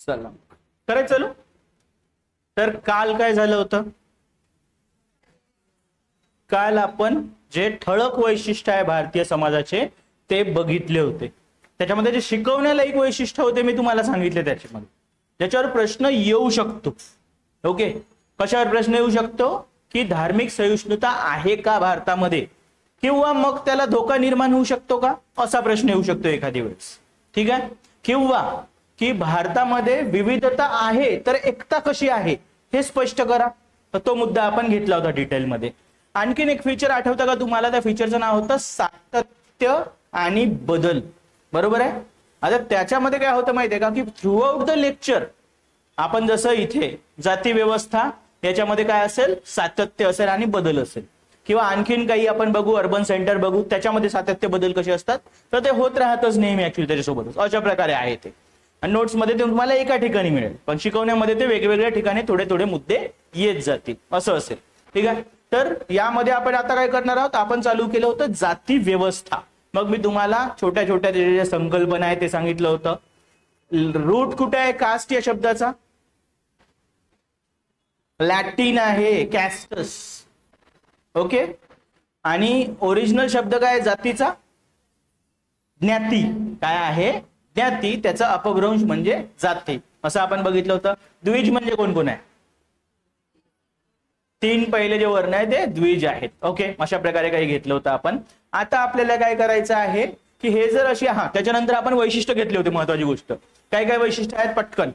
चला करायचं चालू. तर काल काय झालं होतं, काल आपण जे ठळक वैशिष्ट्य आहे भारतीय समाजाचे ते बघितले होते. त्याच्यामध्ये जे शिकवण्यालायक वैशिष्ट्य होते मी तुम्हाला सांगितले त्याच्यामध्ये, ज्याच्यावर प्रश्न येऊ शकतो. ओके, कशावर प्रश्न येऊ शकतो की धार्मिक सहिष्णुता आहे का भारतामध्ये, किंवा मग त्याला धोका निर्माण होऊ शकतो का असा प्रश्न येऊ शकतो एखादी वेळेस. ठीक आहे, किंवा की भारतामध्ये विविधता आहे तर एकता कशी आहे हे स्पष्ट करा. तर तो मुद्दा आपण घेतला होता डिटेलमध्ये. आणखीन एक फीचर आठवतं का तुम्हाला, त्या फीचरचं नाव होतं सातत्य आणि बदल. बरोबर आहे. आता त्याच्यामध्ये काय होतं माहितीये का की थ्रू आउट द लेक्चर आपण जसं इथे जाती व्यवस्था याच्यामध्ये काय असेल, सातत्य असेल आणि बदल असेल, किंवा आणखीन काही आपण बघू अर्बन सेंटर बघू त्याच्यामध्ये सातत्य बदल कसे असतात, तर ते होत राहतच नेहमी ऍक्च्युली त्याच्यासोबतच. अशा प्रकारे आहे ते. आणि नोट्समध्ये ते तुम्हाला एका ठिकाणी मिळेल, पण शिकवण्यामध्ये ते वेगवेगळ्या ठिकाणी थोडे थोडे मुद्दे येत जातील असं असेल. ठीक आहे. तर यामध्ये आपण आता काय करणार आहोत, आपण चालू केलं होतं जाती व्यवस्था. मग मी तुम्हाला छोट्या छोट्या ज्या संकल्पना आहे ते सांगितलं होतं. रूट कुठे आहे कास्ट या शब्दाचा, लॅटिन आहे कॅस्टस. ओके, आणि ओरिजिनल शब्द काय जातीचा, ज्ञाती. काय आहे, ज्ञाती. त्याचा अपभ्रंश म्हणजे जाती असं आपण बघितलं होतं. द्विज म्हणजे कोण कोण आहे, तीन पहिले जे वर्ण आहे ते द्विज आहेत. ओके, अशा प्रकारे काही घेतलं होतं आपण. आता आपल्याला काय करायचं आहे की हे जर अशी, हा त्याच्यानंतर आपण वैशिष्ट्य घेतले होते. महत्वाची गोष्ट काय काय वैशिष्ट्य आहेत पटकन.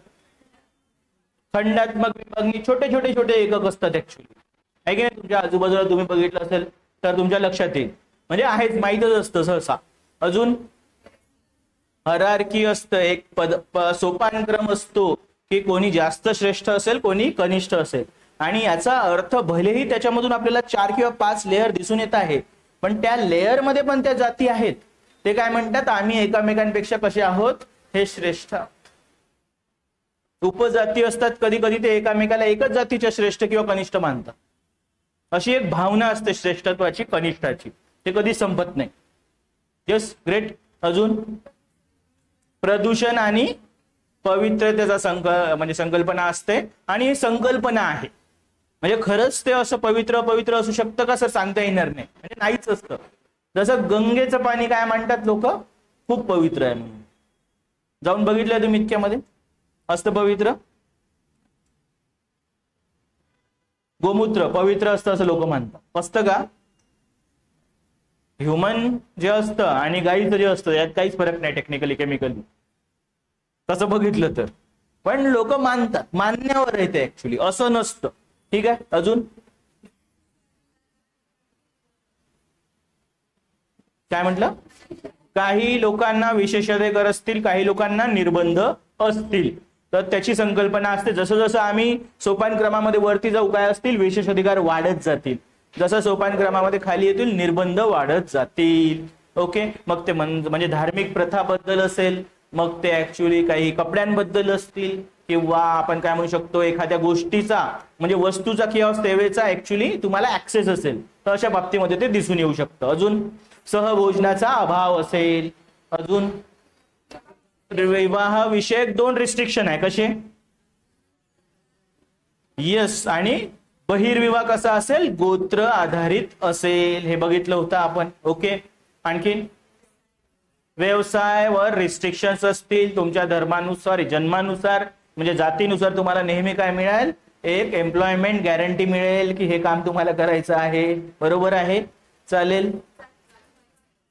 खंडात्मक विभागणी, छोटे छोटे छोटे एकक असतात ऍक्च्युली, आहे की नाही. तुमच्या आजूबाजूला तुम्ही बघितलं असेल तर तुमच्या लक्षात येईल, म्हणजे आहेच माहीतच असतं सहसा. अजून हरार्की असतं, एक सोपानक्रम असतो की कोणी जास्त श्रेष्ठ असेल कोणी कनिष्ठ असेल. आणि याचा अर्थ भलेही त्याच्यामधून आपल्याला 4 किंवा 5 लेअर दिसून येत आहे, पण त्या लेअर मध्ये पण त्या जाती आहेत. ते काय म्हणतात, आम्ही एकमेकांपेक्षा कसे आहोत, हे श्रेष्ठ. उपजाती असतात, कधी कधी ते एकामेकाला एकच जातीच्या श्रेष्ठ किंवा कनिष्ठ मानतात. अशी एक भावना असते श्रेष्ठत्वाची कनिष्ठाची, ते कधी संपत नाही. Yes, great. अजून प्रदूषण आणि पवित्रतेचा म्हणजे संकल्पना असते, आणि ही संकल्पना आहे. म्हणजे खरंच ते असं पवित्र पवित्र असू शकतं का सर, सांगता येणार नाही, म्हणजे नाहीच असतं. जसं गंगेचं पाणी काय म्हणतात लोक, खूप पवित्र आहे म्हणून. जाऊन बघितलंय तुम्ही इतक्यामध्ये, असतं पवित्र. गोमूत्र पवित्र असतं असं लोक मानतात, असतं का. ह्युमन जे असतं आणि गाईचं जे असतं यात काहीच फरक नाही टेक्निकली केमिकली तसं बघितलं तर, पण लोक मानतात, मानण्यावर येते ऍक्च्युली, असं नसतं. ठीक आहे. अजून काय म्हटलं, काही लोकांना विशेषाधिकार असतील, काही लोकांना निर्बंध असतील, तर त्याची संकल्पना असते. जसं जसं आम्ही सोपान क्रमामध्ये वरती जाऊ काय असतील, विशेष अधिकार वाढत जातील. जसं सोपान क्रमामध्ये खाली येतील निर्बंध वाढत जातील. ओके, मग ते म्हणजे धार्मिक प्रथाबद्दल असेल, मग ते ऍक्च्युली काही कपड्यांबद्दल असतील, किंवा आपण काय म्हणू शकतो एखाद्या गोष्टीचा म्हणजे वस्तूचा किंवा सेवेचा ऍक्च्युली तुम्हाला ऍक्सेस असेल, तर अशा बाबतीमध्ये ते दिसून येऊ शकतं. अजून सहभोजनाचा अभाव असेल. अजून विवाह विषयक 2 रिस्ट्रिक्शन आहे. कसे, यस. आणि बहिर्विवाह कसा असेल, गोत्र आधारित असेल, हे बघितलं होतं आपण. ओके, आणखीन व्यवसायावर रिस्ट्रिक्शन्स असतील. तुमच्या धर्मानुसार, जन्मानुसार म्हणजे जातीनुसार तुम्हाला नेहमी काय मिळेल, एक एम्प्लॉयमेंट गॅरंटी मिळेल की हे काम तुम्हाला करायचं आहे. बरोबर आहे, चालेल.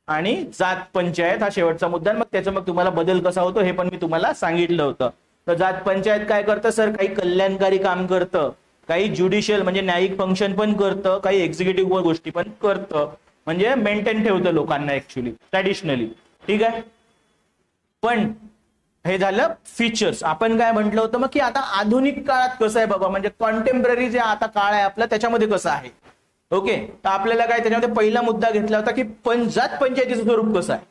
आणि जात पंचायत हा शेवटचा मुद्दा. मग त्याचा मग तुम्हाला बदल कसा होतो हे पण मी तुम्हाला सांगितलं होतं. तर जात पंचायत काय करतं सर, काही कल्याणकारी काम करतं, काही ज्युडिशियल म्हणजे न्यायिक फंक्शन पण करतं, काही एक्झिक्युटिव्ह गोष्टी पण करतं, म्हणजे मेंटेन ठेवतं लोकांना ऍक्च्युली ट्रॅडिशनली. ठीक आहे. पण हे झालं फीचर्स. आपण काय म्हटलं होतं मग की आता आधुनिक काळात कसं आहे बाबा, म्हणजे कॉन्टेम्पररी जे आता काळ आहे आपला त्याच्यामध्ये कसं आहे. ओके, तर आपल्याला काय त्याच्यामध्ये पहिला मुद्दा घेतला होता की जात पंचायतीचं स्वरूप कसं आहे.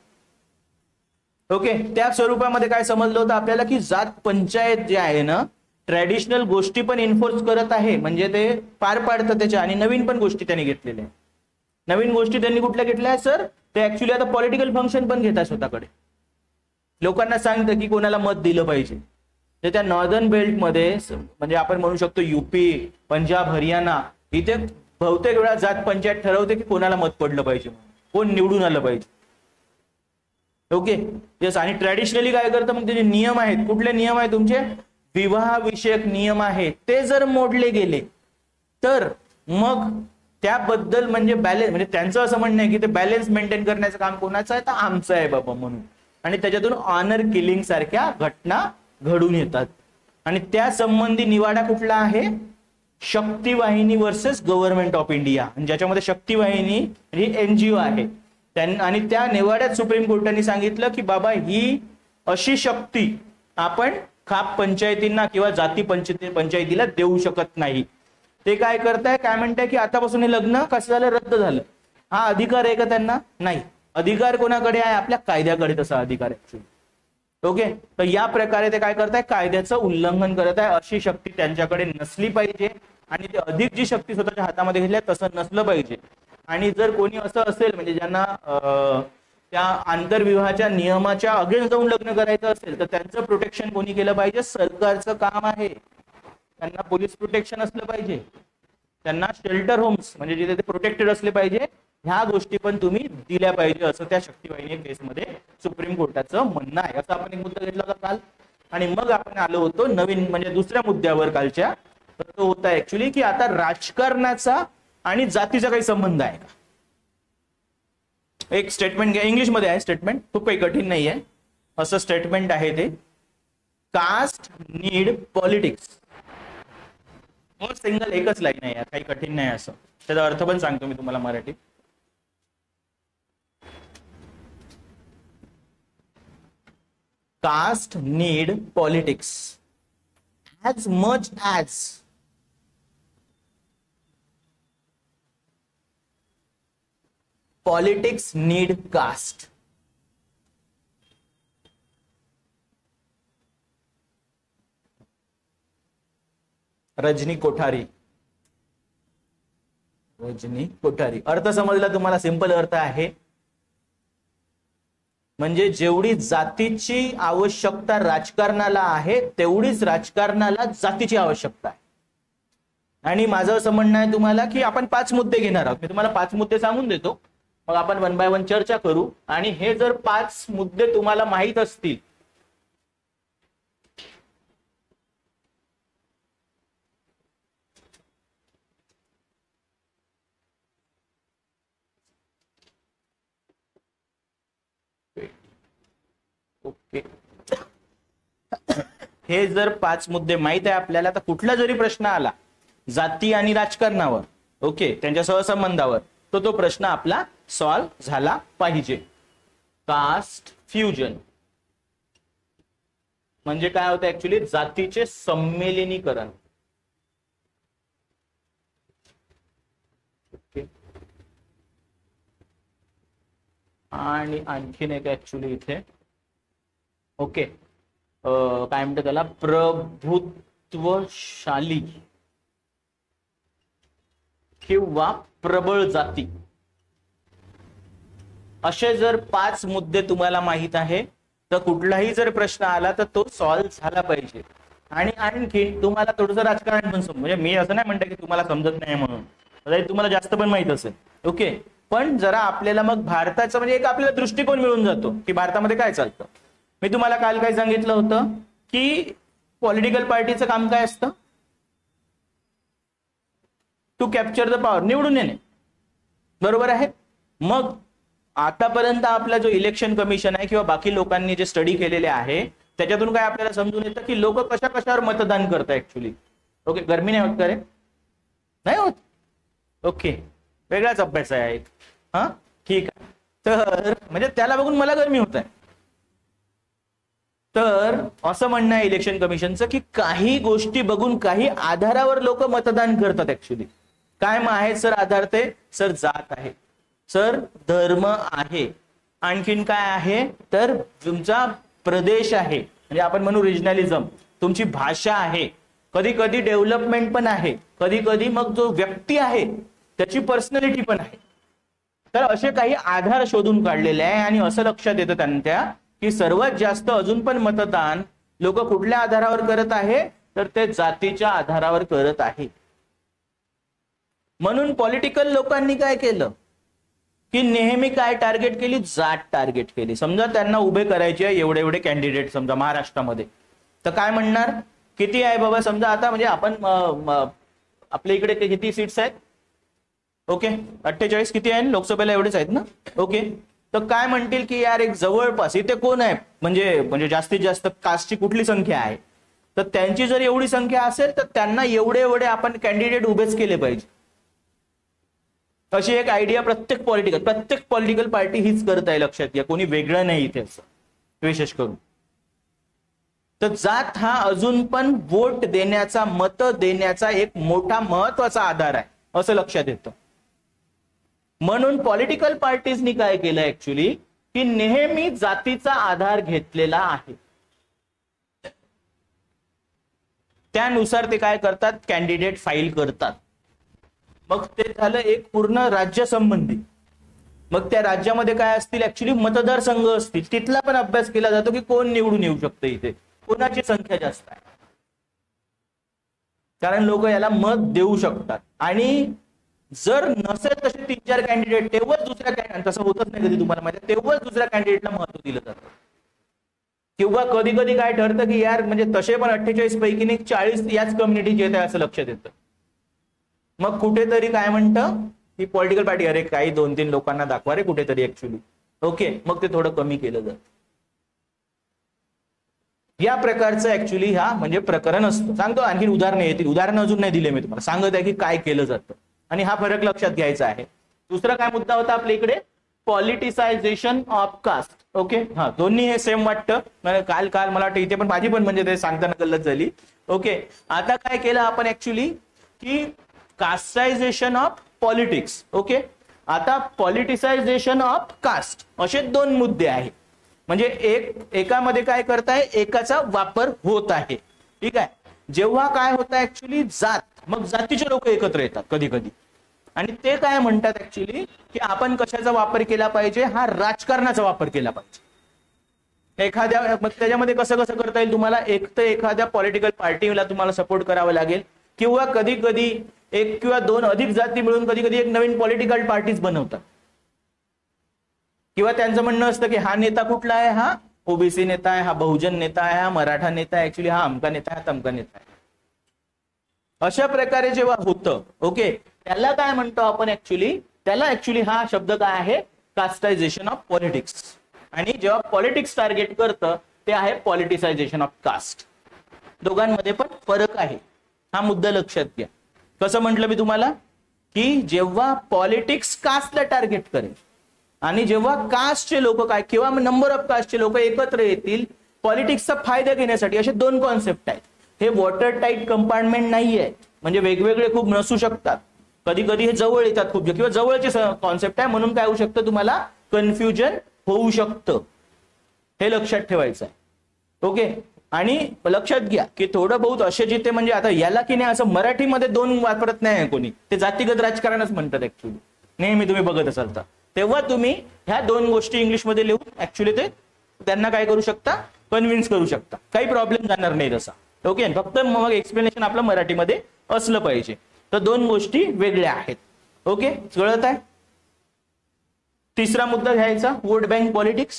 ओके, त्या स्वरूपामध्ये काय समजलं होतं आपल्याला की जात पंचायत जे आहे ना, ट्रॅडिशनल गोष्टी पण इन्फोर्स करत आहे, म्हणजे ते पार पाडतं त्याच्या, आणि नवीन पण गोष्टी त्यांनी घेतलेल्या आहे. नवीन गोष्टी त्यांनी कुठल्या घेतल्या आहे सर, ते ऍक्च्युली आता पॉलिटिकल फंक्शन पण घेतात स्वतःकडे. लोकांना सांगतं की कोणाला मत दिलं पाहिजे, तर त्या नॉर्दर्न बेल्टमध्ये म्हणजे आपण म्हणू शकतो युपी, पंजाब, हरियाणा, इथे बहुतेक वेळा जात पंचायत ठरवते की कोणाला मत पडलं पाहिजे, कोण निवडून आलं पाहिजे. Okay yes. आणि ट्रॅडिशनली काय करतं मग त्याचे नियम आहेत. कुठले नियम आहेत तुमचे? विवाह विषयक नियम आहेत. ते जर मोडले गेले तर मग त्याबद्दल म्हणजे बॅलेन्स, म्हणजे त्यांचं असं म्हणणं आहे की ते बॅलेन्स मेंटेन करण्याचं काम कोणाचं आहे? तर आमचं आहे बाबा म्हणून. आणि त्याच्यातून ऑनर किलिंग सारख्या घटना घडून येतात. आणि त्या संबंधी निवाडा कुठला आहे? शक्ती वाहिनी वर्सेस गव्हर्नमेंट ऑफ इंडिया. ज्याच्यामध्ये शक्ती वाहिनी ही एनजीओ आहे. आणि त्या निवाड्यात सुप्रीम कोर्टाने सांगितलं की बाबा ही अशी शक्ती आपण खाप पंचायतींना किंवा जाती पंचायतीला देऊ शकत नाही. ते काय करताय, काय म्हणताय की आतापासून हे लग्न कसं झालं, रद्द झालं. हा अधिकार आहे का त्यांना? नाही. अधिकार कोणाकडे आहे? आपल्या कायद्याकडे तसा अधिकार आहे. ओके. तर या प्रकारे ते काय करताय? कायद्याचं उल्लंघन करत आहे. अशी शक्ती त्यांच्याकडे नसली पाहिजे आणि ते अधिक जी शक्ती स्वतःच्या हातामध्ये घेतली तसं नसलं पाहिजे. आणि जर कोणी असं असेल म्हणजे ज्यांना त्या आंतरविवाहाच्या नियमाच्या अगेन्स्ट जाऊन लग्न करायचं असेल तर त्यांचं प्रोटेक्शन कोणी केलं पाहिजे? सरकारचं काम आहे. त्यांना पोलीस प्रोटेक्शन असलं पाहिजे, त्यांना शेल्टर होम्स म्हणजे जिथे ते प्रोटेक्टेड असले पाहिजे, ह्या गोष्टी पण तुम्ही दिल्या पाहिजे असं त्या शक्तीवाहिनी केसमध्ये सुप्रीम कोर्टाचं म्हणणं आहे. असं आपण एक मुद्दा घेतला होता काल. आणि मग आपण आलो होतो नवीन म्हणजे दुसऱ्या मुद्द्यावर कालच्या. तर तो होता ऍक्च्युली की आता राजकारणाचा आणि जातीचा काही संबंध आहे का? एक स्टेटमेंट घ्या, इंग्लिशमध्ये आहे स्टेटमेंट, खूप काही कठीण नाही आहे. असं स्टेटमेंट आहे ते, कास्ट नीड पॉलिटिक्स. सिंगल एकच लाईन आहे, काही कठीण नाही असं. त्याचा अर्थ पण सांगतो मी तुम्हाला Marathi. Caste need politics as much as politics need caste. Rajni Kothari. Rajni Kothari. अर्थ समजला तुम्हाला? सिंपल अर्थ आहे म्हणजे जेवढी जातीची आवश्यकता राजकारणाला आहे तेवढीच राजकारणाला जातीची आवश्यकता आहे. आणि माझं असं म्हणणं आहे तुम्हाला की आपण 5 मुद्दे घेणार आहोत. मी तुम्हाला 5 मुद्दे सांगून देतो, मग आपण 1 बाय 1 चर्चा करू. आणि हे जर 5 मुद्दे तुम्हाला माहित असतील ओके, हे जर 5 मुद्दे माहित आहे आपल्याला तर कुठला जरी प्रश्न आला जाती आणि राजकारणावर, ओके, त्यांच्या सहसंबंधावर, तो प्रश्न आपला सॉल्व्ह झाला पाहिजे. कास्ट फ्युजन म्हणजे काय होतं ऍक्च्युली? जातीचे संमेलनीकरण. ओके. आणि आणखीन एक ऍक्च्युली इथे ओके काय म्हणतात त्याला? प्रभुत्वशाली किंवा प्रबळ जाती. असे जर 5 मुद्दे तुम्हाला माहित आहे तर कुठलाही जर प्रश्न आला तर तो सॉल्व्ह झाला पाहिजे. आणि आणखी तुम्हाला थोडंसं राजकारण पण म्हणजे मी असं नाही म्हणतो की तुम्हाला समजत नाही म्हणून, तुम्हाला जास्त पण माहित असेल. ओके. पण जरा आपल्याला मग भारताचं म्हणजे एक आपल्याला दृष्टिकोन मिळून जातो की भारतामध्ये काय चालतं. मी तुम्हाला काल काय सांगितलं होतं की पॉलिटिकल पार्टीचं काम काय असतं? टू कॅप्चर द पॉवर, निवडून येणे. बरोबर आहे. मग आतापर्यंत आपला जो इलेक्शन कमिशन आहे किंवा बाकी लोकांनी जे स्टडी केलेले आहे त्याच्यातून काय आपल्याला समजून येतं की लोक कशा कशावर मतदान करतात ऍक्च्युली. ओके. गरमी नाही होत का रे? नाही होत. ओके. वेगळाच अभ्यास आहे एक. हा ठीक आहे. तर म्हणजे त्याला बघून मला गरमी होत आहे. तर असं म्हणणं आहे इलेक्शन कमिशनचं की काही गोष्टी बघून काही आधारावर लोक मतदान करतात ऍक्च्युली. काय मग आहे सर आधार? ते सर जात आहे, सर धर्म आहे, आणखीन काय आहे तर तुमचा प्रदेश आहे म्हणजे आपण म्हणू रिजनलिझम, तुमची भाषा आहे, कधी कधी डेव्हलपमेंट पण आहे, कधी कधी मग जो व्यक्ती आहे त्याची पर्सनॅलिटी पण आहे. तर असे काही आधार शोधून काढलेले आहे आणि असं लक्षात येतं त्यांच्या की सर्वात जास्त अजून पण मतदान लोक कुठल्या आधारावर करत आहे, तर ते जातीच्या आधारावर करत आहे. म्हणून पॉलिटिकल लोकांनी काय केलं की नेहमी काय टार्गेट केली, जात टार्गेट केली. समजा त्यांना उभे करायचे आहे एवढे एवढे कॅन्डिडेट समजा महाराष्ट्रामध्ये, तर काय म्हणणार, किती आहे बाबा, समजा आता म्हणजे आपण आपल्या इकडे किती सीट्स आहेत, ओके 48 किती आहे, लोकसभेला एवढेच आहेत ना, ओके. तर काय म्हणतील की यार एक जवळपास इथे कोण आहे, म्हणजे जास्तीत जास्त कास्टची कुठली संख्या आहे, तर त्यांची जर एवढी संख्या असेल तर त्यांना एवढे एवढे आपण कॅन्डिडेट उभेच केले पाहिजे. अशी एक आयडिया प्रत्येक पॉलिटिकल पार्टी हीच करत आहे, लक्षात घ्या, कोणी वेगळं नाही इथे असं विशेष करून. तर जात हा अजून पण वोट देण्याचा, मत देण्याचा एक मोठा महत्वाचा आधार आहे असं लक्षात येतं. म्हणून पॉलिटिकल पार्टीजनी काय केलं ऍक्च्युली की नेहमी जातीचा आधार घेतलेला आहे. त्यानुसार ते काय करतात, कॅन्डिडेट फाईल करतात. मग ते झालं एक पूर्ण राज्य संबंधी. मग त्या राज्यामध्ये काय असतील ऍक्च्युली मतदारसंघ असतील, तिथला पण अभ्यास केला जातो की कोण निवडून येऊ शकतं, इथे कोणाची संख्या जास्त आहे, कारण लोक याला मत देऊ शकतात. आणि जर नसेल तसे 3-4 कॅन्डिडेट, तेव्हाच दुसऱ्या कॅन्डिडेट, तसं होतच नाही कधी तुम्हाला माहिती, तेव्हाच दुसऱ्या कॅन्डिडेटला महत्व दिलं जातं. किंवा कधी कधी काय ठरतं की यार म्हणजे तसे पण 48 पैकी 40 याच कम्युनिटीचे येत आहे असं लक्षात येतं. मग कुठेतरी काय म्हणतं ही पॉलिटिकल पार्टी, अरे काही 2-3 लोकांना दाखवा रे कुठेतरी ऍक्च्युली, ओके, मग ते थोडं कमी केलं जातं. या प्रकारचं ऍक्च्युली हा म्हणजे प्रकरण असतं. सांगतो आणखी उदाहरणं येतील, उदाहरण अजून नाही दिले मी तुम्हाला, सांगत आहे की काय केलं जातं आणि हा फरक लक्षात घ्यायचा आहे. दुसरा काय मुद्दा होता आपल्या इकडे, पॉलिटिसायझेशन ऑफ कास्ट. ओके, हा दोन्ही हे सेम वाटतं, काल मला वाटतं इथे पण माझी पण म्हणजे ते सांगताना गल्लत झाली. ओके, आता काय केलं आपण ऍक्च्युली की कास्टायझेशन ऑफ पॉलिटिक्स. ओके, आता पॉलिटिसायझेशन ऑफ कास्ट असे 2 मुद्दे आहेत. म्हणजे एकामध्ये काय करताय, एकाचा वापर होत आहे. ठीक आहे, जेव्हा काय होतं ऍक्च्युली जात, मग जातीचे लोक एकत्र येतात कधी कधी आणि ते काय म्हणतात ऍक्च्युली की आपण कशाचा वापर केला पाहिजे, हा राजकारणाचा वापर केला पाहिजे. एखाद्या मग त्याच्यामध्ये कसं करता येईल तुम्हाला, एक तर एखाद्या पॉलिटिकल पार्टीला तुम्हाला सपोर्ट करावा लागेल, किंवा कधी कधी 1 किंवा 2 अधिक जाती मिळून कधी कधी एक नवीन पॉलिटिकल पार्टीज बनवतात. किंवा त्यांचं म्हणणं असतं की हा नेता कुठला आहे, हा ओबीसी नेता आहे, हा बहुजन नेता आहे, हा मराठा नेता आहे, ऍक्च्युली हा अमका नेता आहे, तमका नेता आहे. अशा प्रकारे जेव्हा होतं, ओके, त्याला काय म्हणतो आपण ऍक्च्युली हा शब्द काय आहे, कास्टायझेशन ऑफ पॉलिटिक्स. आणि जेव्हा पॉलिटिक्स टार्गेट करतं ते आहे पॉलिटिसायझेशन ऑफ कास्ट. दोघांमध्ये पण फरक आहे, हा मुद्दा लक्षात घ्या. कसं म्हटलं मी तुम्हाला की जेव्हा पॉलिटिक्स कास्टला टार्गेट करेल आणि जेव्हा कास्टचे लोक काय किंवा नंबर ऑफ कास्टचे लोक एकत्र येतील पॉलिटिक्सचा फायदा घेण्यासाठी, असे 2 कॉन्सेप्ट आहेत. हे वॉटर टाईट कंपार्टमेंट नाहीये, म्हणजे वेगवेगळे खूप नसू शकतात, कधी कधी हे जवळ येतात खूप, किंवा जवळचे कॉन्सेप्ट आहे म्हणून काय होऊ शकतं, तुम्हाला कन्फ्युजन होऊ शकतं. हे लक्षात ठेवायचं आहे. ओके, आणि लक्षात घ्या की थोडं बहुत असे जिथे म्हणजे आता याला की नाही असं मराठीमध्ये 2 वापरत नाही कोणी, ते जातीगत राजकारणच म्हणतात ऍक्च्युली, नेहमी तुम्ही बघत असाल तर. तेव्हा तुम्ही ह्या 2 गोष्टी इंग्लिशमध्ये लिहून ऍक्च्युली ते त्यांना काय करू शकता, कन्व्हिन्स करू शकता, काही प्रॉब्लेम जाणार नाही तसा. ओके, फक्त मग एक्सप्लेनेशन आपलं मराठीमध्ये असलं पाहिजे. तर 2 गोष्टी वेगळ्या आहेत. ओके, कळत आहे. तिसरा मुद्दा घ्यायचा, वोट बँक पॉलिटिक्स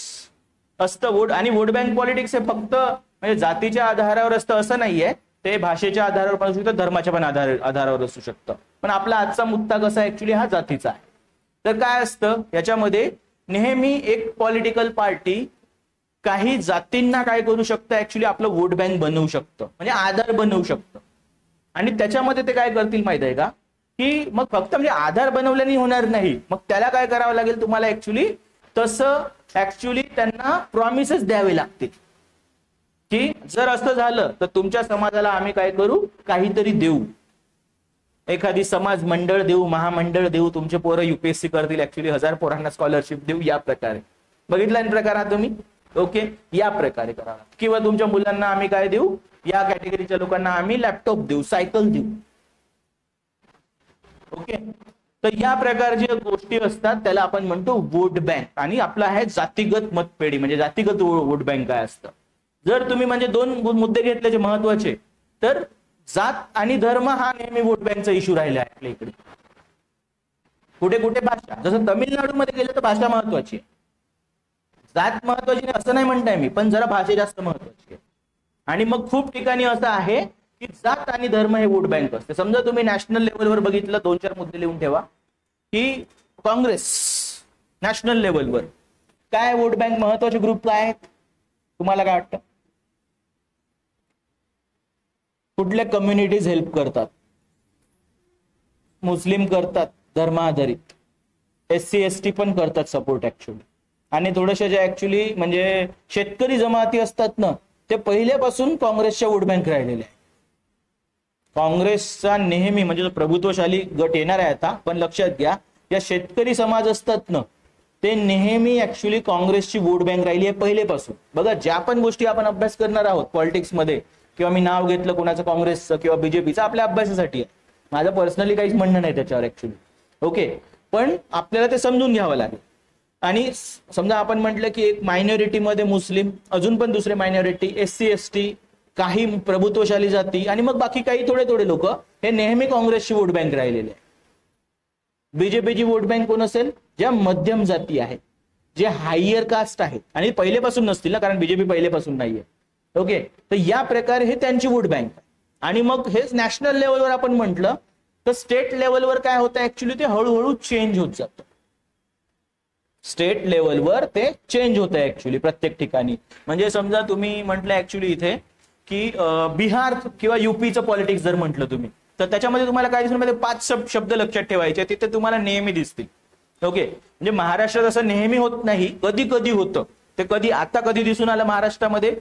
असतं. आणि वोट बँक पॉलिटिक्स हे फक्त म्हणजे जातीच्या आधारावर असतं असं नाहीये, ते भाषेच्या आधारावर पण असू शकतं, धर्माच्या पण आधारावर असू शकतं. पण आपला आजचा मुद्दा कसा ऍक्च्युली हा जातीचा आहे. तर काय असतं याच्यामध्ये, नेहमी एक पॉलिटिकल पार्टी काही जातींना काय करू शकतं ऍक्च्युली आपलं वोट बँक बनवू शकतं, म्हणजे आधार बनवू शकतं. आणि त्याच्यामध्ये ते काय करतील माहित आहे का, की मग फक्त म्हणजे आधार बनवल्याने होणार नाही, मग त्याला काय करावं लागेल तुम्हाला ऍक्च्युली, तसं ऍक्च्युली त्यांना प्रॉमिसेस द्यावे लागतील की जर असं झालं तर तुमच्या समाजाला आम्ही काय करू, काहीतरी देऊ, एखादी समाज मंडळ देऊ, महामंडळ देऊ, तुमचे पोरं UPSC करतील, ऍक्च्युली 1000 पोरांना स्कॉलरशिप देऊ, या प्रकारे. बघितला प्रकार हा तुम्ही. ओके, या प्रकारे करा. किंवा तुमच्या मुलांना आम्ही काय देऊ, या कॅटेगरीच्या लोकांना आम्ही लॅपटॉप देऊ, सायकल देऊ. ओके, तर या प्रकारच्या गोष्टी असतात, त्याला आपण म्हणतो वोट बँक. आणि आपला आहे जातीगत मतपेढी, म्हणजे जातीगत वोट बँक काय असतं. जर तुम्ही म्हणजे दोन मुद्दे घेतले जे महत्वाचे, तर जात आणि धर्म हा नेहमी वोट बँकचा इश्यू राहिला आहे आपल्या इकडे. कुठे कुठे भाषा, जसं तमिळनाडूमध्ये गेलं तर भाषा महत्वाची आहे, जात महत्वाची नाही असं नाही म्हणताय मी, पण जरा भाषा जास्त महत्वाची आहे. आणि मग खूप ठिकाणी असं आहे की जात आणि धर्म हे वोट बँक असते. समजा तुम्ही नॅशनल लेवलवर बघितलं, 2-4 मुद्दे लिहून ठेवा की काँग्रेस नॅशनल लेवलवर काय वोट बँक महत्वाचे ग्रुप काय आहेत तुम्हाला काय वाटतं? कुठल्या कम्युनिटीज हेल्प करतात? मुस्लिम करतात धर्माधारित, SC ST पण करतात सपोर्ट ऍक्च्युली, आणि थोडेसे जे ऍक्च्युली म्हणजे शेतकरी जमाती असतात ना, ते पहिल्यापासून काँग्रेसच्या वोट बँक राहिलेले आहे. काँग्रेसचा नेहमी म्हणजे प्रभुत्वशाली गट येणार आहे आता, पण लक्षात घ्या या शेतकरी समाज असतात ना, ते नेहमी ऍक्च्युली काँग्रेसची वोट बँक राहिली आहे पहिलेपासून. बघा ज्या पण गोष्टी आपण अभ्यास करणार आहोत पॉलिटिक्समध्ये, किंवा मी नाव घेतलं कोणाचं काँग्रेसचं किंवा बीजेपीचं, आपल्या अभ्यासासाठी आहे, माझं पर्सनली काहीच म्हणणं नाही त्याच्यावर ऍक्च्युली. ओके, पण आपल्याला ते समजून घ्यावं लागेल. आणि समजा आपण म्हटलं की एक मायनॉरिटीमध्ये मुस्लिम, अजून पण दुसरे मायनॉरिटी, SC ST, काही प्रभुत्वशाली जाती, आणि मग बाकी काही थोडे थोडे लोक, हे नेहमी काँग्रेसची वोट बँक राहिलेले आहे. बीजेपीची वोट बँक कोण असेल? ज्या मध्यम जाती आहेत, जे हायर कास्ट आहेत, आणि पहिलेपासून नसतील ना, कारण बीजेपी पहिलेपासून नाहीये. ओके, तर या प्रकारे हे त्यांची वोट बँक आहे. आणि मग हेच नॅशनल लेवलवर आपण म्हटलं तर स्टेट लेवलवर काय होतं ऍक्च्युली, ते हळूहळू चेंज होत जातं. स्टेट लेवलवर ते चेंज होतं ऍक्च्युली प्रत्येक ठिकाणी. म्हणजे समजा तुम्ही म्हटलं ऍक्च्युली इथे की बिहार किंवा युपीचं पॉलिटिक्स जर म्हटलं तुम्ही, तर त्याच्यामध्ये तुम्हाला काय दिसणार, 5 शब्द लक्षात ठेवायचे, तिथे तुम्हाला नेहमी दिसतील. ओके, म्हणजे महाराष्ट्रात असं नेहमी होत नाही, कधी कधी होतं ते. कधी आता कधी दिसून आलं महाराष्ट्रामध्ये,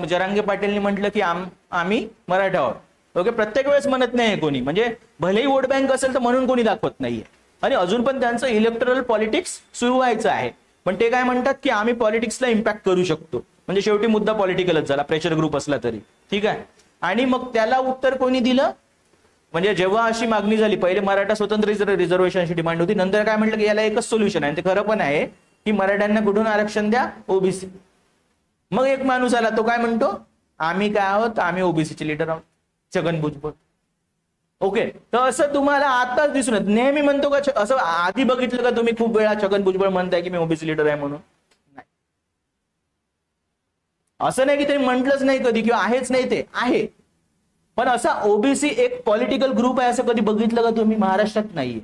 जरांगे पाटीलनी म्हटलं की आम्ही मराठा आहोत. ओके, प्रत्येक वेळेस म्हणत नाही कोणी, म्हणजे भलेही वोट बँक असेल तर म्हणून कोणी दाखवत नाहीये. आणि अजून पण त्यांचं इलेक्टरल पॉलिटिक्स सुरू व्हायचं आहे, पण ते काय म्हणतात की आम्ही पॉलिटिक्सला इम्पॅक्ट करू शकतो. म्हणजे शेवटी मुद्दा पॉलिटिकलच झाला, प्रेशर ग्रुप असला तरी. ठीक आहे, आणि मग त्याला उत्तर कोणी दिलं, म्हणजे जेव्हा अशी मागणी झाली, पहिले मराठा स्वतंत्र रिझर्वेशनची डिमांड होती, नंतर काय म्हटलं की याला एकच सोल्युशन आहे, ते खरं पण आहे, की मराठ्यांना कुठून आरक्षण द्या, ओबीसी. मग एक माणूस आला, तो काय म्हणतो, आम्ही काय आहोत, आम्ही ओबीसीचे लीडर आहोत, छगन भुजबळ. ओके, तर असं तुम्हाला आताच दिसून येत. नेहमी म्हणतो का असं आधी बघितलं का तुम्ही खूप वेळा छगन भुजबळ म्हणताय की मी ओबीसी लीडर आहे म्हणून? नाही, असं नाही की ते म्हटलंच नाही कधी किंवा आहेच नाही, ते आहे. पण असा ओबीसी एक पॉलिटिकल ग्रुप आहे असं कधी बघितलं का तुम्ही? महाराष्ट्रात नाहीये.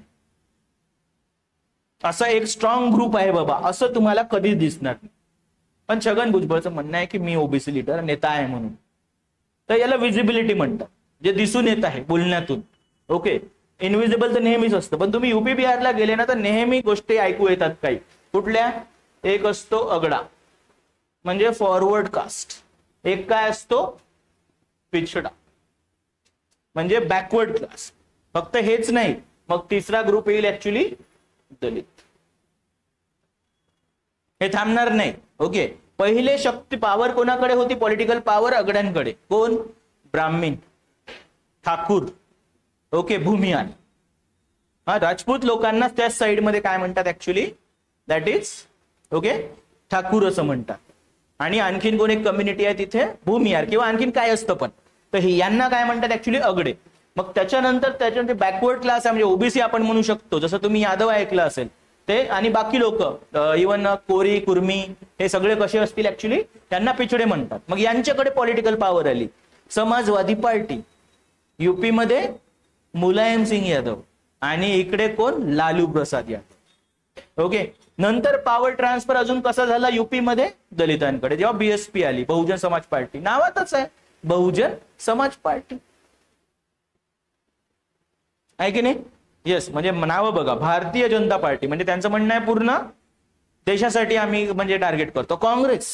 असा एक स्ट्रॉंग ग्रुप आहे बाबा असं तुम्हाला कधीच दिसणार नाही. पण छगन भुजबळचं म्हणणं आहे की मी ओबीसी लीडर नेता आहे म्हणून, तर याला विजिबिलिटी म्हणतात, जे दिसून येत आहे बोलण्यातून. ओके, इनविजिबल तर नेहमीच असतं, पण तुम्ही युपी बिहारला गेले ना तर नेहमी गोष्टी ऐकू येतात काही. कुठल्या? एक असतो अगडा म्हणजे फॉरवर्ड कास्ट, एक काय असतो पिछडा म्हणजे बॅकवर्ड क्लास. फक्त हेच नाही, मग तिसरा ग्रुप येईल ऍक्च्युली दलित. हे थांबणार नाही. ओके, पहिले शक्ती पॉवर कोणाकडे होती? पॉलिटिकल पॉवर अगड्यांकडे. कोण? ब्राह्मण, ठाकूर, ओके, भूमियान. हा, राजपूत लोकांना त्याच साइड मध्ये काय म्हणतात actually, that is okay Thakur असं म्हणतात. आणि आणखीन कोण एक कम्युनिटी आहे तिथे भूमियार किंवा आणखीन काय असतं पण, तर यांना काय म्हणतात ऍक्च्युली अगडे. मग त्याच्यानंतर बॅकवर्ड क्लास आहे म्हणजे ओबीसी आपण म्हणू शकतो, जसं तुम्ही यादव ऐकलं असेल ते. आणि बाकी लोक इवन कोरी कुर्मी हे सगळे कसे असतील ऍक्च्युली, त्यांना पिछडे म्हणतात. मग यांच्याकडे पॉलिटिकल पॉवर आली. समाजवादी पार्टी युपी मध्ये मुलायम सिंग यादव आणि इकडे कोण? लालू प्रसाद यादव. ओके, नंतर पॉवर ट्रान्सफर अजून कसा झाला युपी मध्ये? दलितांकडे. जेव्हा बीएसपी आली, बहुजन समाज पार्टी, नावातच आहे बहुजन समाज पार्टी, आहे की नाही? येस, म्हणजे नाव बघा, भारतीय जनता पार्टी, म्हणजे त्यांचं म्हणणं आहे पूर्ण देशासाठी आम्ही म्हणजे टार्गेट करतो. काँग्रेस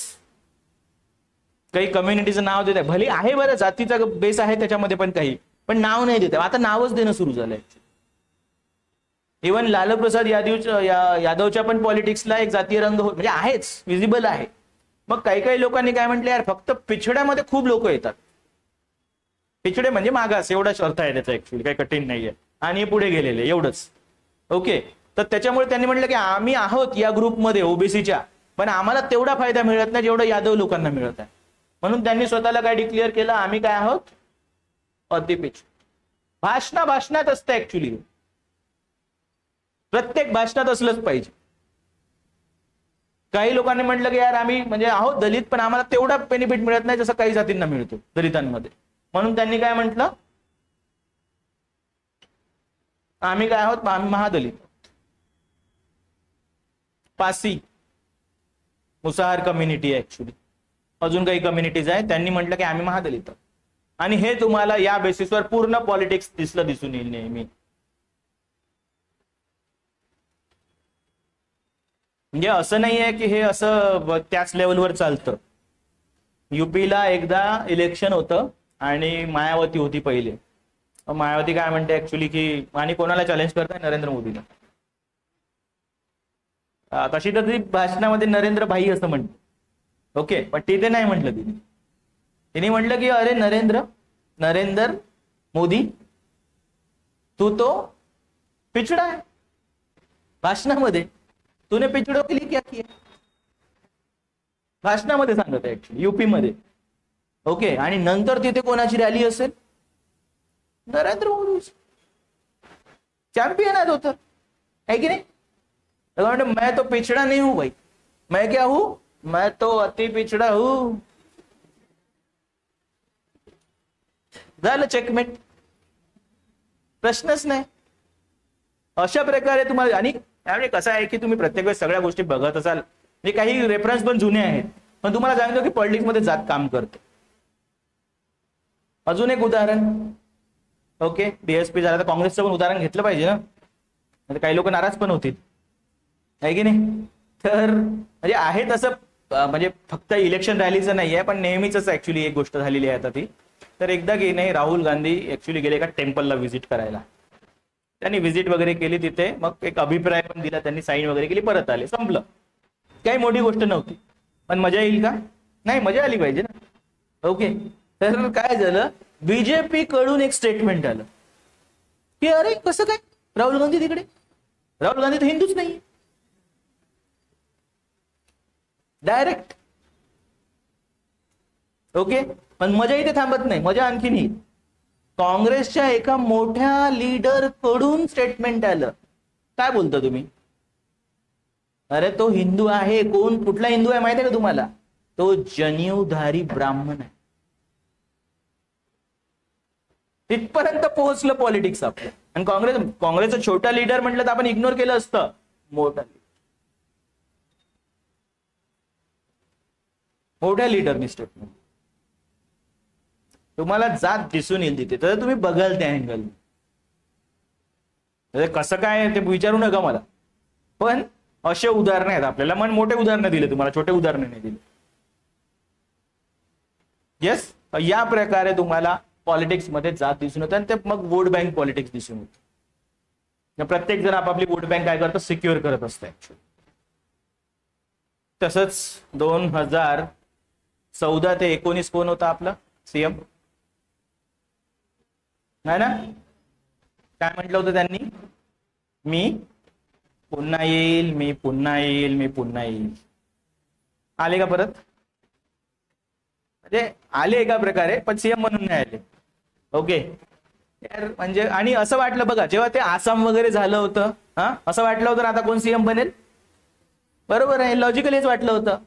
काही कम्युनिटीचं नाव देत आहे, भले आहे बरं जातीचा बेस आहे त्याच्यामध्ये, पण काही पण नाव नाही देत आहे. आता नावच देणं सुरू झालंय. इव्हन लालू प्रसाद यादवच्या पण पॉलिटिक्सला एक जातीय रंग म्हणजे आहेच, विजिबल आहे. मग काही लोकांनी काय म्हटलं, यार फक्त पिछड्यामध्ये खूप लोक येतात. पिछडे म्हणजे मागास, एवढाच अर्थ आहे त्याचा ऍक्च्युअली, काही कठीण नाहीये. आणि पुढे गेलेले एवढंच. ओके, तर त्याच्यामुळे त्यांनी म्हटलं की आम्ही आहोत या ग्रुपमध्ये ओबीसीच्या, पण आम्हाला तेवढा फायदा मिळत नाही जेवढा यादव लोकांना मिळत आहे. म्हणून त्यांनी स्वतःला काय डिक्लेअर केलं, आम्ही काय आहोत, अतिपिछड. भाषणात असतं ऍक्च्युली, प्रत्येक भाषणात असलंच पाहिजे. काही लोकांनी म्हटलं की यार आम्ही म्हणजे आहोत दलित, पण आम्हाला तेवढा बेनिफिट मिळत नाही जसं काही जातींना मिळतो दलितांमध्ये. म्हणून त्यांनी काय म्हटलं, आम्ही काय आहोत, आम्ही महादलित. पासी मुसाहार कम्युनिटी आहे ऍक्च्युली, अजून काही कम्युनिटीज आहेत, त्यांनी म्हटलं की आम्ही महादलित. आणि हे तुम्हाला या बेसिसवर पूर्ण पॉलिटिक्स दिसून येईल नेहमी. म्हणजे असं नाहीये की हे असं त्याच लेवलवर चालतं. युपीला एकदा इलेक्शन होतं आणि मायावती होती पहिले. मायावती काय म्हणते ऍक्च्युली की, आणि कोणाला चॅलेंज करताय, नरेंद्र मोदीला. तशी तर ती भाषणामध्ये नरेंद्र भाई असं म्हणते, ओके, पण तिथे नाही म्हटलं तिने म्हटलं की अरे नरेंद्र मोदी तू तो पिछड़ा है. भाषणामध्ये तूने पिछड़ों के लिए क्या किया, भाषणामध्ये सांगत आहे ऍक्च्युली युपी मध्ये. ओके, आणि नंतर तिथे कोणाची रॅली असेल, नरेंद्र मोदी चॅम्पियन आहे तो, है की नाही. मैं तो पिछड़ा नहीं हूं भाई, मैं क्या हूं, मैं तो अति पिछड़ा हूं. झालं चेकमेट, प्रश्नच नाही. अशा प्रकारे तुम्हाला, आणि त्यामुळे कसं आहे की तुम्ही प्रत्येक वेळेस सगळ्या गोष्टी बघत असाल, म्हणजे काही रेफरन्स पण जुने आहेत, पण तुम्हाला सांगतो की पॉलिटिक्स मध्ये जात काम करते. अजून एक उदाहरण, ओके, डीएसपी झाला तर काँग्रेसचं पण उदाहरण घेतलं पाहिजे ना, काही लोक नाराज पण होतील, आहे की नाही. तर म्हणजे आहे तसं, म्हणजे फक्त इलेक्शन रॅलीचं नाही आहे, पण नेहमीच ऍक्च्युली एक गोष्ट झालेली आहे आता ती. तर एकदा की नाही राहुल गांधी ऍक्च्युली गेले एका टेम्पलला व्हिजिट करायला. त्यांनी व्हिजिट वगैरे केली तिथे, मग एक अभिप्राय पण दिला त्यांनी, साईन वगैरे केली, परत आले, संपलं. काही मोठी गोष्ट नव्हती, पण मजा येईल का, नाही, मजा आली पाहिजे ना. ओके, तर काय झालं, बीजेपी कडून एक स्टेटमेंट आलं की अरे कसं काय राहुल गांधी तिकडे, राहुल गांधी तर हिंदूच नाही, डायरेक्ट. ओके, पण मजा इथे थांबत नाही, मजा आणखीन येईल. काँग्रेसच्या एका मोठ्या लीडर कडून स्टेटमेंट आलं. काय बोलता तुम्ही, अरे तो हिंदू आहे, कोण, कुठला हिंदू आहे माहिती आहे का तुम्हाला, तो जनेऊधारी ब्राह्मण आहे. तिथपर्यंत पोहोचलं पॉलिटिक्स आपलं. आणि काँग्रेसचा छोटा लीडर म्हटलं तर आपण इग्नोर केलं असतं, मोठ्या लीडरनी स्टेटमेंट. तुम्हाला जात दिसून येईल तिथे, तर तुम्ही बघाल त्या अँगल. कसं काय ते विचारू नका मला, पण असे उदाहरणं आहेत आपल्याला. मन मोठे उदाहरणं दिले तुम्हाला, छोटे उदाहरणं नाही दिले. येस, या प्रकारे तुम्हाला पॉलिटिक्स मध्ये जात दिसून होतं, आणि ते मग वोट बँक पॉलिटिक्स दिसून होतं. प्रत्येक जण आपापली वोट बँक काय करतं, सिक्युअर करत असतं ऍक्च्युअली. तसंच 2014 ते 2019 कोण होता आपला सीएम, नाही ना, काय म्हटलं होतं त्यांनी, मी पुन्हा येईल, मी पुन्हा येईल, मी पुन्हा येईल. आले का परत, म्हणजे आले एका प्रकारे, पण सीएम म्हणून नाही आले. ओके, म्हणजे आणि असं वाटलं बघा, जेव्हा ते आसाम वगैरे झालं होतं, असं वाटलं होतं आता कोण सीएम बनेल, बरोबर आहे, लॉजिकलीच वाटलं होतं,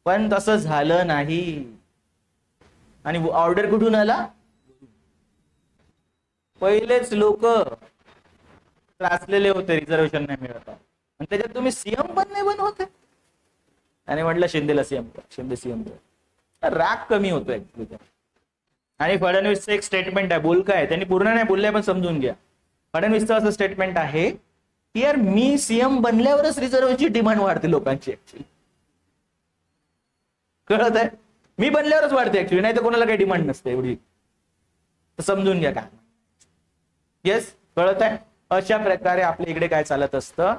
पण तसं झालं नाही. आणि ऑर्डर कुठून आला, पहिलेच लोक त्रासलेले होते, रिझर्वेशन नाही मिळत, आणि त्याच्यात तुम्ही सीएम पण नाही बनवते. आणि म्हटलं शिंदेला सीएम, शिंदे सीएम, राग कमी होतो ऍक्च्युली. आणि फडणवीसचं एक स्टेटमेंट आहे, बोल काय, त्यांनी पूर्ण नाही बोलले पण समजून घ्या. फडणवीसचं असं स्टेटमेंट आहे की यार मी सीएम बनल्यावरच रिझर्वेशनची डिमांड वाढते लोकांची ऍक्च्युली, कळत आहे, मी बनल्यावरच वाढते ऍक्च्युली, नाही तर कोणाला काही डिमांड नसते एवढी, तर समजून घ्या काय. येस, कळत आहे. अशा प्रकारे आपल्या इकडे काय चालत असतं,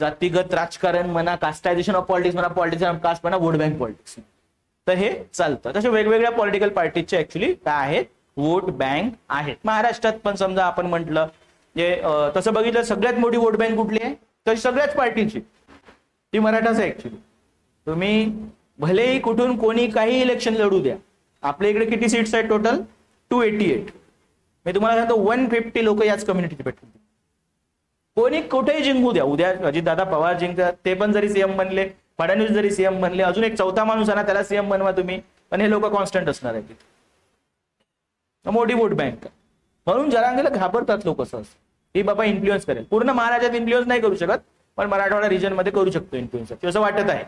जातीगत राजकारण म्हणा, कास्टायझेशन ऑफ पॉलिटिक्स म्हणा, पॉलिटिक्स ऑफ कास्ट म्हणा, वोट बँक पॉलिटिक्स, तर हे चालतं. तसे वेगवेगळ्या पॉलिटिकल पार्टीचे ऍक्च्युली काय आहेत, वोट बँक आहेत. महाराष्ट्रात पण समजा आपण म्हटलं, तसं बघितलं सगळ्यात मोठी वोट बँक कुठली आहे, तर सगळ्याच पार्टीची ती मराठाच आहे ऍक्च्युली. तुम्ही भलेही कुठून कोणी काही इलेक्शन लढू द्या. आपल्या इकडे किती सीट्स आहेत टोटल? 288. मी तुम्हाला सांगतो 150 लोक याच कम्युनिटीचे भेटतील. कोणी कुठेही जिंकू द्या. उद्या अजितदादा पवार जिंकतात, ते पण जरी सीएम बनले, फडणवीस जरी सीएम बनले, अजून एक चौथा माणूस आहे ना त्याला सीएम बनवा तुम्ही, पण हे लोक कॉन्स्टंट असणार आहेत. मोठी वोट बँक म्हणून जरांगेला घाबरतात लोक सहज. ही बाबा इन्फ्लुएन्स करेल. पूर्ण महाराष्ट्रात इन्फ्लुएन्स नाही करू शकत, पण मराठवाडा रिजन मध्ये करू शकतो इन्फ्लुएन्स, असं वाटत आहे.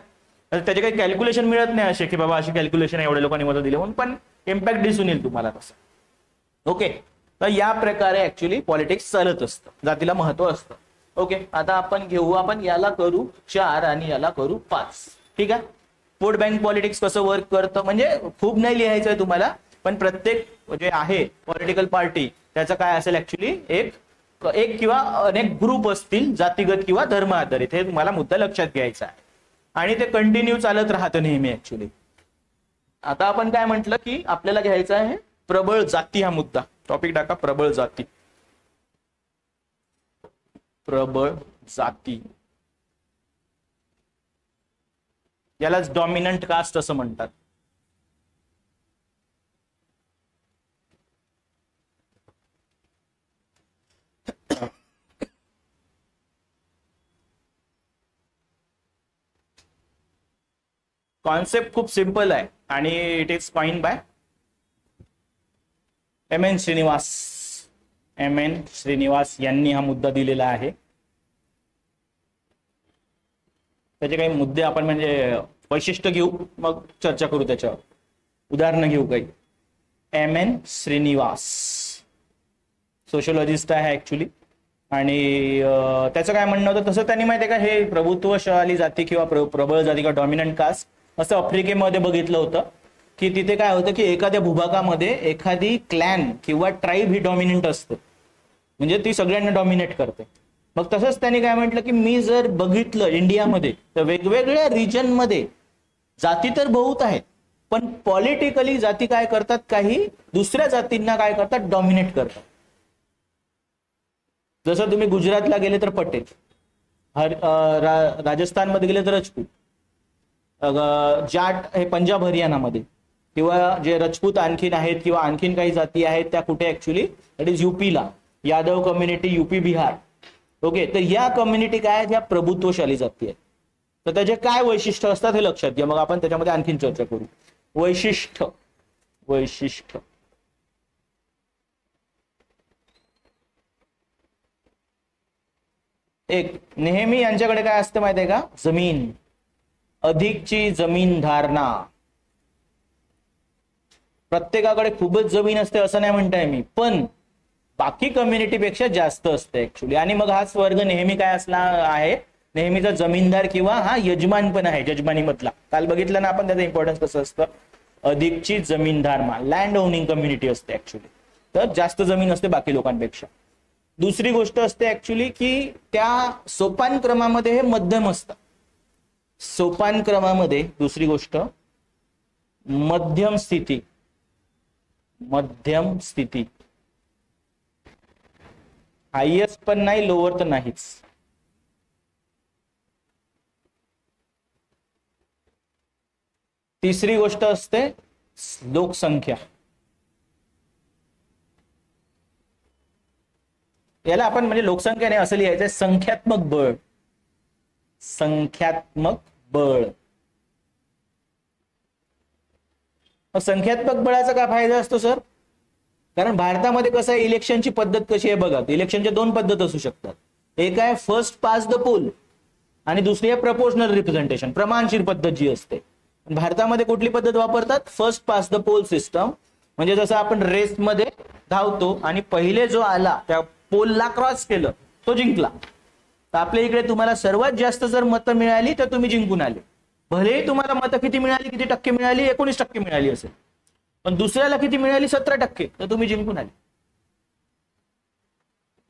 त्याचे काही कॅल्क्युलेशन मिळत नाही असे की बाबा अशी कॅल्क्युलेशन एवढ्या लोकांनी मदत दिली म्हणून, पण इम्पॅक्ट दिसून येईल तुम्हाला तसं. ओके, तर या प्रकारे ऍक्च्युली पॉलिटिक्स चालत असतं, जातीला महत्व असतं. ओके, आता आपण घेऊ, आपण याला करू 4 आणि याला करू 5. ठीक आहे. वोट बँक पॉलिटिक्स कसं वर्क करतं म्हणजे खूप नाही लिहायचं आहे तुम्हाला, पण प्रत्येक जे आहे पॉलिटिकल पार्टी त्याचं काय असेल ऍक्च्युली एक किंवा अनेक ग्रुप असतील जातीगत किंवा धर्म आधारित, हे तुम्हाला मुद्दा लक्षात घ्यायचा आहे. आणि ते कंटिन्यू चालत राहतं नेहमी ऍक्च्युली. आता आपण काय म्हटलं की आपल्याला घ्यायचं आहे प्रबळ जाती हा मुद्दा. टॉपिक टाका प्रबळ जाती. प्रबळ जाती यालाच डॉमिनंट कास्ट असं म्हणतात. कॉन्सेप्ट खूप सिंपल आहे आणि it is coined by M N. Srinivas यांनी हा मुद्दा दिलेला आहे. त्याचे काही मुद्दे आपण म्हणजे वैशिष्ट्य घेऊ, मग चर्चा करू त्याच्यावर. उदाहरणं घेऊ काही. एम.एन. श्रीनिवास सोशियोलॉजिस्ट आहे ऍक्च्युली, आणि त्याचं काय म्हणणं होतं तसं त्यांनी माहिती आहे का, हे प्रभुत्वशाली जाती किंवा प्रबळ जाती किंवा डॉमिनंट कास्ट असं आफ्रिकेमध्ये बघितलं होतं की तिथे काय होतं की एखाद्या भूभागामध्ये एखादी क्लॅन किंवा ट्राईब ही डॉमिनंट असते, म्हणजे ती सगळ्यांना डॉमिनेट करते. मग तसंच त्यांनी काय म्हटलं की मी जर बघितलं इंडियामध्ये तर वेगवेगळ्या रिजनमध्ये जाती तर बहुत आहेत, पण पॉलिटिकली जाती काय करतात, काही दुसऱ्या जातींना काय करतात, डॉमिनेट करतात. जसं तुम्ही गुजरातला गेले तर पटेल, राजस्थानमध्ये गेले तर राजपूत, जाट हे पंजाब हरियाणामध्ये, किंवा जे राजपूत आणखीन आहेत किंवा आणखीन काही जाती आहेत त्या कुठे ऍक्च्युली दॅट इज यूपीला, Yadav community UP Bihar. Okay, तर या कम्युनिटी काय आहेत, या प्रभुत्वशाली जाती आहेत. तर त्याचे काय वैशिष्ट्य असतात हे लक्षात घ्या, मग आपण त्याच्यामध्ये आणखीन चर्चा करू. वैशिष्ट्य एक, नेहमी यांच्याकडे काय असतं माहिती आहे का, जमीन, अधिकची जमीन धारणा. प्रत्येकाकडे खूपच जमीन असते असं नाही म्हणताय मी, पण बाकी कम्युनिटीपेक्षा जास्त असते ऍक्च्युली. आणि मग हा वर्ग नेहमी काय असला आहे, नेहमीचा जमीनदार किंवा हा यजमान पण आहे, यजमानी मधला. काल बघितलं ना आपण त्याचं इम्पॉर्टन्स कसं असतं. अधिकची जमीनदार लँड ओनिंग कम्युनिटी असते ऍक्च्युली, तर जास्त जमीन असते बाकी लोकांपेक्षा. दुसरी गोष्ट असते ऍक्च्युली की त्या सोपान क्रमामध्ये हे मध्यम असतात. सोपान क्रमामध्ये दुसरी गोष्ट मध्यम स्थिती, हायएस्ट पण नाही, लोअर तर नाहीच. तिसरी गोष्ट असते लोकसंख्या. याला आपण म्हणजे लोकसंख्या नाही असं लिहायचंय, संख्यात्मक बळ. संख्यात्मक बळाचा काय फायदा असतो सर, कारण भारतामध्ये कसं आहे, इलेक्शनची पद्धत कशी आहे बघा. इलेक्शनच्या 2 पद्धत असू शकतात. एक आहे फर्स्ट पास द पोल आणि दुसरी आहे प्रपोर्शनल रिप्रेझेंटेशन, प्रमाणशीर पद्धत जी असते. भारतामध्ये कुठली पद्धत वापरतात, फर्स्ट पास द पोल सिस्टम. म्हणजे जसं आपण रेसमध्ये धावतो आणि पहिले जो आला त्या पोलला क्रॉस केलं तो जिंकला. तर आपल्या इकडे तुम्हाला सर्वात जास्त जर मतं मिळाली तर तुम्ही जिंकून आले. भलेही तुम्हाला मतं किती मिळाली, किती टक्के मिळाली, 19% मिळाली असेल, पण दुसऱ्याला किती मिळाली, 17%, तर तुम्ही जिंकून आले.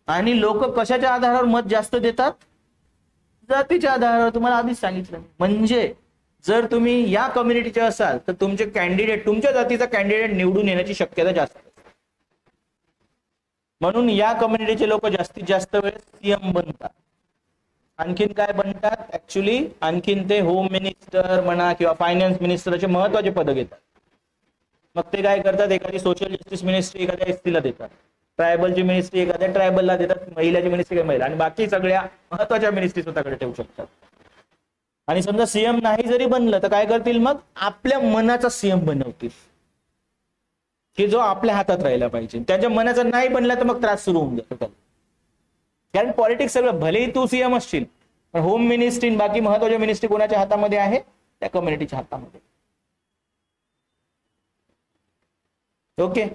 आणि लोक कशाच्या आधारावर मत जास्त देतात, जातीच्या आधारावर. तुम्हाला आधीच सांगितलं. म्हणजे जर तुम्ही या कम्युनिटीचे असाल तर तुमचे कॅन्डिडेट, तुमच्या जातीचा कॅन्डिडेट निवडून येण्याची शक्यता जास्त. म्हणून या कम्युनिटीचे लोक जास्तीत जास्त वेळ सीएम बनतात. आणखीन काय बनतात ऍक्च्युली, आणखीन ते होम मिनिस्टर म्हणा किंवा फायनान्स मिनिस्टर असे महत्वाचे पद घेतात. मग ते काय करतात, एखादी सोशल जस्टिस मिनिस्ट्री एखाद्या एसटीला देतात, ट्रायबलची मिनिस्ट्री एखाद्या ट्रायबलला देतात, महिलाची मिनिस्ट्री महिला, आणि बाकी सगळ्या महत्वाच्या मिनिस्ट्री स्वतःकडे ठेवू शकतात. आणि समजा सीएम नाही जरी बनलं तर काय करतील, मग आपल्या मनाचा सीएम बनवतील, की जो आपल्या हातात राहिला पाहिजे. त्याच्या मनाचा नाही बनला तर मग त्रास सुरू होऊन जातो. कारण पॉलिटिक्स सगळं, भलेही तू सीएम असशील पण होम मिनिस्ट्री बाकी महत्वाच्या मिनिस्ट्री कोणाच्या हातामध्ये आहे, त्या कम्युनिटीच्या हातामध्ये. ओके,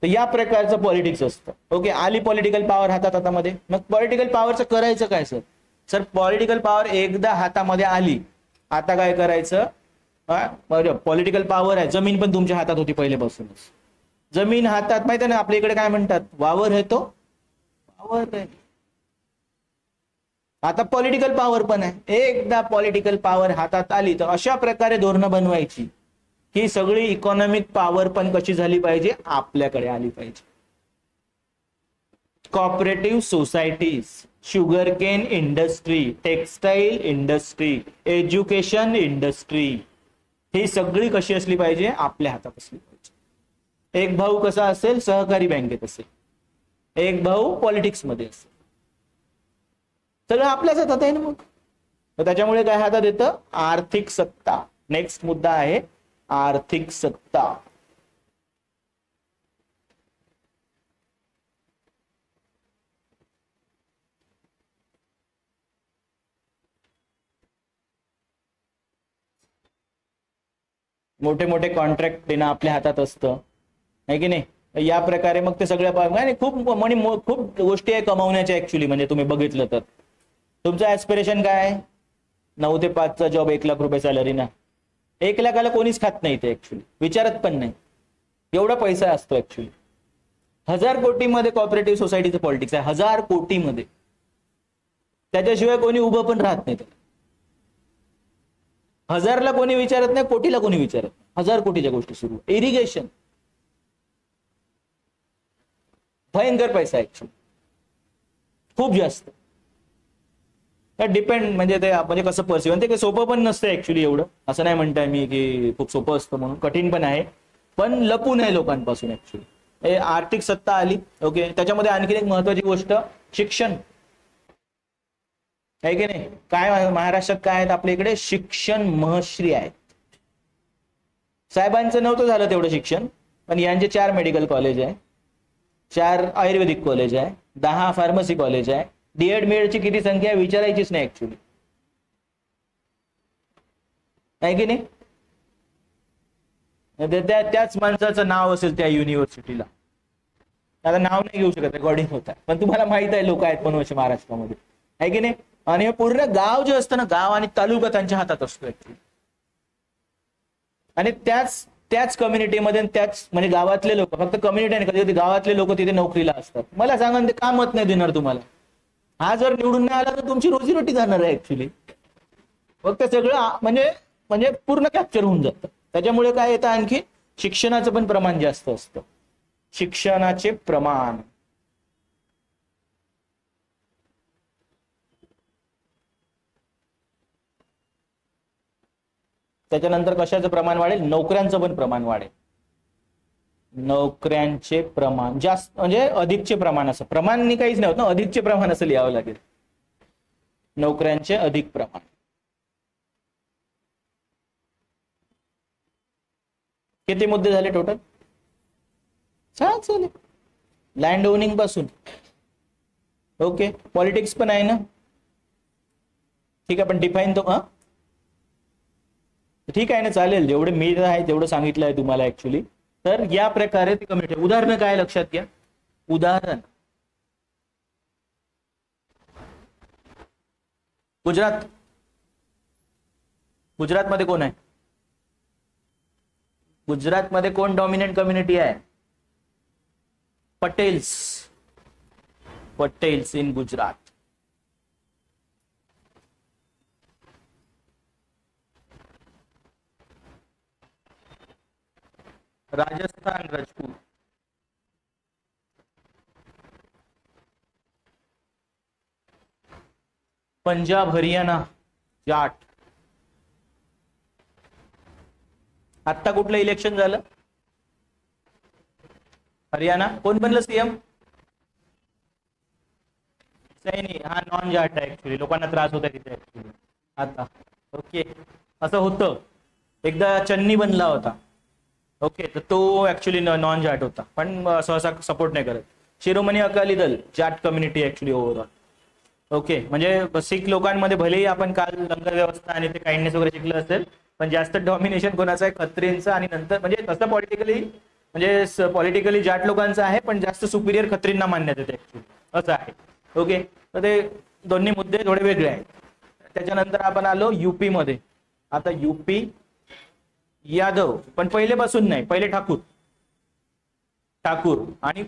तर या प्रकारचं पॉलिटिक्स असतं. ओके, आली पॉलिटिकल पॉवर हातामध्ये, मग पॉलिटिकल पॉवरचं करायचं काय सर? सर पॉलिटिकल पॉवर एकदा हातामध्ये आली, आता काय करायचं, पॉलिटिकल पॉवर आहे, जमीन पण तुमच्या हातात होती पहिलेपासूनच. जमीन हातात, माहिती ना आपल्या इकडे काय म्हणतात, वावर है तो पावर आहे. आता पॉलिटिकल पॉवर पण आहे, एकदा पॉलिटिकल पॉवर हातात आली तर अशा प्रकारे धोरणं बनवायची की सगळी इकॉनॉमिक पॉवर पण कशी झाली पाहिजे, आपल्याकडे आली पाहिजे. Cooperative societies, sugar cane industry, textile industry, education industry, ही सगळी कशी असली पाहिजे, आपल्या हातात असली पाहिजे. एक भाऊ कसा असेल, सहकारी बँकेत असेल, एक भाऊ पॉलिटिक्स मध्ये असेल, सगळं आपल्याच हातात आहे ना. मग त्याच्यामुळे काय हातात येतं, आर्थिक सत्ता. नेक्स्ट मुद्दा आहे आर्थिक सत्ता. मोठे मोठे कॉन्ट्रॅक्ट देणं आपल्या हातात असतं, आहे की नाही. या प्रकारे मग ते सगळ्या खूप गोष्टी आहे कमावण्याच्या ऍक्च्युली. म्हणजे तुम्ही बघितलं तर तुमचं ऍस्पिरेशन काय आहे, 9 ते 5चा जॉब, 1 लाख रुपये सॅलरी ना. 1 लाखाला कोणीच खात नाही ते ऍक्च्युली, विचारत पण नाही, एवढा पैसा असतो ऍक्च्युली. 1000 कोटीमध्ये कॉपरेटिव्ह सोसायटीचं पॉलिटिक्स आहे, 1000 कोटीमध्ये. त्याच्याशिवाय कोणी उभं पण राहत नाही. 1000ला कोणी विचारत नाही, कोटीला कोणी विचारत नाही. 1000 कोटीच्या गोष्टी सुरू. इरिगेशन, भयंकर पैसा ऍक्च्युली, खूप जास्त. डिपेंड म्हणजे ते म्हणजे कसं पर्सिव्ह, ते काही सोपं पण नसतं ऍक्च्युली एवढं. असं नाही म्हणताय मी की खूप सोपं असतं म्हणून, कठीण पण आहे, पण लपून आहे लोकांपासून ऍक्च्युली. आर्थिक सत्ता आली. ओके, त्याच्यामध्ये आणखी एक महत्वाची गोष्ट, शिक्षण आहे की नाही. काय महाराष्ट्रात काय आहेत आपल्या इकडे, शिक्षण महश्री आहेत. साहेबांचं नव्हतं झालं तेवढं शिक्षण, पण यांचे 4 मेडिकल कॉलेज आहे, 4 आयुर्वेदिक कॉलेज आहे, 10 फार्मसी कॉलेज आहे. डीएड मेडची किती संख्या आहे विचारायचीच नाही ऍक्च्युली, आहे की नाही. त्याच माणसाचं नाव असेल त्या युनिव्हर्सिटीला, आता नाव नाही घेऊ शकत, रेकॉर्डिंग होत आहे, पण तुम्हाला माहित आहे लोक आहेत म्हणून असे महाराष्ट्रामध्ये, आहे की नाही. आणि हे पूर्ण गाव जे असतं ना, गाव आणि तालुका त्यांच्या हातात असतो ऍक्च्युली. आणि त्याच कम्युनिटीमध्ये, त्याच म्हणजे गावातले लोक, फक्त कम्युनिटी नाही, कधी कधी गावातले लोक तिथे नोकरीला असतात. मला सांगा ते का मत नाही देणार तुम्हाला. हा जर निवडून नाही आला तर तुमची रोजीरोटी जाणार आहे ऍक्च्युली. फक्त सगळं म्हणजे पूर्ण कॅप्चर होऊन जातं. त्याच्यामुळे काय येतं, आणखी शिक्षणाचं पण प्रमाण जास्त असतं. शिक्षणाचे प्रमाण, त्याच्यानंतर कशाचं प्रमाण वाढेल, नोकऱ्यांचं पण प्रमाण वाढेल. नोकऱ्यांचे प्रमाण जास्त म्हणजे अधिकचे प्रमाण, असं प्रमाणनी काहीच नाही होत ना, अधिकचे प्रमाण असं लिहावं लागेल. नोकऱ्यांचे अधिक प्रमाण. किती मुद्दे झाले टोटल, 6 झाले. लँड ओनिंग पासून, ओके, पॉलिटिक्स पण आहे ना, ठीक आहे. पण डिफाईन तो ठीक आहे ना, चालेल. जेवढे मी आहे तेवढं सांगितलं आहे तुम्हाला ऍक्च्युली. तर या प्रकारे ती कमिटी. उदाहरण काय लक्षात घ्या, उदाहरण गुजरातमध्ये कोण आहे, गुजरातमध्ये कोण डॉमिनंट कम्युनिटी आहे, पटेल्स इन गुजरात. राजस्थान राजपूत, पंजाब हरियाणा जाट. आत्ता कुठलं इलेक्शन झालं? हरियाणा. कोण बनलं सीएम? सैनी. हा नॉन जाट आहे ऍक्च्युली, लोकांना त्रास होता तिथे ऍक्च्युली आता. ओके, असं होतं एकदा. चन्नी बनला होता. ओके, तर तो ऍक्च्युली नॉन जाट होता, पण सहसा सपोर्ट नाही करत. Shiromani Akali Dal Jat community actually overall. Okay, म्हणजे सिख लोकांमध्ये भलेही आपण काल लंगर व्यवस्था आणि ते काइंडनेस वगैरे शिकलं असेल, पण जास्त डॉमिनेशन कोणाचं आहे? खत्रींचं. आणि नंतर म्हणजे तसं पॉलिटिकली जाट लोकांचं आहे, पण जास्त सुपिरियर खत्रींना मानण्यात येते ऍक्च्युली, असं आहे. ओके, तर ते दोन्ही मुद्दे थोडे वेगळे आहेत. त्याच्यानंतर आपण आलो युपी मध्ये. आता युपी यादव, पण पहिलेपासून नाही, पहिले ठाकूर. आणि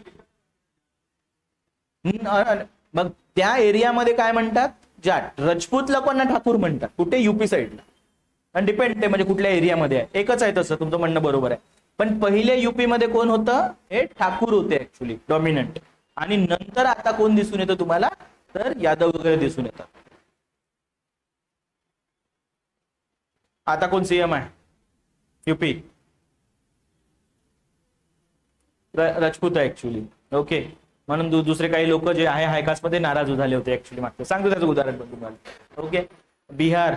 मग त्या एरियामध्ये काय म्हणतात? जाट. राजपूत लोकांना ठाकूर म्हणतात. कुठे? युपी साईडला. आणि डिपेंड ते म्हणजे कुठल्या एरियामध्ये आहे, एकच आहे. तसं तुमचं म्हणणं बरोबर आहे, पण पहिले युपी मध्ये कोण होतं? हे ठाकूर होते ऍक्च्युली डॉमिनंट. आणि नंतर आता कोण दिसून येतं तुम्हाला? तर यादव वगैरे दिसून येतात. आता कोण सीएम आहे युपी? राजपूत आहे ऍक्च्युली. ओके, म्हणून दुसरे काही लोक जे आहे हायकास्ट मध्ये नाराज झाले होते ऍक्च्युली मागचे. सांगतो त्याचं उदाहरण पण तुम्हाला. ओके, बिहार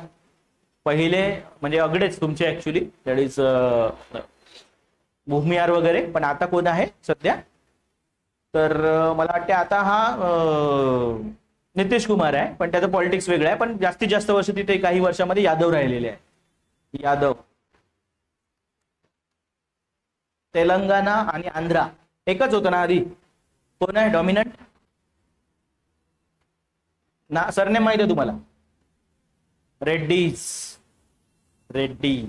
पहिले म्हणजे अगडेच तुमचे ऍक्च्युली, दॅट इज भूमिहार वगैरे. पण आता कोण आहे सध्या? तर मला वाटते आता हा नितीश कुमार आहे, पण त्याचं पॉलिटिक्स वेगळं आहे. पण जास्तीत जास्त वर्ष तिथे काही वर्षामध्ये यादव राहिलेले आहे. यादव. तेलंगणा आणि आंध्रा एकच होतं ना आधी? कोण आहे डॉमिनंट? ना सरनेम माहिती आहे तुम्हाला? रेड्डीज. रेड्डी.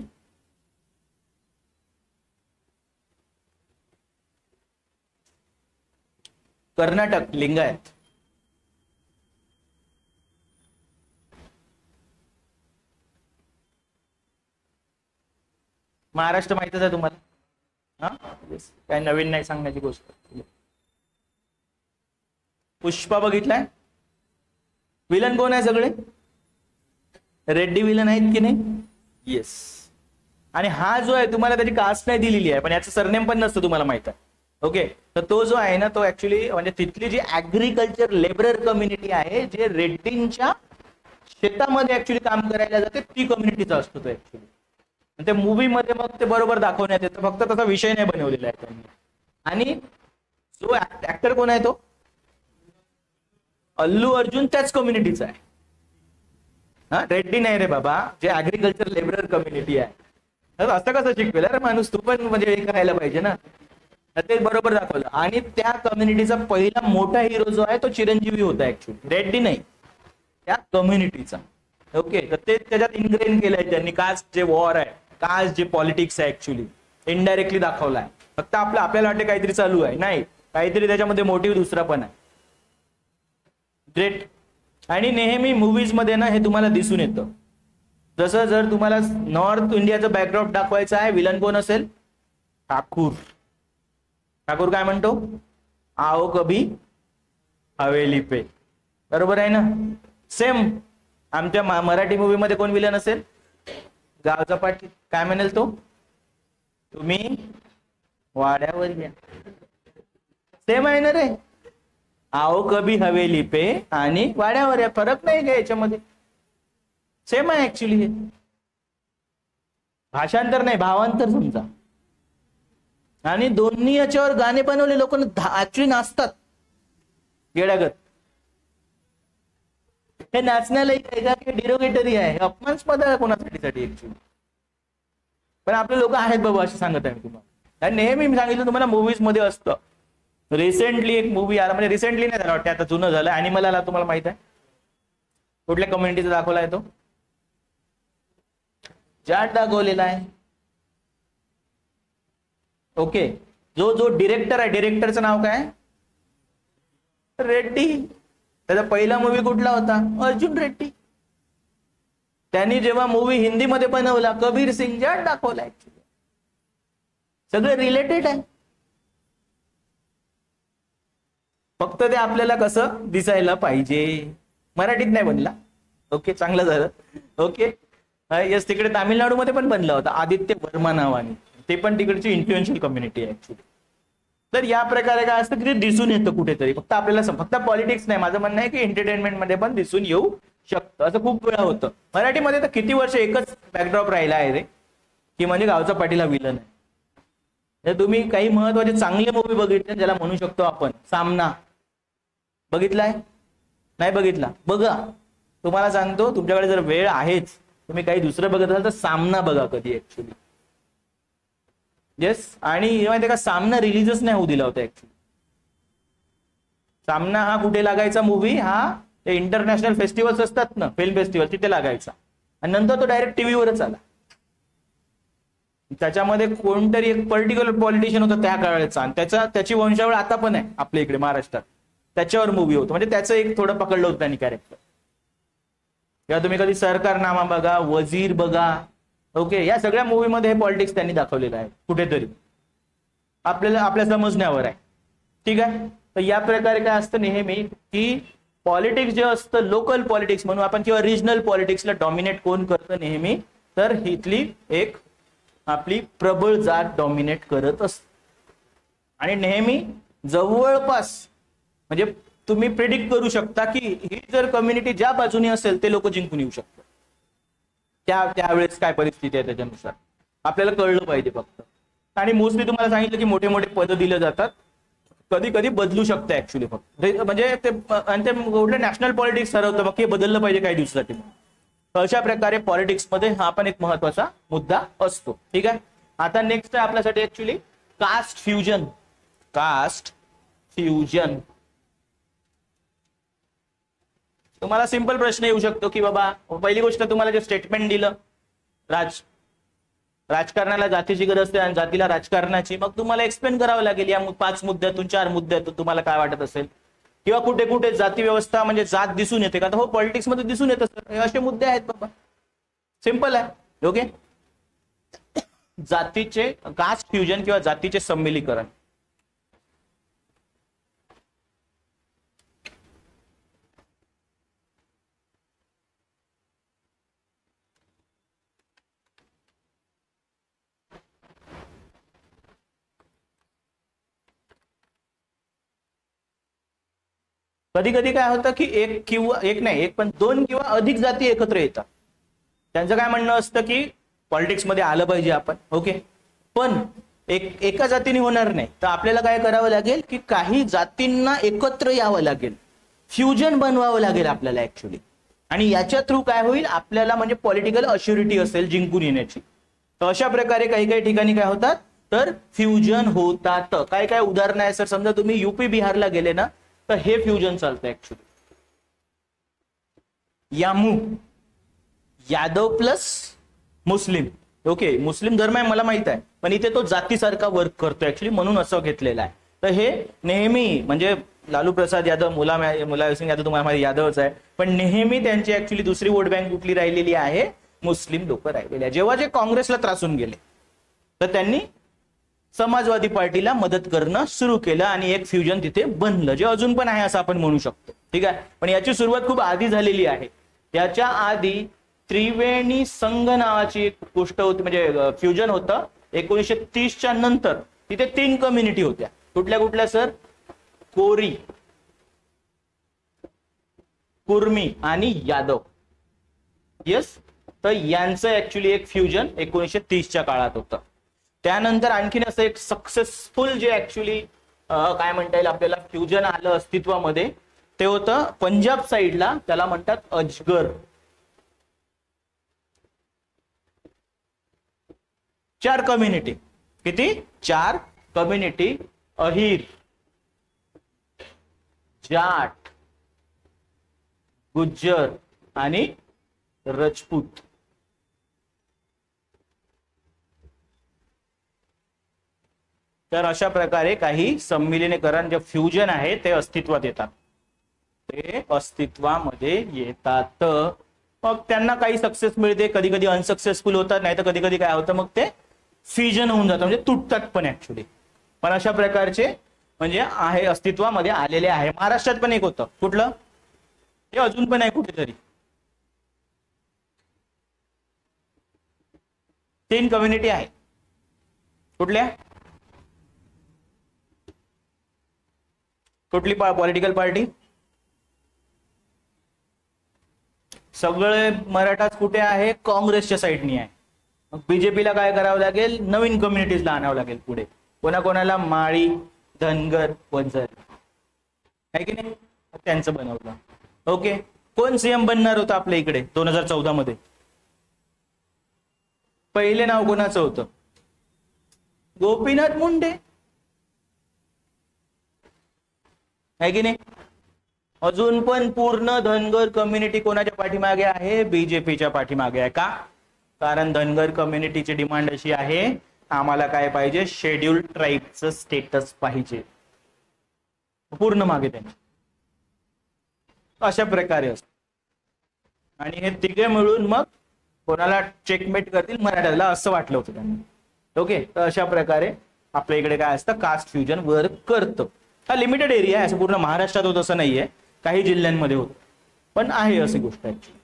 कर्नाटक लिंगायत. महाराष्ट्र माहितच आहे तुम्हाला. हा, काय नवीन नाही सांगण्याची गोष्ट. पुष्पा बघितलाय? विलन कोण आहे? सगळे रेड्डी विलन आहेत की नाही? येस. आणि हा जो आहे तुम्हाला त्याची कास्ट नाही दिलेली आहे, पण याचं सरनेम पण नसतं तुम्हाला माहित आहे. ओके, तर तो जो आहे ना, तो ऍक्च्युली म्हणजे तिथली जी ऍग्रिकल्चर लेबरर कम्युनिटी आहे, जे रेड्डींच्या शेतामध्ये ऍक्च्युली काम करायला जाते, ती कम्युनिटीचा असतो तो ऍक्च्युली. ते मूवी मध्ये मग ते बरोबर दाखवण्यात येतं, फक्त तसा विषय नाही बनवलेला आहे त्यांनी. आणि जो ऍक्टर कोण आहे तो? अल्लू अर्जुन त्याच कम्युनिटीचा आहे. हा, रेड्डी नाही रे बाबा, जे ऍग्रिकल्चर लेबरर कम्युनिटी आहे. असं कसं शिकवेल अरे माणूस? तू पण म्हणजे हे करायला पाहिजे ना. ते बरोबर दाखवलं. आणि त्या कम्युनिटीचा पहिला मोठा हिरो जो आहे तो चिरंजीवी होता ऍक्च्युली, रेड्डी नाही, त्या कम्युनिटीचा. ओके, तर ते त्याच्यात इनग्रेन केलंय त्यांनी. कास्ट जे वॉर आहे, कास्ट जे पॉलिटिक्स आहे ऍक्च्युली इनडायरेक्टली दाखवलाय. फक्त आपल्याला वाटते काहीतरी चालू आहे, नाही, काहीतरी त्याच्यामध्ये मोटिव्ह दुसरा पण आहे. ग्रेट. आणि नेहमी मूवीज मध्ये ना हे तुम्हाला दिसून येतं. जसं जर तुम्हाला नॉर्थ इंडियाचं बॅकड्रॉप दाखवायचं आहे, विलन कोण असेल? ठाकूर. ठाकूर काय म्हणतो? आओ कभी हवेली पे. बरोबर आहे ना? सेम आमच्या मराठी मूवी मध्ये कोण विलन असेल? गावचा पाटील. काय म्हणेल तो? तुम्ही वाड्यावर या. सेम आहे ना रे? आओ कभी हवेली पे आणि वाड्यावर या. फरक नाही का याच्यामध्ये? सेम आहे ऍक्च्युली. हे भाषांतर नाही, भावांतर समजा. आणि दोन्ही याच्यावर गाणे बनवले लोक ऍक्च्युली नाचतात गेड्यागत. हे नाचण्यालायक आहे का की डिरोगेटरी आहे? अपमानस्पद आहे कोणासाठी ऍक्च्युली. पण आपले लोक आहेत बाबा, असे सांगत आहे मी तुम्हाला. आणि नेहमी मी सांगितलं तुम्हाला मूवीज मध्ये असतं. रिसेंटली एक मूवी आला, म्हणजे रिसेंटली नाही झाला वाटतं, आता जुनं झालं. अॅनिमल आला, तुम्हाला माहित आहे? कुठल्या कम्युनिटीचा दाखवला आहे तो? जाट दाखवलेला आहे. ओके, जो डिरेक्टर आहे, डिरेक्टरचं नाव काय? रेड्डी. त्याचा पहिला मूवी कुठला होता? अर्जुन रेड्डी. त्यांनी जेव्हा मूवी हिंदीमध्ये बनवला, कबीर सिंग जाट दाखवला. ऍक्च्युली सगळे रिलेटेड आहे. फक्त ते आपल्याला कसं दिसायला पाहिजे. मराठीत नाही बनला, ओके, चांगलं झालं. ओके, यस, तिकडे तामिळनाडूमध्ये पण बनला होता आदित्य वर्मा नावाने. ते पण तिकडची इन्फ्लुएन्शियल कम्युनिटी आहे ऍक्च्युली. तर या प्रकारे काय असतं की ते दिसून येतं कुठेतरी. फक्त आपल्याला फक्त पॉलिटिक्स नाही, माझं म्हणणं आहे की एंटरटेनमेंटमध्ये पण दिसून येऊ शकतं. असं खूप वेळा होतं. मराठीमध्ये तर किती वर्ष एकच बॅकड्रॉप राहिला आहे रे, की म्हणजे गावचा पाटील हा विलन आहे. तर तुम्ही काही महत्वाचे चांगले मूवी बघितले ज्याला म्हणू शकतो आपण सामना बघितलाय? नाही बघितला? बघा, तुम्हाला सांगतो, तुमच्याकडे जर वेळ आहेच, तुम्ही काही दुसरं बघत असाल तर सामना बघा कधी ऍक्च्युली. येस, आणि माहिती का, सामना रिलीजच नाही होऊ दिला होता ऍक्च्युली. सामना हा कुठे लागायचा मूवी? हा ते इंटरनॅशनल फेस्टिवल्स असतात ना, फिल्म फेस्टिवल, तिथे लागायचा. आणि नंतर तो डायरेक्ट टीव्हीवरच आला. त्याच्यामध्ये कोणतरी एक पर्टिक्युलर पॉलिटिशियन होता त्या काळाचा, आणि त्याची वंशावळ आता पण आहे आपल्या इकडे महाराष्ट्रात. त्याच्यावर मूवी होतो, म्हणजे त्याचं एक थोडं पकडलं होतं त्यांनी कॅरेक्टर. किंवा तुम्ही कधी सरकारनामा बघा, वजीर बघा. ओके, या सगळ्या मूवीमध्ये हे पॉलिटिक्स त्यांनी दाखवलेलं आहे कुठेतरी, आपल्या समजण्यावर आहे. ठीक आहे. तर या प्रकारे काय असतं नेहमी की पॉलिटिक्स जे असतं, लोकल पॉलिटिक्स म्हणून आपण, किंवा रिजनल पॉलिटिक्सला डॉमिनेट कोण करतं नेहमी? तर हिथली एक आपली प्रबळ जात डॉमिनेट करत असते. आणि नेहमी जवळपास म्हणजे तुम्ही प्रिडिक्ट करू शकता की ही जर कम्युनिटी ज्या बाजूने असेल ते लोक जिंकून येऊ शकतात. त्यावेळेस काय परिस्थिती आहे त्याच्यानुसार आपल्याला कळलं पाहिजे फक्त. आणि मोस्टली तुम्हाला सांगितलं की मोठे मोठे पद दिले जातात, कधी कधी बदलू शकतं ऍक्च्युली फक्त. म्हणजे ते कुठलं नॅशनल पॉलिटिक्स ठरवतं मग हे बदललं पाहिजे काही दिवसासाठी. अशा प्रकारे पॉलिटिक्समध्ये हा पण एक महत्वाचा मुद्दा असतो. ठीक आहे. आता नेक्स्ट आहे आपल्यासाठी actually caste fusion. Caste fusion. तुम्हाला सिंपल प्रश्न येऊ शकतो की बाबा, पहिली गोष्ट तुम्हाला जे स्टेटमेंट दिलं, राजकारणाला जातीची गरज असते आणि जातीला राजकारणाची, मग तुम्हाला एक्सप्लेन करावं लागेल या 5 मुद्द्यातून 4 मुद्द्यातून तुम्हाला काय वाटत असेल, किंवा कुठे कुठे जाती व्यवस्था म्हणजे जात दिसून येते का? तर हो, पॉलिटिक्स मध्ये दिसून येत असतं. हे असे मुद्दे आहेत बाबा, सिंपल आहे. ओके, जातीचे कास्ट फ्युजन किंवा जातीचे सम्मिलीकरण. कधी कधी काय होतं की एक पण 2 किंवा अधिक जाती एकत्र येतात. त्यांचं काय म्हणणं असतं की पॉलिटिक्स मध्ये आलं पाहिजे आपण. ओके, पण एका जातीने होणार नाही, तर आपल्याला काय करावं लागेल की काही जातींना एकत्र यावं लागेल, फ्युजन बनवावं लागेल आपल्याला ऍक्च्युली. आणि याच्या थ्रू काय होईल, आपल्याला म्हणजे पॉलिटिकल अश्युरिटी असेल जिंकून येण्याची. तर अशा प्रकारे काही काही ठिकाणी काय होतात, तर फ्युजन होतात. काय काय उदाहरणं आहे सर? समजा तुम्ही यूपी बिहारला गेले ना, तर हे फ्युजन चालतं ऍक्च्युली. यामू, यादव प्लस मुस्लिम. ओके, मुस्लिम धर्म आहे मला माहित आहे, पण इथे तो जातीसारखा वर्क करतो ऍक्च्युली, म्हणून असं घेतलेलं आहे. तर हे नेहमी म्हणजे लालू प्रसाद यादव, मुलायमसिंग यादव तुम्हाला माहिती यादवच आहे, पण नेहमी त्यांची ऍक्च्युली दुसरी वोट बँक कुठली राहिलेली आहे? मुस्लिम लोक राहिलेली आहे. जेव्हा जे काँग्रेसला त्रासून गेले तर त्यांनी समाजवादी पार्टीला मदत करणं सुरू केलं आणि एक फ्युजन तिथे बनलं, जे अजून पण आहे असं आपण म्हणू शकतो. ठीक आहे. पण याची सुरुवात खूप आधी झालेली आहे. याच्या आधी त्रिवेणी संघ नावाची एक गोष्ट होती, म्हणजे फ्युजन होतं 1930च्या नंतर. तिथे 3 कम्युनिटी होत्या. कुठल्या कुठल्या सर? कोरी, कुर्मी आणि यादव. येस, तर यांचं ऍक्च्युली एक फ्युजन 1930च्या काळात होतं. त्यानंतर आणखीन असं एक सक्सेसफुल जे ऍक्च्युली काय म्हणता येईल आपल्याला फ्युजन आलं अस्तित्वामध्ये, ते होतं पंजाब साईडला, त्याला म्हणतात अजगर. 4 कम्युनिटी. किती? 4 कम्युनिटी. अहिर, जाट, गुज्जर आणि राजपूत. तर अशा प्रकारे काही संमिलीकरण जे फ्युजन आहे ते अस्तित्वात येतात. ते अस्तित्वामध्ये येतात. मग त्यांना काही सक्सेस मिळते, कधी कधी अनसक्सेसफुल होतात, नाही तर कधी कधी काय होतं मग ते फ्युजन होऊन जातं, म्हणजे तुटतात पण ऍक्च्युली. पण अशा प्रकारचे म्हणजे आहे अस्तित्वामध्ये आलेले आहे. महाराष्ट्रात पण एक होतं, कुठलं ते अजून पण आहे कुठेतरी, 3 कम्युनिटी आहे. कुठल्या? कुठली पॉलिटिकल पार्टी? सगळे मराठाच कुठे आहे? काँग्रेसच्या साईडनी आहे. मग बीजेपीला काय करावं लागेल? नवीन कम्युनिटीजला आणावं लागेल पुढे. कोणाकोणाला? माळी, धनगर, वंजारी आहे की नाही? त्यांचं बनवलं. ओके. कोण सीएम बनणार होतं आपल्या इकडे 2014 मध्ये? पहिले नाव कोणाचं होतं? गोपीनाथ मुंडे आहे की नाही? अजून पण पूर्ण धनगर कम्युनिटी कोणाच्या पाठीमागे आहे? बीजेपीच्या पाठीमागे आहे. का? कारण धनगर कम्युनिटीची डिमांड अशी आहे, आम्हाला काय पाहिजे? शेड्यूल्ड ट्राईबचं स्टेटस पाहिजे. पूर्ण मागे त्यांची अशा प्रकारे असत. आणि हे तिघे मिळून मग कोणाला चेकमेट करतील? मराठ्याला, असं वाटलं होतं त्यांना. ओके. तर अशा प्रकारे आपल्या इकडे काय असतं? कास्ट फ्युजन वर्क करतं. हा लिमिटेड एरिया आहे, असं पूर्ण महाराष्ट्रात होत असं नाहीये, काही जिल्ह्यांमध्ये होत, पण आहे अशी गोष्ट ऍक्च्युली.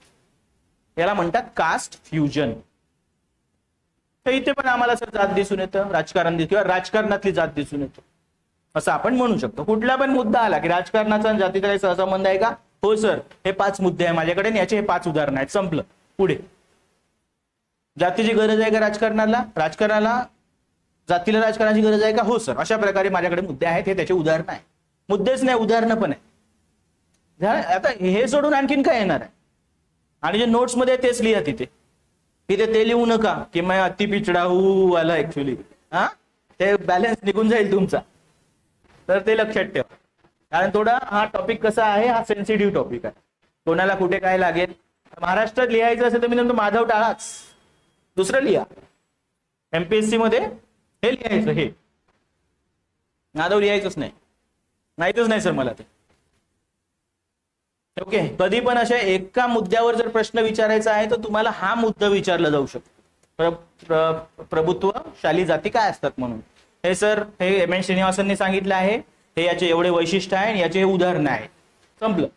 याला म्हणतात कास्ट फ्युजन. तर इथे पण आम्हाला सर जात दिसून येतं, राजकारण किंवा राजकारणातली जात दिसून येतं असं आपण म्हणू शकतो. कुठला पण मुद्दा आला की राजकारणाचा आणि जातीचा काही सहसंबंध आहे का? हो सर, हे 5 मुद्दे आहे माझ्याकडे, याचे हे 5 उदाहरण आहेत, संपलं. पुढे. जातीची गरज आहे का राजकारणाला? जातीला राजकारणाची गरज आहे का? हो सर. अशा प्रकारे माझ्याकडे मुद्दे आहेत, हे त्याचे उदाहरण आहे. मुद्देच नाही, उदाहरणं पण आहे. आता हे सोडून आणखीन काय येणार आहे? आणि जे नोट्स मध्ये तेच लिहा तिथे ते लिहू नका की मैं अति पिछड़ा हूं वाला. ऍक्च्युली ते बॅलन्स निघून जाईल तुमचा. तर ते लक्षात ठेवा, कारण थोडा हा टॉपिक कसा आहे, हा सेन्सिटिव्ह टॉपिक आहे. कोणाला कुठे काय लागेल. महाराष्ट्रात लिहायचं असेल तर मी म्हणतो माधव टाळाच, दुसरं लिहा. एमपीएससी मध्ये हे लिहायचं, हे माधव लिहायचंच नाही, माहितच नाही सर मला ते. ओके. कधी पण अशा एका मुद्द्यावर जर प्रश्न विचारायचा आहे तर तुम्हाला हा मुद्दा विचारला जाऊ शकतो, प्रभुत्वशाली जाती काय असतात म्हणून. हे सर, हे एम एन श्रीनिवासांनी सांगितलं आहे, हे याचे एवढे वैशिष्ट्य आहे आणि याचे हे उदाहरण आहे, संपलं.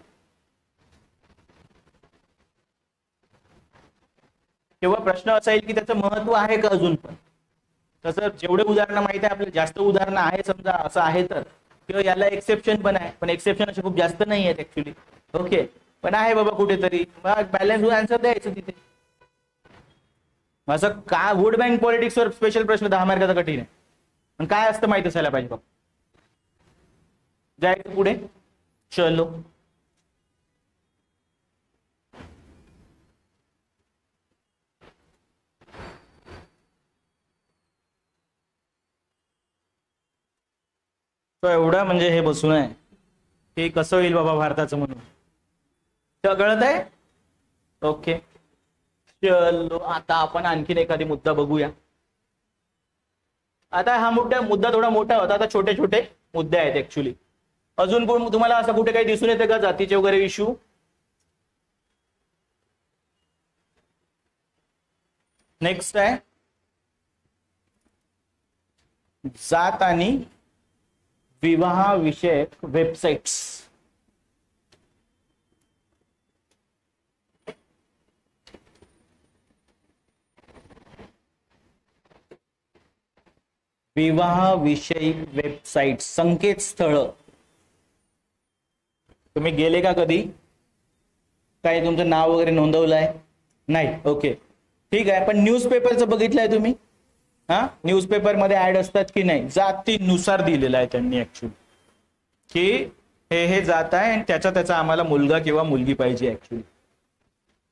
किंवा प्रश्न असा येईल की त्याचं महत्व आहे का अजून पण. तसं जेवढे उदाहरणं माहिती आहे आपल्याला, जास्त उदाहरणं आहे समजा असं आहे तर, किंवा याला एक्सेप्शन पण आहे, पण एक्सेप्शन असे खूप जास्त नाही आहेत ऍक्च्युली. ओके. पण आहे बाबा कुठेतरी, बॅलन्स होऊन आन्सर द्यायचं तिथे. असं का वोट बँक पॉलिटिक्सवर स्पेशल प्रश्न 10 मार्काचा कठीण आहे, पण काय असतं माहित असायला पाहिजे बाबा. जायचं पुढे. चलो. तो एवढा म्हणजे हे बसून आहे की कसं होईल बाबा भारताचं म्हणून. कळत आहे? ओके. चलो, आता आपण आणखीन एखादी मुद्दा बघूया. आता हा मुद्दा थोडा मोठा होता, आता छोटे छोटे मुद्दे आहेत ऍक्च्युली. अजून कोण तुम्हाला असं कुठे काही दिसून येतं का जातीचे वगैरे इश्यू? नेक्स्ट आहे जात आणि विवाह विषयक वेबसाइट्स. विवाह विषयक वेबसाइट, संकेतस्थळ. तुम्ही गेले का कधी? काय तुमचं नाव वगैरे नोंदवलं आहे? नाही. ओके, ठीक आहे. पण न्यूजपेपरचं बघितलंय तुम्ही? न्यूजपेपर मध्ये ऍड असतात की नाही? जातीनुसार दिलेलं आहे त्यांनी ऍक्च्युली, की हे जात आहे आणि त्याचा आम्हाला मुलगा किंवा मुलगी पाहिजे ऍक्च्युली.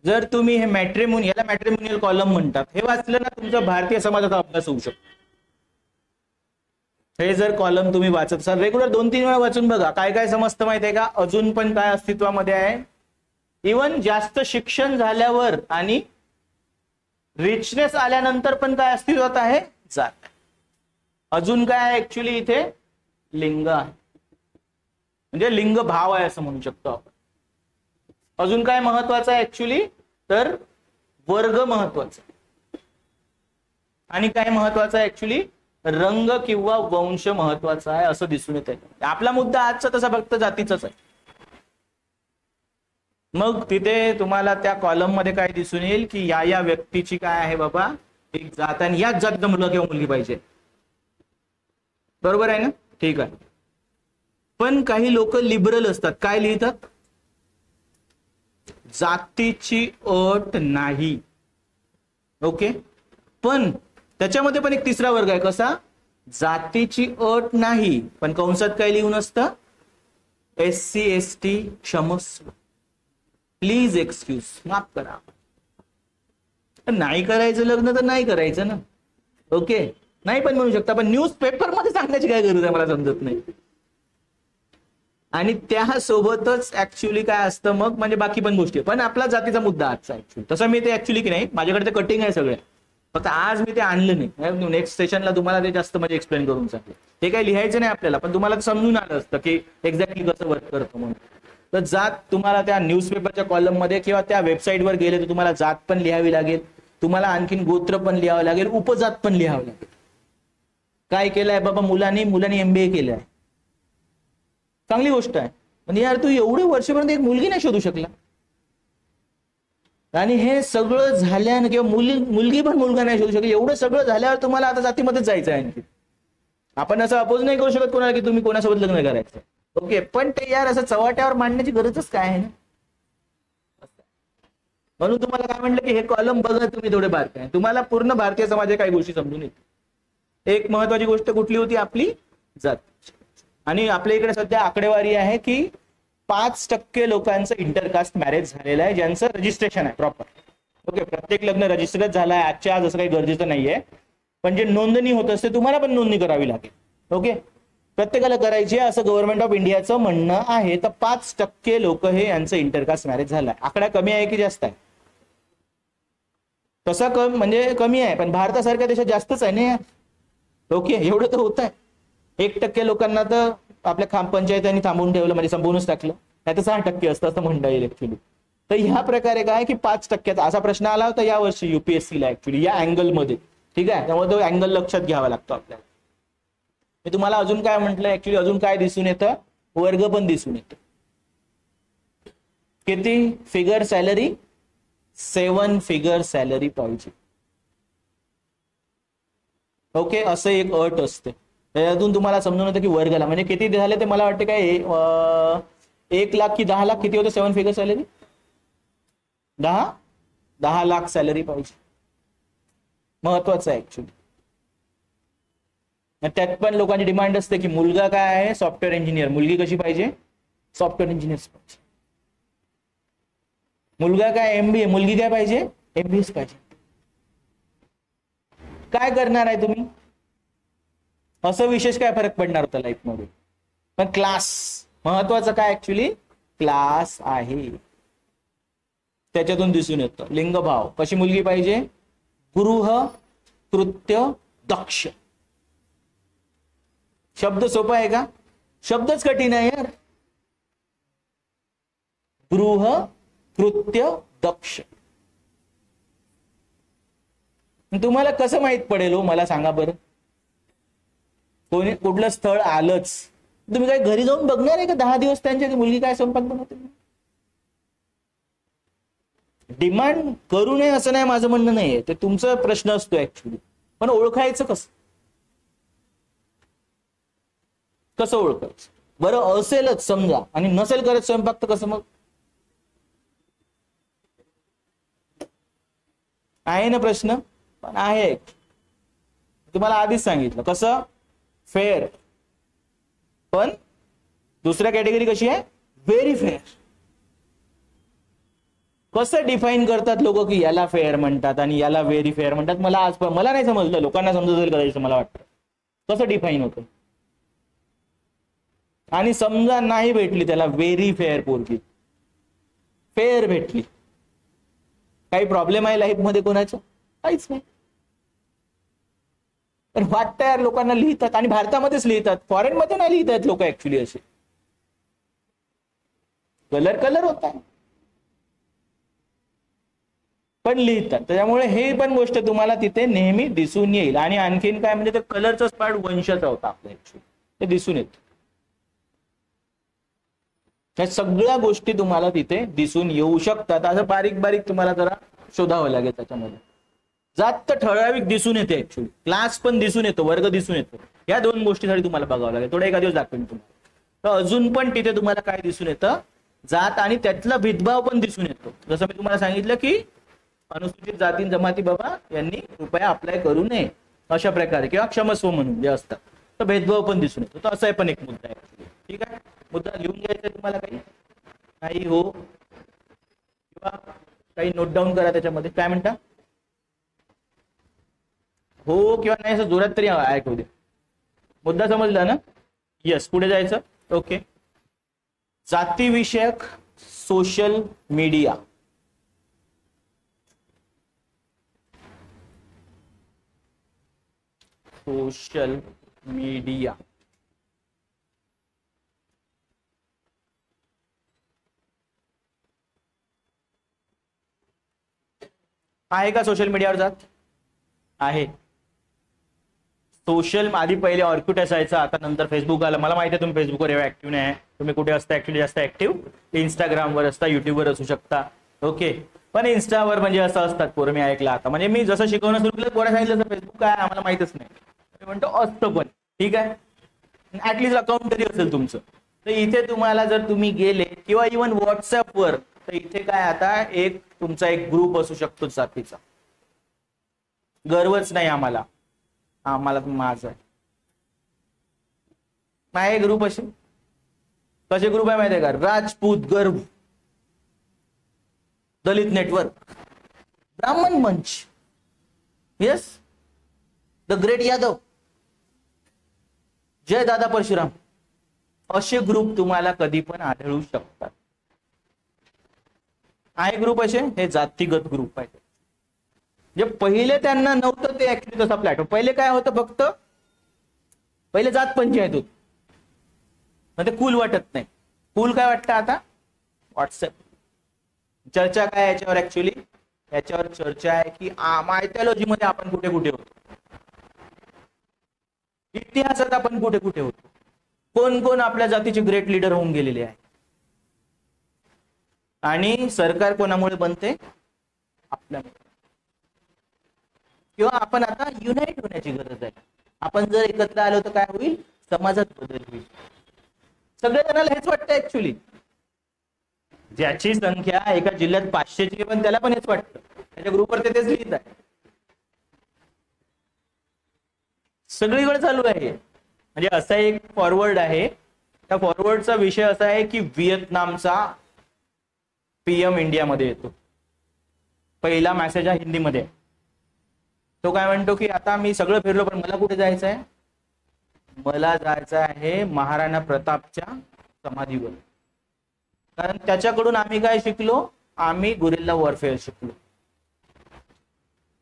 जर तुम्ही हे मॅट्रिमोनियल कॉलम म्हणतात, हे वाचलं ना, तुमचा भारतीय समाजाचा अभ्यास होऊ शकतो. हे जर कॉलम तुम्ही वाचत असाल रेग्युलर 2-3 वेळा वाचून बघा, काय काय समजतं माहितीये का? अजून पण काय अस्तित्वामध्ये आहे, इवन जास्त शिक्षण झाल्यावर आणि रिचनेस आल्यानंतर पण काय अस्तित्वात आहे? जात. अजून काय आहे ऍक्च्युली इथे? लिंग आहे, म्हणजे लिंग भाव आहे असं म्हणू शकतो आपण. अजून काय महत्वाचं आहे ऍक्च्युली? तर वर्ग महत्वाचा, आणि काय महत्वाचं आहे ऍक्च्युली? रंग किंवा वंश महत्वाचा आहे असं दिसून येत आहे. आपला मुद्दा आजचा तसा फक्त जातीचाच आहे. मग तिथे तुम्हाला त्या कॉलम मध्ये काय दिसून येईल की या व्यक्तीची काय आहे बाबा, एक जात आणि याच जातीचा मुलगा किंवा मुलगी पाहिजे, बरोबर आहे ना? ठीक आहे. पण काही लोक लिबरल असतात, काय लिहितात? जातीची अट नाही. ओके, पण त्याच्यामध्ये पण एक तिसरा वर्ग आहे, कसा? जातीची अट नाही पण कंसात काय लिहून असतं? SC ST क्षमस्व, प्लीज एक्सक्यूज, माफ करा. नाही करायचं लग्न तर नाही करायचं ना. ओके, नाही पण म्हणू शकता, पण न्यूज पेपर मध्ये सांगण्याची काय गरज आहे मला समजत नाही. आणि त्यासोबतच ऍक्च्युली काय असतं मग, म्हणजे बाकी पण गोष्टी, पण आपला जातीचा मुद्दा आजचा ऍक्च्युली तसं मी ते ऍक्च्युली की नाही, माझ्याकडे ते कटिंग आहे सगळ्या, फक्त आज मी ते आणलं नाही. नेक्स्ट सेशनला तुम्हाला ते जास्त म्हणजे एक्सप्लेन करून सांगेल. ते काही लिहायचं नाही आपल्याला, पण तुम्हाला समजून आलं असतं की एक्झॅक्टली कसं वर्क करतं म्हणून. तर जात तुम्हाला त्या न्यूजपेपरच्या कॉलम मध्ये किंवा त्या वेबसाईटवर गेले तर तुम्हाला जात पण लिहावी लागेल, तुम्हाला आणखीन गोत्र पण लिहावं लागेल, उपजात पण लिहावं लागेल. काय केलंय बाबा मुलांनी MBA केलंय, चांगली गोष्ट आहे, पण यार तू एवढे वर्षपर्यंत एक मुलगी नाही शोधू शकला, आणि हे सगळं झाल्यानं किंवा मुलगी पण मुलगा नाही शोधू शकला, एवढं सगळं झाल्यावर तुम्हाला आता जातीमध्येच जायचं आहे. आणखी आपण असं अपोज नाही करू शकत कोणाला की तुम्ही कोणासोबत लग्न करायचं. ओके, पण ते यार असं चव्हाट्यावर मांडण्याची गरजच काय आहे ना. म्हणून तुम्हाला काय म्हटलं की हे कॉलम बघा तुम्ही थोडे बारकाईने, तुम्हाला पूर्ण भारतीय समाजाच्या काही गोष्टी समजून येतील. एक महत्वाची गोष्ट कुठली होती? आपली जात. आणि आपल्या इकडे सध्या आकडेवारी आहे की 5% लोकांचं इंटरकास्ट मॅरेज झालेलं आहे, ज्यांचं रजिस्ट्रेशन आहे प्रॉपर. ओके, प्रत्येक लग्न रजिस्टरच झालं आहे आजच्या आज, असं काही गरजेचं नाहीये, पण जे नोंदणी होत असते तुम्हाला पण नोंदणी करावी लागेल. ओके, प्रत्येकाला करायची आहे असं गव्हर्नमेंट ऑफ इंडियाचं म्हणणं आहे. तर 5% लोक हे यांचं इंटरकास्ट मॅरेज झालंय. आकडा कमी आहे की जास्त आहे? तसा म्हणजे कमी आहे, पण भारतासारख्या देशात जास्तच आहे ना. ओके, एवढं तर होत आहे. 1% लोकांना तर आपल्या पंचायतांनी थांबवून ठेवलं, म्हणजे संपवूनच टाकलं. नाही तर 6% असतं असं म्हणता येईल ऍक्च्युली. तर ह्या प्रकारे काय की 5%चा असा प्रश्न आला होता या वर्षी UPSCला ऍक्च्युली या अँगलमध्ये. ठीक आहे, त्यामुळे तो अँगल लक्षात घ्यावा लागतो आपल्याला. मी तुम्हाला अजून काय म्हटलं ऍक्च्युली, अजून काय दिसून येतं? वर्ग पण दिसून येतो. किती फिगर सॅलरी? 7 फिगर सॅलरी पाहिजे. ओके, असं एक अट असते. त्यातून तुम्हाला समजून येतं की वर्गाला म्हणजे किती झाले ते. मला वाटतं काय 1 लाख की 10 लाख किती होतं 7 फिगर सॅलरी? 10 लाख सॅलरी पाहिजे. महत्वाचं आहे ऍक्च्युली. त्यात पण लोकांची डिमांड असते की मुलगा काय आहे? Software engineer. मुलगी कशी पाहिजे? सॉफ्टवेअर इंजिनियर पाहिजे. मुलगा काय? MBA. मुलगी काय पाहिजे? MBA पाहिजे. काय करणार आहे तुम्ही? असं विशेष काय फरक पडणार होता लाईफमध्ये? पण क्लास महत्वाचं काय ऍक्च्युली? क्लास आहे. त्याच्यातून दिसून येतं लिंगभाव. कशी मुलगी पाहिजे? गृह कृत्य दक्ष. शब्द सोपा आहे का? शब्दच कठीण आहे यार. गृह कृत्य दक्ष. तुम्हाला कसं माहित पडेल हो? मला सांगा बरं. कोणी कुठलं स्थळ आलंच, तुम्ही काय घरी जाऊन बघणार आहे का 10 दिवस त्यांच्या मुलगी काय स्वयंपाक बनवते? डिमांड करू नये असं नाही माझं म्हणणं नाहीये, ते तुमचा प्रश्न असतो ऍक्च्युली. पण ओळखायचं कसं? कसं ओळखायचं? बरं असेलच समजा आणि नसेल करत स्वयंपाक तर कसं मग? आहे ना प्रश्न? पण आहे. तुम्हाला आधीच सांगितलं कसं? फेअर. पण दुसऱ्या कॅटेगरी कशी आहे? Very fair. कसं डिफाईन करतात लोक की याला फेअर म्हणतात आणि याला व्हेरी फेअर म्हणतात? मला नाही समजलं, लोकांना समजत करायचं मला वाटतं. कसं डिफाईन होतं? आणि समजा नाही भेटली त्याला व्हेरी फेअर पोरगी, फेअर भेटली, काही प्रॉब्लेम आहे लाईफ मध्ये कोणाचं? काहीच नाही. पण वाटतं यार लोकांना लिहितात आणि भारतामध्येच लिहितात, फॉरेन मध्ये नाही लिहितात लोक ऍक्च्युली. असे कलर होता पण लिहितात. त्याच्यामुळे हे पण गोष्ट तुम्हाला तिथे नेहमी दिसून येईल. आणि आणखीन काय म्हणजे ते कलरचाच पार्ट वंशाचा होता आपला ऍक्च्युली, ते दिसून येत. ह्या सगळ्या गोष्टी तुम्हाला तिथे दिसून येऊ शकतात. असं बारीक बारीक तुम्हाला जरा शोधावं लागेल त्याच्यामध्ये. जात तर ठराविक दिसून येते, ऍक्च्युली क्लास पण दिसून येतो, वर्ग दिसून येतो. या दोन गोष्टीसाठी तुम्हाला बघावं लागेल. थोडा एका दिवस दाखवेन तुम्हाला. तर अजून पण तिथे तुम्हाला काय दिसून येतं, जात आणि त्यातला भेदभाव पण दिसून येतो. जसं मी तुम्हाला सांगितलं की अनुसूचित जाती जमाती बाबा यांनी कृपया अप्लाय करू नये अशा प्रकारे, किंवा क्षमस्व म्हणून जे असतात, तर भेदभाव पण दिसून येतो. तर असा पण एक मुद्दा आहे. ठीक आहे, मुद्दा लिहून घ्यायचा तुम्हाला काही हो किंवा काही नोट डाऊन करा त्याच्यामध्ये. काय म्हणता, हो किंवा नाही असं जोरात तरी ऐकू दे. मुद्दा समजला ना? यस, पुढे जायचं. ओके, जातीविषयक सोशल मीडिया. सोशल मीडिया आहे का? सोशल मीडियावर जात आहे. सोशल आधी पहिले ऑर्कुट असायचं, आता नंतर फेसबुक आलं. मला माहिती आहे तुम्ही फेसबुकवर एवढा ऍक्टिव्ह नाही आहे. तुम्ही कुठे असता ऍक्च्युली जास्त ऍक्टिव्ह? इंस्टाग्रामवर असता, युट्यूबवर असू शकता. ओके, पण इन्स्टावर म्हणजे असं असतात पोरं, मी ऐकलं आता. म्हणजे मी जसं शिकवणं सुरू केलं, पोरं सांगितलं फेसबुक काय आम्हाला माहितच नाही. मी म्हणतो असतं पण. ठीक आहे, ऍटलीस्ट अकाउंट तरी असेल तुमचं. तर इथे तुम्हाला जर तुम्ही गेले किंवा इव्हन व्हॉट्सअपवर, तर इथे काय आता एक तुमचा एक ग्रुप असू शकतो जातीचा. गर्वच नाही आम्हाला, आम्हाला माझं आहे ग्रुप. असे कसे ग्रुप आहे माहिती आहे का? राजपूत गर्व, दलित नेटवर्क, ब्राह्मण मंच, यस, द ग्रेट यादव, जय दादा परशुराम, असे ग्रुप तुम्हाला कधी पण आढळू शकतात. आहे ग्रुप असे, हे जातीगत ग्रुप आहे. जे पहिले त्यांना नव्हतं ते ऍक्च्युली तसा प्लॅटफॉर्म. पहिले काय होतं, फक्त पहिले जात पंचायत होती, मग ते कूल वाटत नाही. कूल काय वाटतं आता? व्हॉट्सअप. चर्चा काय याच्यावर? ऍक्च्युली याच्यावर चर्चा आहे की मायथॉलॉजी मध्ये आपण कुठे कुठे होतो, इतिहासात आपण कुठे कुठे होतो, कोण कोण आपल्या जातीचे ग्रेट लीडर होऊन गेलेले आहे, आणि सरकार कोणामुळे बनते? आपल्यामुळे. किंवा आपण आता युनाइट होण्याची गरज आहे. आपण जर एकत्र आलो तर काय होईल? समाजात बदल होईल. सगळ्या जणांना हेच वाटतं ऍक्च्युली. ज्याची संख्या एका जिल्ह्यात 500ची, पण त्याला पण हेच वाटतं. त्याच्या ग्रुपवर तेच लिहित आहे. सगळीकडे चालू आहे. म्हणजे असा एक फॉरवर्ड आहे. त्या फॉरवर्डचा विषय असा आहे की व्हिएतनामचा पीएम इंडियामध्ये येतो. पहिला मेसेज हा हिंदीमध्ये आहे. तो काय म्हणतो की आता मी सगळं फिरलो, पण मला कुठे जायचं आहे? मला जायचं आहे महाराणा प्रतापच्या समाधीवर. कारण त्याच्याकडून आम्ही काय शिकलो? आम्ही गुरिल्ला वॉरफेअर शिकलो.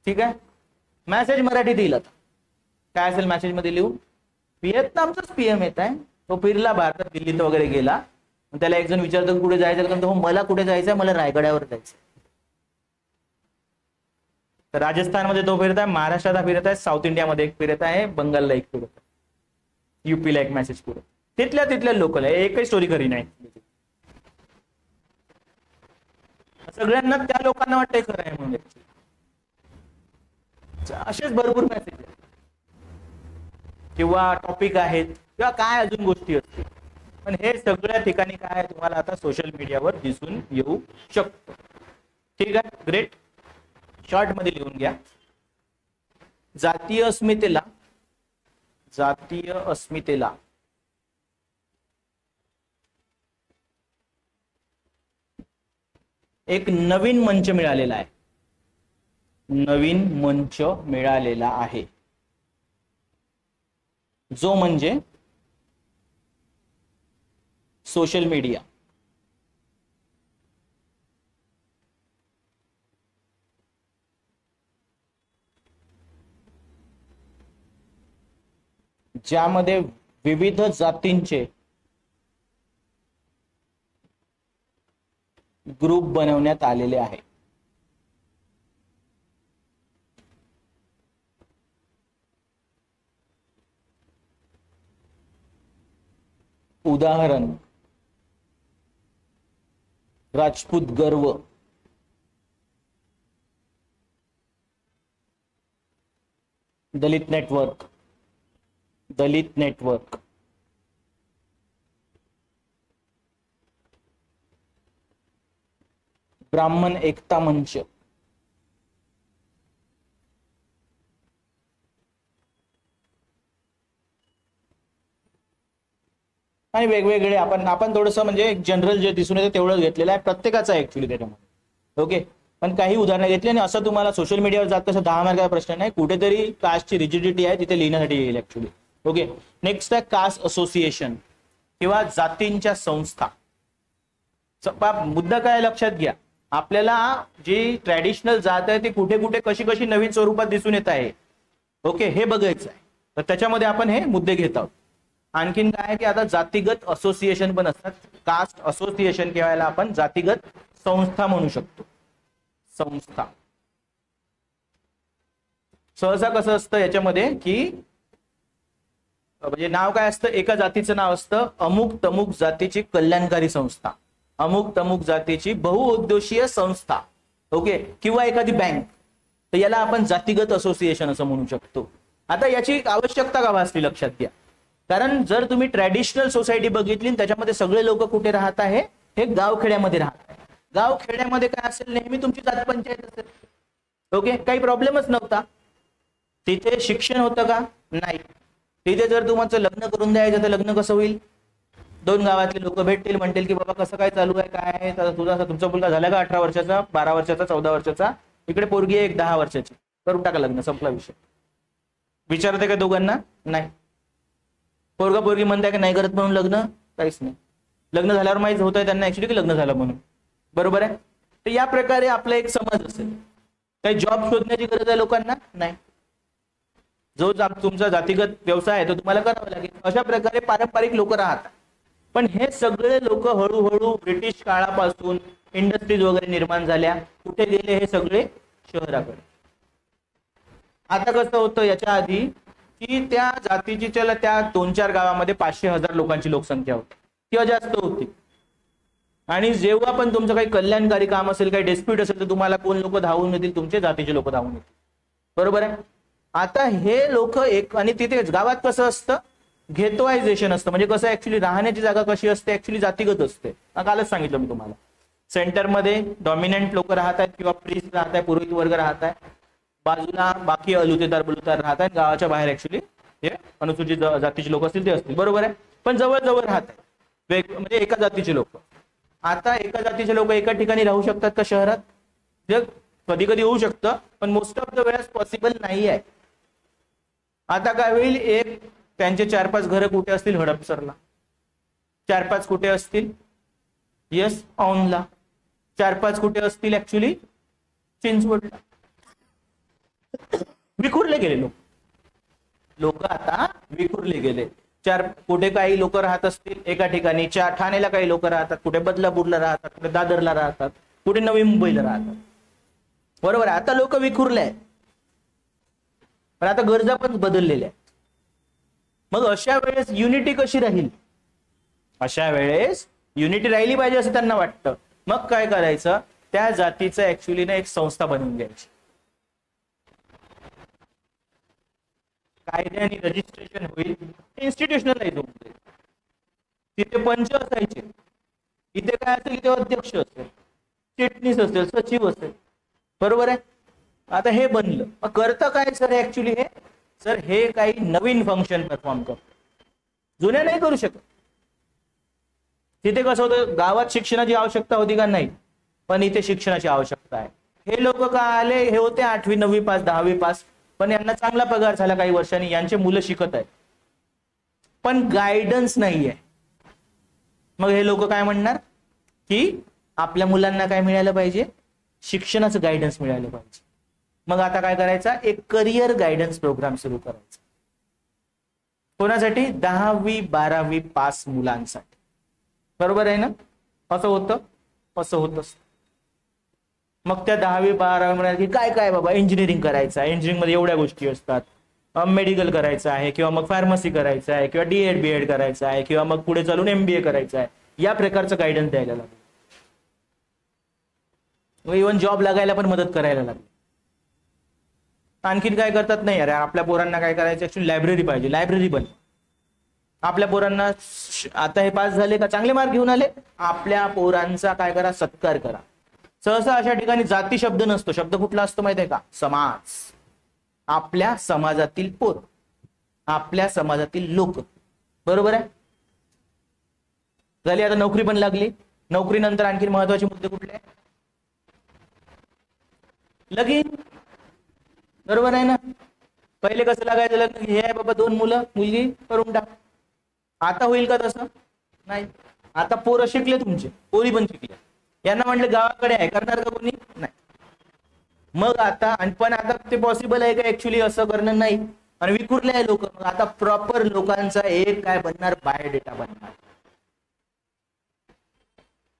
ठीक आहे, मेसेज मराठीत येईल. आता काय असेल मेसेज मध्ये लिहू? व्हिएतनामचाच पीएम येत आहे, तो फिरला भारतात, दिल्लीत वगैरे गेला. त्याला एक जण विचारतो कुठे जायचं, तर मला कुठे जायचंय? मला रायगडावर जायचं. तर राजस्थानमध्ये तो फिरत आहे, महाराष्ट्रात फिरत आहे, साऊथ इंडियामध्ये एक फिरत आहे, बंगालला एक फिरत आहे, युपीला एक मेसेज फिरत. तिथल्या लोकल आहे, एकही स्टोरी खरी नाही. सगळ्यांना त्या लोकांना वाटतंय खरं आहे म्हणजे. असेच भरपूर मेसेज आहेत किंवा टॉपिक आहेत किंवा काय अजून गोष्टी असतील. पण हे सगळ्या ठिकाणी काय तुम्हाला आता सोशल मीडियावर दिसून येऊ शकतो. ठीक आहे, ग्रेट. शॉर्ट मध्ये लिहून घ्या. जातीय अस्मितेला एक नवीन मंच मिळालेला आहे. नवीन मंच मिळालेला आहे, जो म्हणजे सोशल मीडिया. ज्यामध्ये विविध जातींचे ग्रुप बनवण्यात आलेले आहे. उदाहरण राजपूत गर्व, दलित नेटवर्क, दलित नेटवर्क, ब्राह्मण एकता मंच, आणि वेगवेगळे आपण थोडंसं म्हणजे जनरल जे दिसून येते तेवढंच घेतलेलं आहे, प्रत्येकाचं आहे ऍक्च्युली त्याच्यामध्ये. ओके, पण काही उदाहरणं घेतली आणि असं तुम्हाला सोशल मीडियावर जात तसं 10 मार्काचा प्रश्न नाही, कुठेतरी कास्टची रिजिडिटी आहे तिथे लिहिण्यासाठी येईल ऍक्च्युली. ओके, नेक्स्ट आहे कास्ट असोसिएशन किंवा जातींच्या संस्था. मुद्दा काय लक्षात घ्या, आपल्याला जी ट्रॅडिशनल जात आहे ती कुठे कुठे कशी कशी नवीन स्वरूपात दिसून येत आहे. ओके, हे बघायचं आहे. तर त्याच्यामध्ये आपण हे मुद्दे घेत आहोत. आणखीन काय आहे की आता जातीगत असोसिएशन पण असतात. कास्ट असोसिएशन केव्हायला आपण जातीगत संस्था म्हणू शकतो. संस्था सहसा कसं असतं याच्यामध्ये की म्हणजे नाव काय असतं, एका जातीचं नाव असतं अमुक तमुक जातीची कल्याणकारी संस्था, अमुक तमुक जातीची बहुउद्देशीय संस्था. ओके, किंवा एखादी बँक, तर याला आपण जातीगत असोसिएशन असं म्हणू शकतो. आता याची आवश्यकता का भासली लक्षात घ्या, कारण जर तुम्ही ट्रॅडिशनल सोसायटी बघितली त्याच्यामध्ये सगळे लोक कुठे राहत आहे, हे गावखेड्यामध्ये राहत आहे. गावखेड्यामध्ये काय असेल, नेहमी तुमची जात पंचायत असेल. ओके, काही प्रॉब्लेमच नव्हता. तिथे शिक्षण होतं का, नाही. तिथे जर तुमचं लग्न करून द्यायचं तर लग्न कसं होईल, दोन गावातले लोक भेटतील, म्हणतील की बाबा कसं काय चालू आहे, काय आहे, तुमचा मुलगा झाला का 18 वर्षाचा, 12 वर्षाचा, 14 वर्षाचा, इकडे पोरगी आहे एक 10 वर्षाची, करून टाका लग्न, संपला विषय. विचारते का दोघांना, नाही. पोरगा पोरगी म्हणताय की नाही करत म्हणून लग्न, काहीच नाही. लग्न झाल्यावर माहित होत आहे त्यांना ऍक्च्युली की लग्न झालं म्हणून, बरोबर आहे. तर या प्रकारे आपला एक समज असेल. काही जॉब शोधण्याची गरज आहे लोकांना, नाही. जो तुमचा जातीगत व्यवसाय आहे तो तुम्हाला करावा लागेल. अशा प्रकारे पारंपरिक लोक राहतात. पण हे सगळे लोक हळूहळू ब्रिटिश काळापासून इंडस्ट्रीज वगैरे निर्माण झाल्या, कुठे गेले हे सगळे, शहराकडे. आता कसं होतं याच्या आधी की त्या जातीची त्या 2-4 गावामध्ये 500,000 लोकांची लोकसंख्या होती किंवा जास्त होती. आणि जेव्हा पण तुमचं काही कल्याणकारी काम असेल, काही डिस्प्यूट असेल, तर तुम्हाला कोण लोक धावून येतील, तुमचे जातीचे लोक धावून येतील, बरोबर आहे. आता हे लोक एक, आणि तिथे गावात कसं असतं, घेतोआयझेशन असतं. म्हणजे कसं ऍक्च्युली राहण्याची जागा कशी असते, ऍक्च्युली जातीगत असते. कालच सांगितलं मी तुम्हाला. सेंटरमध्ये डॉमिनंट लोक राहत आहेत किंवा प्रीस्ट राहत आहे, पुरोहित वर्ग राहत आहे, बाजूला बाकी अलुतेदार बलुतेदार राहत आहेत, गावाच्या बाहेर ऍक्च्युली हे अनुसूचित जातीचे लोक असतील ते असतील, बरोबर आहे. पण जवळ राहत आहेत म्हणजे एका जातीचे लोक. आता एका जातीचे लोक एका ठिकाणी राहू शकतात का शहरात, कधी कधी होऊ शकतं, पण मोस्ट ऑफ द वेळेस पॉसिबल नाही आहे. आता काय होईल, एक त्यांचे 4-5 घरं कुठे असतील, हडपसरला. 4-5 कुठे असतील, येस, औंधला. 4-5 कुठे असतील ऍक्च्युली, चिंचवडला. विखुरले गेले लोक आता विखुरले गेले. कुठे काही लोक राहत असतील एका ठिकाणी, ठाण्याला काही लोक राहतात, कुठे बदलापूरला राहतात, कुठे दादरला राहतात, कुठे नवी मुंबईला राहतात, बरोबर आहे. आता लोक विखुरले आहेत, पण आता गरजा पण बदललेल्या आहेत. मग अशा वेळेस युनिटी कशी राहील, अशा वेळेस युनिटी राहिली पाहिजे असं त्यांना वाटतं. मग काय करायचं, त्या जातीचं ऍक्च्युली ना एक संस्था बनवून घ्यायची. कायद्याने रजिस्ट्रेशन होईल, इन्स्टिट्यूशनलाइज होईल. तिथे पंच असायचे, इथे काय असेल, इथे अध्यक्ष असेल, चिटणीस असेल, सचिव असेल, बरोबर आहे. आता हे बनलं. मग करतं काय सर ऍक्च्युली हे, सर हे काही नवीन फंक्शन परफॉर्म करतो, जुन्या नाही करू शकत. तिथे कसं होतं, गावात शिक्षणाची आवश्यकता होती का, नाही, पण इथे शिक्षणाची आवश्यकता आहे. हे लोक का आले, हे होते 8वी 9वी पास 10वी पास, पण यांना चांगला पगार झाला काही वर्षांनी, यांचे मुलं शिकत आहेत, पण गायडन्स नाहीये. मग हे लोक काय म्हणणार की आपल्या मुलांना काय मिळालं पाहिजे, शिक्षणाचं गायडन्स मिळालं पाहिजे. मग आता काय करायचा, एक करिअर गायडन्स प्रोग्राम सुरू करायचा. कोणासाठी, 10वी 12वी पास मुलांसाठी, बरोबर आहे ना. असं होतं, असं होत असतं. मग त्या 10वी 12वी म्हणाल की काय काय बाबा, इंजिनिअरिंग करायचं आहे, इंजिनिअरिंग मध्ये एवढ्या गोष्टी असतात, मेडिकल करायचं आहे, किंवा मग फार्मसी करायचं आहे, किंवा D.Ed B.Ed करायचं आहे, किंवा मग पुढे चालून MBA करायचं आहे. या प्रकारचं गायडन्स द्यायला लागलं. इव्हन जॉब लागायला पण मदत करायला लागली. आणखीन काय करतात, नाही अरे आपल्या पोरांना काय करायचं, ऍक्च्युली लायब्ररी पाहिजे, लायब्ररी बन. आपल्या पोरांना आता हे पास झाले का, चांगले मार्क घेऊन आले, आपल्या पोरांचा काय करा, सत्कार करा. सहसा अशा ठिकाणी जाती शब्द नसतो, शब्द कुठला असतो माहिती आहे का, समाज. आपल्या समाजातील पोर, आपल्या समाजातील लोक. बरोबर आहे. झाली. आता नोकरी पण लागली. नोकरीनंतर आणखी महत्वाचे मुद्दे कुठले, लगीन. बरोबर आहे ना. पहिले कसं लागायचं लग्न, हे आहे बाबा 2 मुलं मुलगी करून टाक. आता होईल का तसं, नाही. आता पोरं शिकले, तुमचे पोरी पण शिकले, यांना म्हटलं गावाकडे आहे, करणार का कोणी, नाही. मग आता पण आता ते पॉसिबल आहे का ऍक्च्युली असं करणं, नाही. आणि विखुरले आहे लोक. मग आता प्रॉपर लोकांचा एक काय बनणार, बायोडेटा बनणार.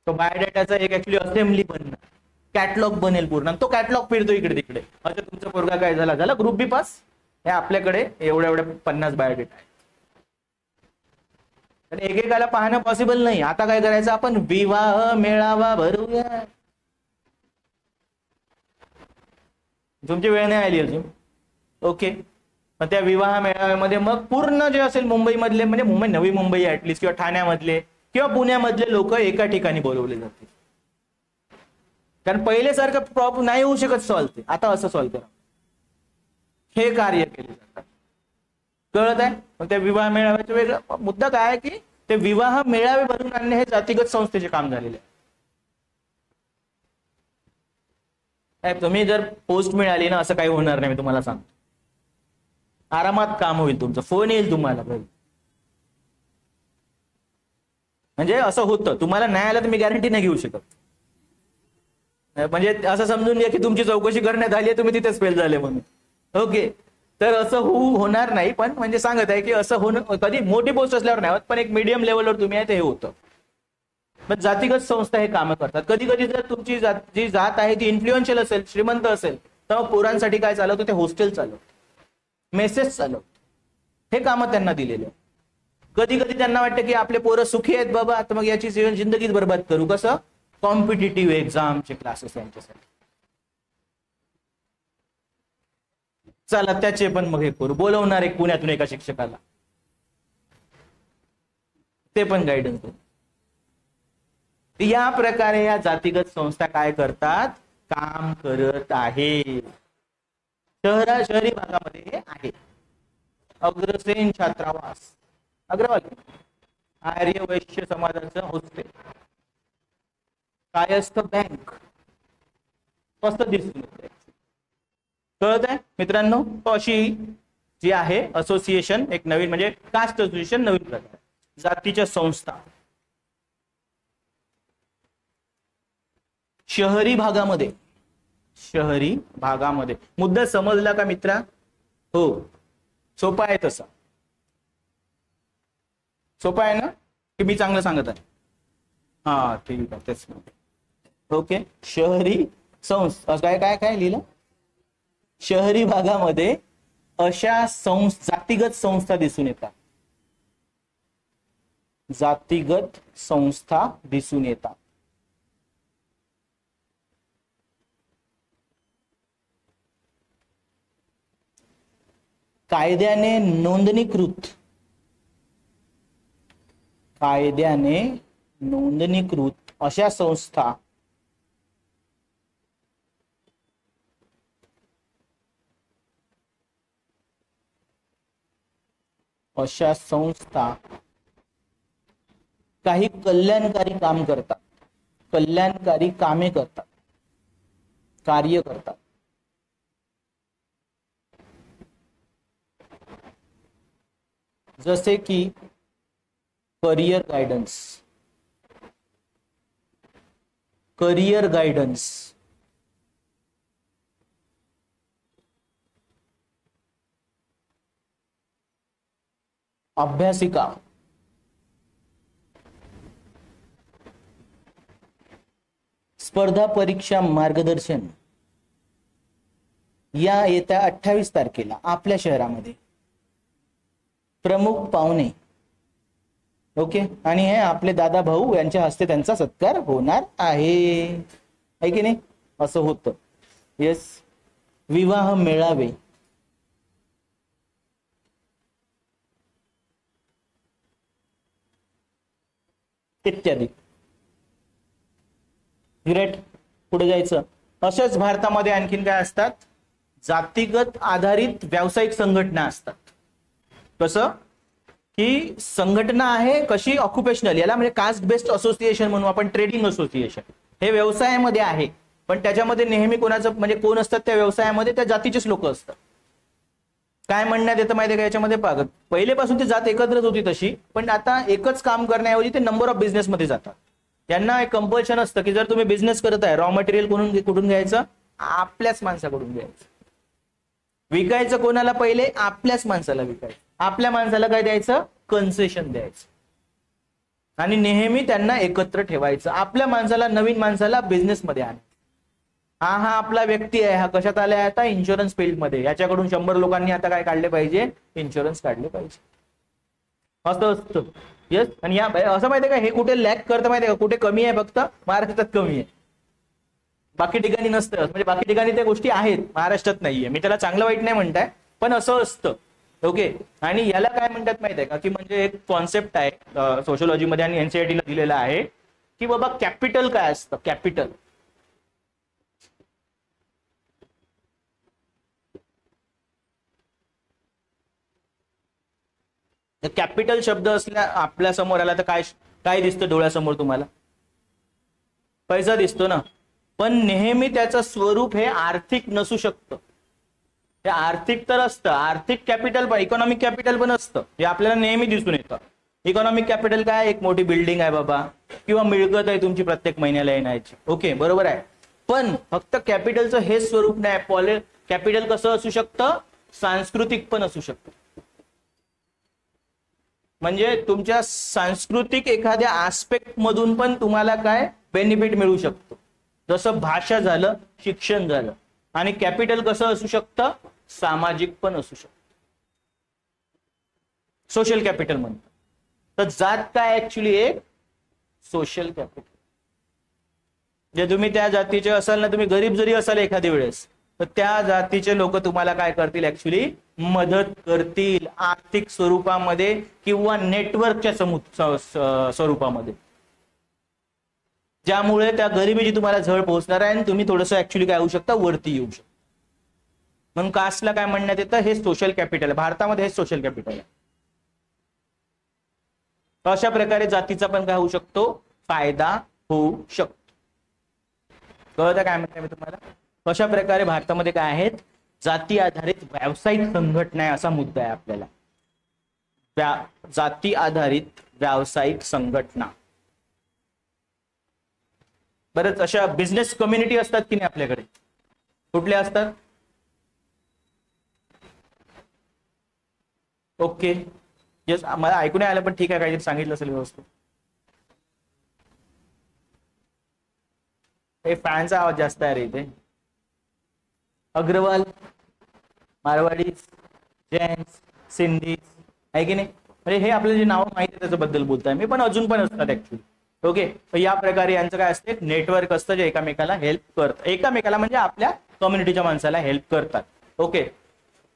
तो बायोडेटाचा एक ऍक्च्युली असेंब्ली बनणार, कॅटलॉग बनेल पूर्ण. तो कॅटलॉग फिरतो इकडे तिकडे. अच्छा तुमचा पोरगा काय झाला ग्रुप बी पास, हे आपल्याकडे एवढ्या 50 बायोडेटा आहे. एकेकाला पाहणं पॉसिबल नाही. आता काय करायचं, आपण विवाह मेळावा भरूया. तुमची वेळ नाही आली अजून, ओके. मग त्या विवाह मेळाव्यामध्ये मग पूर्ण जे असेल मुंबईमधले, म्हणजे मुंबई, नवी मुंबई ऍटलिस्ट, किंवा ठाण्यामधले किंवा पुण्यामधले लोक एका ठिकाणी बोलवले जातील. कारण पहिले सारखं प्रॉब्लेम नाही होऊ शकत सॉल्व्ह, ते आता असं सॉल्व्ह करा, हे कार्य केले जातात. कळत आहे. मग त्या विवाह मेळाव्याचा वेगळा मुद्दा काय आहे की ते विवाह मेळावे भरून आणणे हे जातीगत संस्थेचे काम झालेले आहे. तुम्ही जर पोस्ट मिळाली ना, असं काही होणार नाही, मी तुम्हाला सांगतो. आरामात काम होईल तुमचं, फोन येईल तुम्हाला. म्हणजे असं होतं, तुम्हाला नाही आलं तर मी गॅरंटी नाही घेऊ शकत. म्हणजे असं समजून घ्या की तुमची चौकशी करण्यात आली आहे, तुम्ही तिथेच फेल झाले म्हणून, ओके. तर असं होणार नाही. पण म्हणजे सांगत आहे की असं होणं कधी मोठी पोस्ट असल्यावर नाही होत, पण एक मीडियम लेवलवर तुम्ही आहे ते हे होतं. पण जातीगत संस्था हे कामं करतात. कधी कधी जर तुमची जी जात आहे ती इन्फ्लुएन्शियल असेल, श्रीमंत असेल, तर मग पोरांसाठी काय चालवतं, ते हॉस्टेल चालवतं, मेसेज चालवतं, हे कामं त्यांना दिलेले. कधी कधी त्यांना वाटतं की आपले पोरं सुखी आहेत बाबा, तर मग याची जिंदगीच बरबाद करू. कसं, कॉम्पिटिटिव्ह एक्झामचे क्लासेस यांच्यासाठी. चला त्याचे पण मग हे करू, बोलवणार एक पुण्यातून एका शिक्षकाला, ते पण गायडन्स करू. या प्रकारे या जातीगत संस्था काय करतात, काम करत आहे. शहरी भागामध्ये हे आहे. अग्रसेन छात्रावास, अग्रवाल आर्य वैश्य समाजाचं हॉस्टेल, कायस्थ बँक, कसं दिसून येते, कळत आहे मित्रांनो. अशी जी आहे असोसिएशन, एक नवीन म्हणजे कास्ट असोसिएशन, नवीन प्रकार जातीच्या संस्था. शहरी भागामध्ये मुद्दा समजला का मित्रा? हो, सोपा आहे तसा. सोपा आहे ना, की मी चांगलं सांगत आहे? हा ठीक आहे, तेच. ओके. शहरी संस्था काय काय काय लिहिलं, शहरी भागामध्ये अशा जातीगत संस्था दिसून येतात. जातीगत संस्था दिसून येतात. कायद्याने नोंदणीकृत अशा संस्था काही कल्याणकारी काम करतात, कल्याणकारी कामे करतात, कार्य करतात. जसे की करियर गायडन्स, अभ्यासिका, स्पर्धा परीक्षा मार्गदर्शन. या येत्या 28 तारखेला आपल्या शहरामध्ये प्रमुख पाहुणे, ओके, आणि हे आपले दादा भाऊ यांच्या हस्ते त्यांचा सत्कार होणार आहे की नाही? असं होतं. येस. विवाह मेळावे इत्यादी. ग्रेट. पुढे जायचं. असेच भारतामध्ये आणखीन काय असतात, जातीगत आधारित व्यावसायिक संघटना असतात. कसं की संघटना आहे कशी, ऑक्युपेशनल, याला म्हणजे कास्ट बेस्ड असोसिएशन म्हणून आपण, ट्रेडिंग असोसिएशन, हे व्यवसायामध्ये आहे, पण त्याच्यामध्ये नेहमी कोणाचं म्हणजे कोण असतात त्या व्यवसायामध्ये, त्या जातीचेच लोक असतात. काय म्हणण्यात येतं माहिती आहे का याच्यामध्ये, पहिलेपासून ती जात एकत्रच होती तशी, पण आता एकच काम करण्याऐवजी ते नंबर ऑफ बिझनेस मध्ये जातात. त्यांना एक कंपल्शन असतं की जर तुम्ही बिझनेस करत आहे, रॉ मटेरियल कुठून घ्यायचं, आपल्याच माणसाकडून घ्यायचं. विकायचं कोणाला, पहिले आपल्याच माणसाला विकायचं. आपल्या माणसाला काय द्यायचं, कन्सेशन द्यायचं. आणि नेहमी त्यांना एकत्र ठेवायचं. आपल्या माणसाला, नवीन माणसाला बिझनेस मध्ये आणायचं. हा आपला व्यक्ती आहे, हा कशात आलाय आता, इन्शुरन्स फील्ड मध्ये, याच्याकडून 100 लोकांनी आता काय काढले पाहिजे, इन्शुरन्स काढले पाहिजे. असं असतं. येस. आणि या असं माहितीये का, हे कुठे लॅक करतं माहितीये का, कुठे कमी आहे, फक्त महाराष्ट्रात कमी आहे, बाकी ठिकाणी नसतं. म्हणजे बाकी ठिकाणी त्या गोष्टी आहेत, महाराष्ट्रात नाहीये. मी त्याला चांगलं वाईट नाही म्हणताय, पण असं असतं. ओके. आणि याला काय म्हणतात माहितीये का, की म्हणजे एक कॉन्सेप्ट आहे सोशिओलॉजी मध्ये आणि एनसीईआरटी ला दिलेला आहे, की बाबा कॅपिटल काय असतं. कॅपिटल कॅपिटल शब्द असल्या आपल्या समोर आला तर काय काय दिसतं डोळ्यासमोर तुम्हाला, पैसा दिसतो ना. पण नेहमी त्याचं स्वरूप हे आर्थिक नसू शकतं. हे आर्थिक तर असतं, आर्थिक कॅपिटल पण, इकॉनॉमिक कॅपिटल पण असतं, हे आपल्याला नेहमी दिसून येतं. इकॉनॉमिक कॅपिटल काय, एक मोठी बिल्डिंग आहे बाबा, किंवा मिळकत आहे तुमची प्रत्येक महिन्याला येण्याची. ओके, बरोबर आहे. पण फक्त कॅपिटलचं हे स्वरूप नाही. कॅपिटल कसं असू शकतं, सांस्कृतिक पण असू शकतं. म्हणजे तुमच्या सांस्कृतिक एखाद्या आस्पेक्ट मधून पण तुम्हाला काय बेनिफिट मिळू शकतो. जसं भाषा झालं, शिक्षण झालं. आणि कॅपिटल कसं असू शकतं, सामाजिक पण असू शकतं, सोशल कॅपिटल म्हणतात. तर जात काय ऍक्च्युली एक सोशल कॅपिटल. जे तुम्ही त्या जातीचे असाल ना, तुम्ही गरीब जरी असाल एखाद्या वेळेस, तर त्या जातीचे लोक तुम्हाला काय करतील, ऍक्च्युली मदत करतील, आर्थिक स्वरूपामध्ये किंवा नेटवर्कच्या स्वरूपामध्ये, ज्यामुळे त्या गरिबीची तुम्हाला झळ पोहोचणार आहे आणि तुम्ही थोडंसं ऍक्च्युली काय होऊ शकता, वरती येऊ शकता. म्हणून कास्टला काय म्हणण्यात येतं, हे सोशल कॅपिटल आहे. भारतामध्ये हे सोशल कॅपिटल आहे. अशा प्रकारे जातीचा पण काय होऊ शकतो, फायदा होऊ शकतो. कळतं काय म्हणते मी तुम्हाला. अशा प्रकारे भारतामध्ये काय आहेत, जाती आधारित व्यावसायिक संघटना आहे, असा मुद्दा आहे आपल्याला. जाती आधारित व्यावसायिक संघटना. बरेच अशा बिझनेस कम्युनिटी असतात की नाही आपल्याकडे, कुठल्या असतात. ओके, येस, मला ऐकून आलं, पण ठीक आहे, काहीतरी सांगितलं असेल व्यवस्थित. हे फॅनचा आवाज जास्त आहे रे इथे. अग्रवाल, मारवाडी, जैन्स, सिंधी आहे की नाही. म्हणजे हे आपल्याला जे नाव माहिती आहे त्याच्याबद्दल बोलताय मी, पण अजून पण असतात ऍक्च्युली. ओके, तर या प्रकारे यांचं काय असते, नेटवर्क असतं जे एकामेकाला हेल्प करतात, एकामेकाला म्हणजे आपल्या कम्युनिटीच्या माणसाला हेल्प करतात. ओके,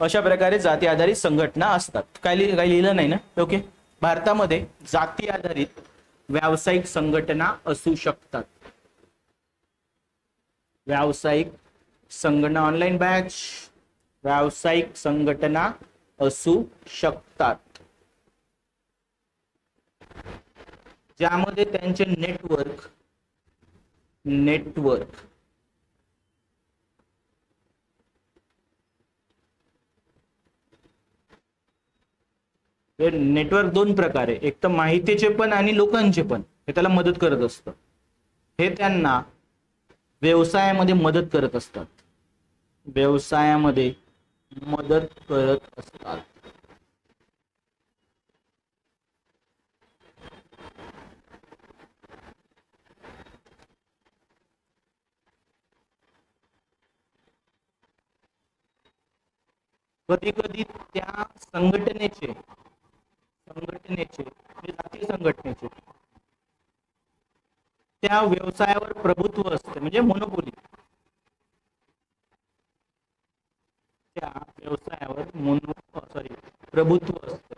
अशा प्रकारे जाती आधारित संघटना असतात. काही लिहिलं नाही ना. ओके, भारतामध्ये जाती आधारित व्यावसायिक संघटना असू शकतात. व्यावसायिक संघटना, ऑनलाईन बॅच, व्यावसायिक संघटना असू शकतात, ज्यामध्ये त्यांचे नेटवर्क दोन प्रकारे, एक तर माहितीचे पण आणि लोकांचे पण, हे त्याला मदत करत असतं. हे त्यांना व्यवसायामध्ये मदत करत असतात, व्यवसायामध्ये मदत करत असतात. कधी कधी त्या संघटनेचे जाती संघटनेचे त्या व्यवसायावर प्रभुत्व असते, म्हणजे मोनोपोली. त्या व्यवसायावर प्रभुत्व असते.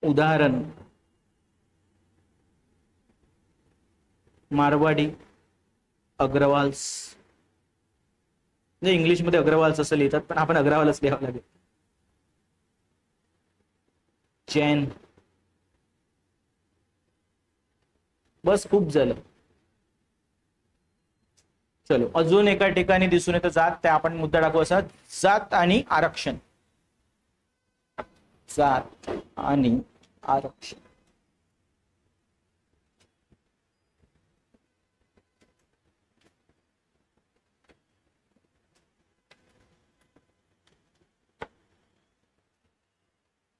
उदाहरण मारवाडी अग्रवाल्स, म्हणजे इंग्लिशमध्ये अग्रवाल्स असं लिहितात पण आपण अग्रवालच लिहावं लागेल. जैन. बस खूप झालं. चलो अजून एका ठिकाणी दिसून येतं जात, त्या आपण मुद्दा टाकू असा, जात आणि आरक्षण. जात आणि आरक्षण.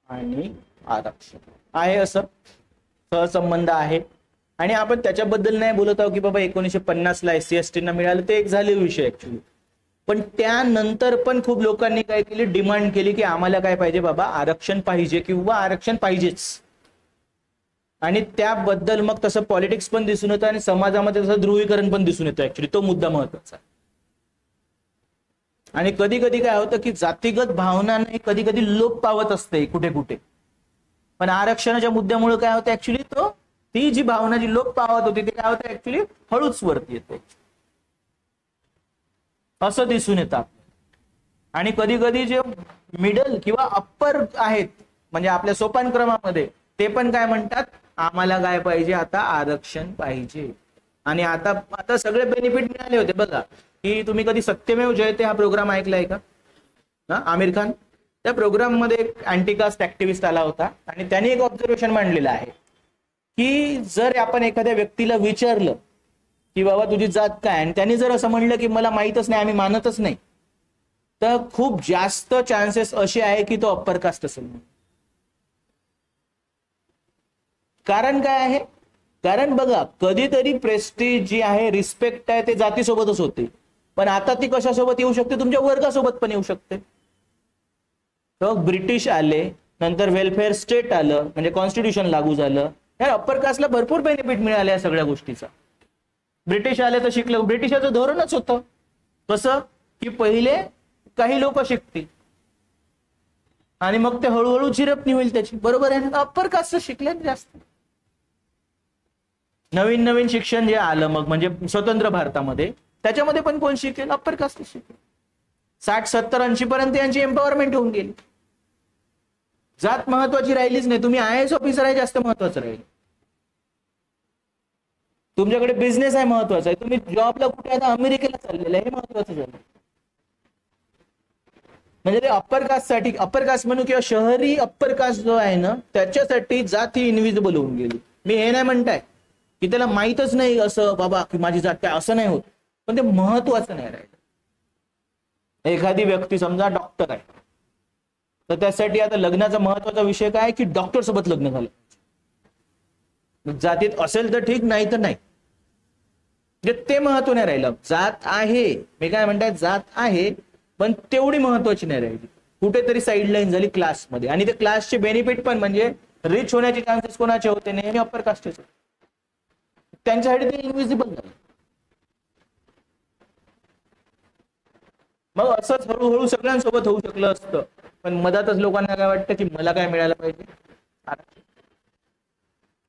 आणि आरक्षण आहे असं सहसंबंध आहे. आणि आपण त्याच्याबद्दल नाही बोलत आहोत की बाबा 1950 ला SC/ST ना मिळालं, ते एक झाले विषय ऍक्च्युली. पण त्यानंतर पण खूप लोकांनी काय केली, डिमांड केली की आम्हाला काय पाहिजे बाबा, आरक्षण पाहिजे किंवा आरक्षण पाहिजेच. आणि त्याबद्दल मग तसं पॉलिटिक्स पण दिसून येतं आणि समाजामध्ये तसं ध्रुवीकरण पण दिसून येतं ऍक्च्युली. तो मुद्दा महत्वाचा. आणि कधी कधी काय होतं की जातीगत भावना नाही कधी कधी लोप पावत असते कुठे कुठे, पण आरक्षणाच्या मुद्द्यामुळे काय होतं ऍक्च्युली, तो ती जी भावना जी लोप पावत होती ती काय होतं ऍक्च्युली हळूच वरती येते असं दिसून येतं. आणि कधी कधी जे मिडल किंवा अप्पर आहेत म्हणजे आपल्या सोपान क्रमामध्ये, ते पण काय म्हणतात, आम्हाला काय पाहिजे आता, आरक्षण पाहिजे. आणि आता सगळे बेनिफिट मिळाले होते बघा. की तुम्ही कधी सत्यमेव जयते हा प्रोग्राम ऐकलाय का, आमिर खान? त्या प्रोग्राम मध्ये एक अँटीकास्ट ऍक्टिव्हिस्ट आला होता आणि त्यांनी एक ऑब्झर्वेशन मांडलेलं आहे की जर आपण एखाद्या व्यक्तीला विचारलं की बाबा तुझी जात काय, आणि त्यांनी जर असं म्हणलं की मला माहीतच नाही, आम्ही मानतच नाही, तर खूप जास्त चान्सेस असे आहे की तो अप्पर कास्ट असेल. कारण काय आहे, कारण बघा कधीतरी प्रेस्टीज जी आहे, रिस्पेक्ट आहे, ते जातीसोबतच होते, पण आता ती कशासोबत येऊ शकते, तुमच्या वर्गासोबत पण येऊ शकते. तर ब्रिटिश आले, नंतर वेलफेअर स्टेट आलं, म्हणजे कॉन्स्टिट्यूशन लागू झालं, या अप्पर कास्टला भरपूर बेनिफिट मिळाले या सगळ्या गोष्टीचा. ब्रिटिश आले तर शिकलं, ब्रिटिशाचं धोरणच होतं कसं की पहिले काही लोक शिकतील आणि मग ते हळूहळू चिरपणी होईल त्याची, बरोबर आहे ना. अप्पर कास्ट शिकले जास्त. नवीन नवीन शिक्षण जे आलं मग म्हणजे स्वतंत्र भारतामध्ये, त्याच्यामध्ये पण कोण शिकेल, अप्पर कास्ट शिकेल. 60, 70, 80 पर्यंत यांची एम्पॉवरमेंट होऊन गेली. जात महत्वाची राहिलीच नाही. तुम्ही IAS ऑफिसर आहे जास्त महत्वाचं राहील, तुमच्याकडे बिझनेस आहे महत्वाचा आहे, तुम्ही जॉबला कुठे आता अमेरिकेला चाललेलं आहे हे महत्वाचं झालं. म्हणजे ते अप्पर कास्ट साठी, अप्पर कास्ट म्हणू किंवा शहरी अप्पर कास्ट जो आहे ना, त्याच्यासाठी जात ही इनविजिबल होऊन गेली. मी हे नाही म्हणताय की त्याला माहीतच नाही असं बाबा की माझी जात काय, असं नाही होत, पण ते महत्वाचं नाही राहिलं. एखादी व्यक्ती समजा डॉक्टर आहे, तर त्यासाठी आता लग्नाचा महत्वाचा विषय काय की डॉक्टर सोबत लग्न झालं. जातीत असेल तर ठीक, नाही तर नाही, ते महत्व नाही राहिलं. जात आहे, मी काय म्हणताय, जात आहे पण तेवढी महत्वाची नाही राहिली, कुठेतरी साईडलाईन झाली क्लासमध्ये. आणि ते क्लासचे बेनिफिट पण म्हणजे रिच होण्याचे चान्सेस कोणाचे होते, नेहमी अप्पर कास्टचे, त्यांच्यासाठी ते इनविजिबल झालं. मग असंच हळूहळू सगळ्यांसोबत होऊ शकलं असतं, पण मधातच लोकांना काय वाटतं की मला काय मिळालं पाहिजे,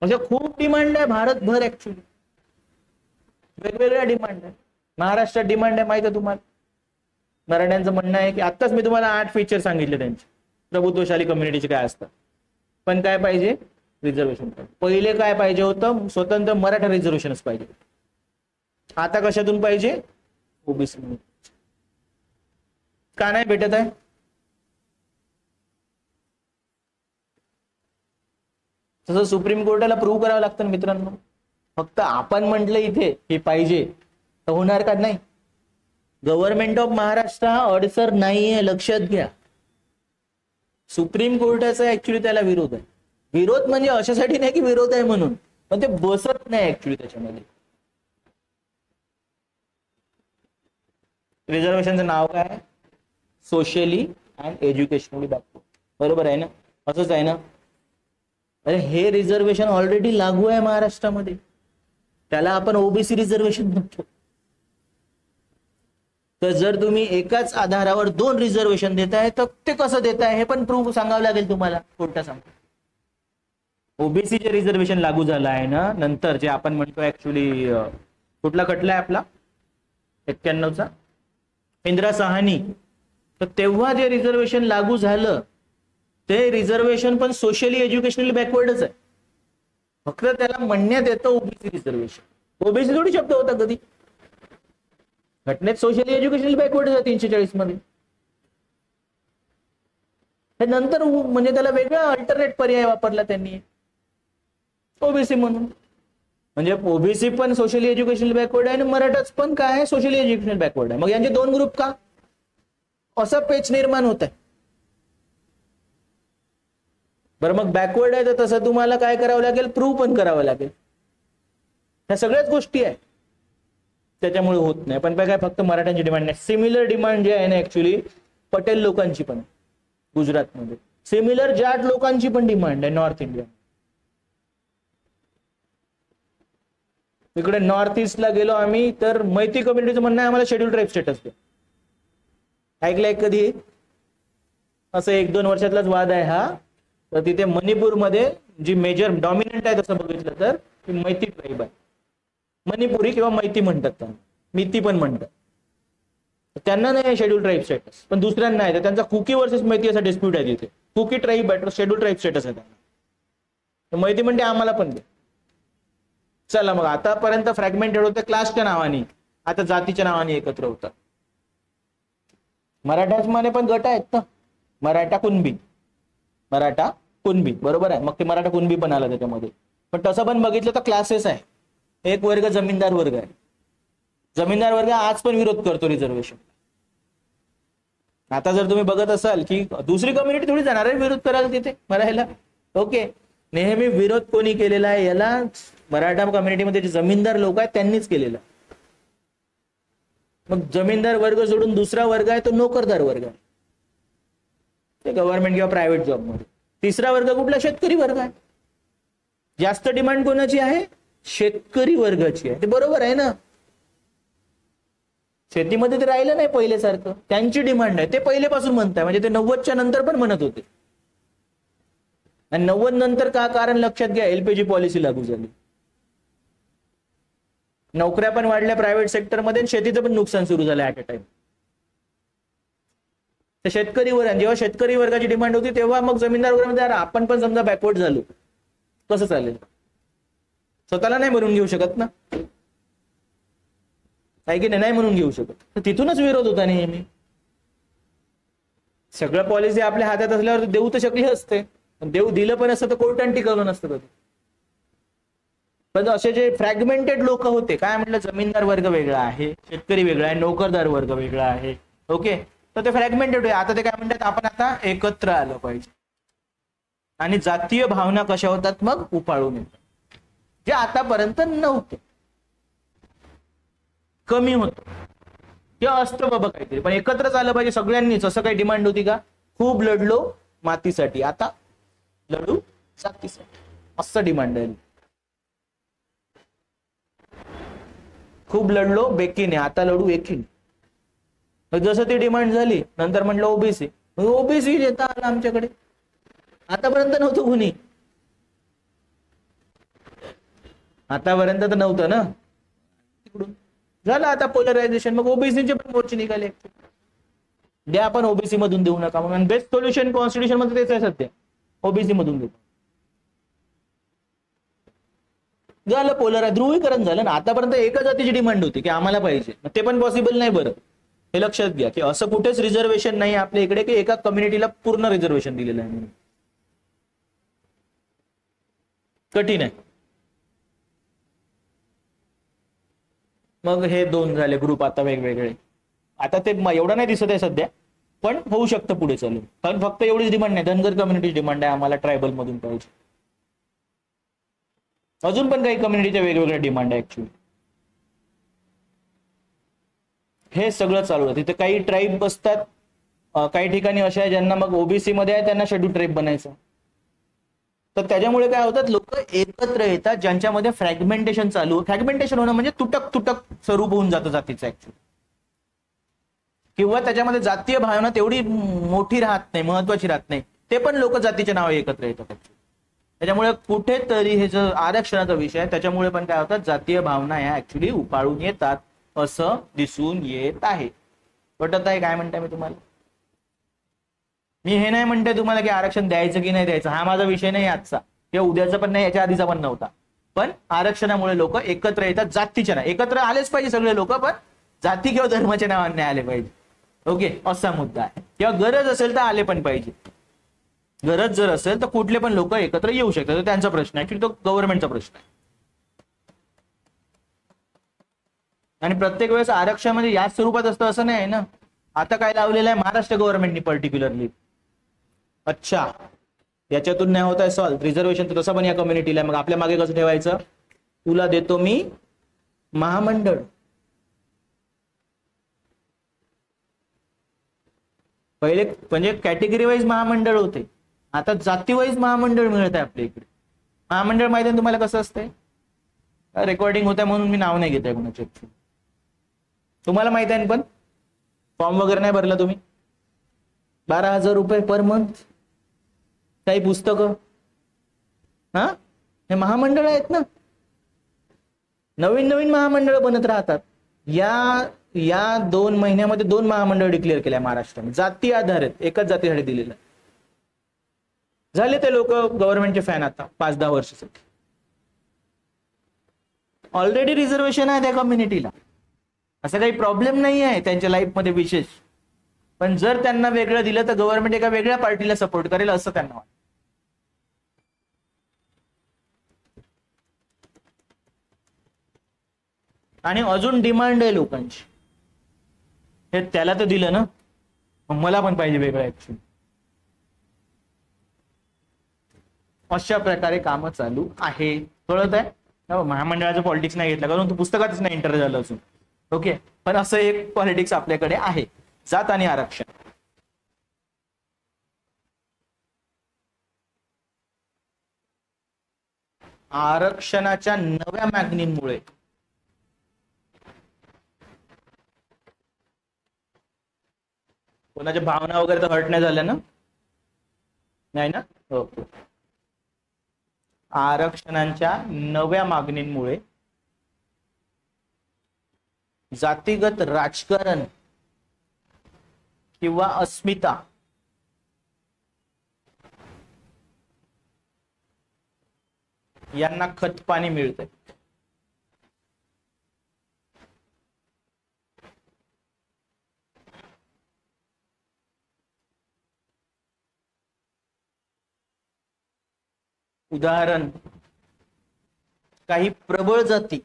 म्हणजे खूप डिमांड आहे भारतभर ऍक्च्युली, वेगवेगळ्या डिमांड आहे. महाराष्ट्रात डिमांड आहे माहिती आहे तुम्हाला. मराठ्यांचं म्हणणं आहे की आत्ताच मी तुम्हाला 8 फीचर सांगितले त्यांचे, प्रभुत्वशाली कम्युनिटीचे काय असतात, पण काय पाहिजे, रिझर्वेशन पाहिजे. पहिले काय पाहिजे होतं, स्वतंत्र मराठा रिझर्वेशनच पाहिजे. आता कशातून पाहिजे, ओबीसी म्हणून. का नाही भेटत आहे, तसं सुप्रीम कोर्टाला प्रूव्ह करावं लागतं मित्रांनो. फक्त आपण म्हटलं इथे हे पाहिजे तर होणार का, नाही. गव्हर्नमेंट ऑफ महाराष्ट्र हा अडसर नाहीये, लक्षात घ्या. सुप्रीम कोर्टाचा ऍक्च्युली त्याला विरोध आहे. विरोध म्हणजे अशासाठी नाही की विरोध आहे म्हणून, पण ते बसत नाही ऍक्च्युली त्याच्यामध्ये. रिझर्वेशनचं नाव काय, सोशली अँड एज्युकेशनली बॅकवर्ड, बरोबर आहे ना, असंच आहे ना. अरे हे रिझर्वेशन ऑलरेडी लागू आहे महाराष्ट्रामध्ये, त्याला आपण ओबीसी रिझर्वेशन म्हणतो. तर जर तुम्ही एकाच आधारावर 2 रिझर्वेशन देताय तर ते कसं देताय हे पण प्रूफ सांगावं लागेल तुम्हाला, कोर्टात सांगतो. ओबीसी जे रिझर्वेशन लागू झालं आहे ना नंतर, जे आपण म्हणतो ऍक्च्युली कुठला खटला आहे आपला 91चा इंदिरा साहनी, तर तेव्हा जे रिझर्वेशन लागू झालं ते रिझर्वेशन पण सोशली एज्युकेशनली बॅकवर्डच आहे. फक्त त्याला म्हणण्यात येतं ओबीसी रिझर्वेशन. ओबीसी थोडी शब्द होता कधी घटनेत. सोशली एज्युकेशनली बॅकवर्ड आहे 340 मध्ये. नंतर म्हणजे त्याला वेगळा अल्टरनेट पर्याय वापरला त्यांनी ओबीसी म्हणून. म्हणजे ओबीसी पण सोशली एज्युकेशनल बॅकवर्ड आहे आणि मराठाच पण काय आहे सोशली एज्युकेशनल बॅकवर्ड आहे. मग यांचे दोन ग्रुप का, असा पेच निर्माण होत आहे. बरं मग बॅकवर्ड आहे तर तसं तुम्हाला काय करावं लागेल, प्रूव्ह पण करावं लागेल. ह्या सगळ्याच गोष्टी आहेत त्याच्यामुळे होत नाही. पण काय फक्त मराठ्यांची डिमांड नाही, सिमिलर डिमांड जे आहे ना ऍक्च्युली पटेल लोकांची पण गुजरातमध्ये, सिमिलर जाट लोकांची पण डिमांड आहे नॉर्थ इंडिया. इकडे नॉर्थ ईस्टला गेलो आम्ही तर मैती कम्युनिटीचं म्हणणं आहे आम्हाला शेड्यूल ट्राईब स्टेटस द्या. ऐकलंय कधी? असं 1-2 वर्षातलाच वाद आहे हा. तर तिथे मणिपूरमध्ये जी मेजर डॉमिनंट आहे तसं बघितलं तर ती मैती ट्राईब आहे. मणिपुरी किंवा मैती म्हणतात त्यांना, मिती पण म्हणतात. त्यांना नाही शेड्यूल ट्राईब स्टेटस, पण दुसऱ्यांना आहे. त्यांचा कुकी वर्सेस मैती असा डिस्प्यूट आहे तिथे. कुकी ट्राईब आहे, शेड्यूल ट्राईब स्टेटस आहे त्यांना. मैती म्हणते आम्हाला पण दे. चला मग आतापर्यंत फ्रॅगमेंटेड होते क्लासच्या नावाने, आता जातीच्या नावाने एकत्र होतात. मराठामध्ये पण गट आहेत ना, मराठा कुणबी, मराठा कुणबी बरोबर आहे. मग ते मराठा कुणबी पण आला त्याच्यामध्ये. पण तसं पण बघितलं तर क्लासेस आहे. एक वर्ग जमीनदार वर्ग आहे. जमीनदार वर्ग आज पण विरोध करतो रिझर्वेशन. आता जर तुम्ही बघत असाल की दुसरी कम्युनिटी थोडी जाणार आहे विरोध करायला तिथे मरायला, ओके. नेहमी विरोध कोणी केलेला आहे याला, मराठा कम्युनिटीमध्ये जे जमीनदार लोक आहेत त्यांनीच केलेला. मग जमीनदार वर्ग सोडून दुसरा वर्ग आहे तो नोकरदार वर्ग आहे, ते गव्हर्नमेंट किंवा प्रायव्हेट जॉब मध्ये. तिसरा वर्ग कुठला? शेतकरी वर्ग आहे. जास्त डिमांड कोणाची आहे? शेतकरी वर्गाची आहे. ते बरोबर आहे ना, शेतीमध्ये ते राहिलं नाही पहिल्यासारखं, त्यांची डिमांड आहे. ते पहिलेपासून म्हणताय, म्हणजे ते 90च्या नंतर पण म्हणत होते. आणि 90 नंतर का? कारण लक्षात घ्या एलपीजी पॉलिसी लागू झाली, नोकऱ्या पण वाढल्या प्रायव्हेट सेक्टरमध्ये, शेतीचं पण नुकसान सुरू झालं ऍट अ टाइम. तर शेतकरी वर्ग, जेव्हा शेतकरी वर्गाची डिमांड होती तेव्हा मग जमीनदार वर्गामध्ये आपण पण समजा बॅकवर्ड झालो, कसं चालेल? स्वतःला नाही म्हणून घेऊ शकत ना, काही की नाही म्हणून घेऊ शकत. तर तिथूनच विरोध होता नेहमी. सगळं पॉलिसी आपल्या हातात असल्यावर देऊ तर शकली असते, पण देऊ दिलं पण असतं तर कोर्टाने टिकवलं नसतं कधी. पण असे जे फ्रॅगमेंटेड लोक होते, काय म्हटलं, जमीनदार वर्ग वेगळा आहे, शेतकरी वेगळा आहे, नोकरदार वर्ग वेगळा आहे, ओके. तर ते फ्रॅगमेंटेड आहे. आता ते काय म्हणतात, आपण आता एकत्र आलं पाहिजे. आणि जातीय भावना कशा होतात मग? उफाळून येतात, जे आतापर्यंत नव्हतं, कमी होतं किंवा असतं बाबा काहीतरी, पण एकत्रच आलं पाहिजे सगळ्यांनीच. असं काही डिमांड होती का? खूप लढलो मातीसाठी, आता लढू जातीसाठी, असं डिमांड आहे. खूप लढलो बेकीने, आता लढू एकीने. जसं ती डिमांड झाली नंतर म्हटलं ओबीसी, ओबीसी येता आला आमच्याकडे. आतापर्यंत नव्हतं कुणी, आतापर्यंत तर नव्हतं ना. तिकडून झालं आता पोलरायझेशन, मग ओबीसीचे पण मोर्चे निघाले. द्या आपण ओबीसी मधून देऊ नका, मग बेस्ट सोल्युशन कॉन्स्टिट्यूशन मध्ये तेच आहे सध्या, ओबीसी मधून देतो. झालं पोलर ध्रुवीकरण झालं ना. आतापर्यंत एका जातीची डिमांड होती की आम्हाला पाहिजे, ते पण पॉसिबल नाही. बरं हे लक्षात घ्या की असं कुठेच रिझर्वेशन नाही आपल्या इकडे की एका कम्युनिटीला पूर्ण रिझर्वेशन दिलेलं आहे म्हणून. कठीण आहे. मग हे दोन झाले ग्रुप आता वेगवेगळे. आता ते एवढं नाही दिसत आहे सध्या, पण होऊ शकतं पुढे चालून. कारण फक्त एवढीच डिमांड नाही, धनगर कम्युनिटी डिमांड आहे आम्हाला ट्रायबल मधून पाहिजे. अजून पण काही कम्युनिटीच्या वेगवेगळ्या डिमांड आहे ऍक्च्युअली. हे सगळं चालू आहे. तिथे काही ट्राईब बसतात, काही ठिकाणी अशा आहे ज्यांना मग ओबीसी मध्ये आहे त्यांना शेड्यूल ट्राईब बनायचं. तर त्याच्यामुळे काय होतात, लोक एकत्र येतात ज्यांच्यामध्ये फ्रॅगमेंटेशन चालू. फ्रॅगमेंटेशन होणं म्हणजे तुटक तुटक स्वरूप होऊन जातं जातीचं ऍक्च्युअली, किंवा त्याच्यामध्ये जातीय भावना तेवढी मोठी राहत नाही, महत्वाची राहत नाही. ते पण लोक जातीच्या नावाने एकत्र येतात. त्याच्यामुळे कुठेतरी हे जो आरक्षणाचा विषय आहे त्याच्यामुळे पण काय होतात, जातीय भावना ह्या ऍक्च्युली उफाळून येतात असं दिसून येत आहे. पटत आहे काय म्हणताय मी तुम्हाला? मी हे नाही म्हणते तुम्हाला की आरक्षण द्यायचं की नाही द्यायचं, हा माझा विषय नाही आजचा किंवा उद्याचा पण नाही, याच्या आधीचा पण नव्हता. पण आरक्षणामुळे लोक एकत्र येतात, जातीच्या नाही, एकत्र आलेच पाहिजे सगळे लोक, पण जाती किंवा धर्माच्या नावाने नाही आले पाहिजे. ओके, असा मुद्दा आहे. किंवा गरज असेल तर आले पण पाहिजे. गरज जर असेल तर कुठले पण लोक एकत्र येऊ शकतात, त्यांचा प्रश्न आहे, तो गव्हर्नमेंटचा प्रश्न आहे. आणि प्रत्येक वेळेस आरक्षण म्हणजे याच स्वरूपात असतं असं नाही ना. आता काय लावलेलं आहे महाराष्ट्र गव्हर्नमेंटनी पर्टिक्युलरली, अच्छा याच्यातून नाही होत आहे सॉल्व रिझर्वेशन, तर तसं पण या कम्युनिटीला, मग आपल्या मागे कसं ठेवायचं, तुला देतो मी महामंडळ. पहिले म्हणजे कॅटेगरी वाईज महामंडळ होते, आता जाती वाईज महामंडळ मिळत आहे आपल्या इकडे. महामंडळ माहिती आहे तुम्हाला कसं असतंय, रेकॉर्डिंग होत आहे म्हणून मी नाव नाही घेत आहे कोणाचे, तुम्हाला माहित आहे. पण फॉर्म वगैरे नाही भरला तुम्ही, 12,000 रुपये पर मंथ, काही पुस्तकं, हा हे महामंडळ आहेत ना. नवीन नवीन महामंडळ बनत राहतात. या 2 महिन्यामध्ये 2 महामंडळ डिक्लेअर केल्या महाराष्ट्राने, जाती आधारित, एकच जातीसाठी दिलेलं. झाले ते लोक गव्हर्नमेंटचे फॅन आता 5-10 वर्षासाठी. ऑलरेडी रिझर्वेशन आहे त्या कम्युनिटीला, असं काही प्रॉब्लेम नाही आहे त्यांच्या लाईफमध्ये विशेष. पण जर त्यांना वेगळं दिलं तर गव्हर्नमेंट एका वेगळ्या पार्टीला सपोर्ट करेल असं त्यांना वाटतं. आणि अजून डिमांड आहे लोकांची, हे त्याला तर दिलं ना, मला पण पाहिजे वेगळं ऍक्च्युअली. अशा प्रकारे कामं चालू आहे, कळत आहे. महामंडळाचं पॉलिटिक्स नाही घेतलं कारण तू पुस्तकातच नाही एंटर झालं अजून. ओके, पण असं एक पॉलिटिक्स आपल्याकडे आहे, जात आणि आरक्षण. आरक्षणाच्या नव्या मागणींमुळे कोणाच्या भावना वगैरे तर हर्ट नाही झाल्या ना, नाही ना. ओके, आरक्षणाच्या नव्या मागणींमुळे जातीगत राजकारण किंवा अस्मिता यांना खतपाणी मिळते. उदाहरण, काही प्रबळ जाती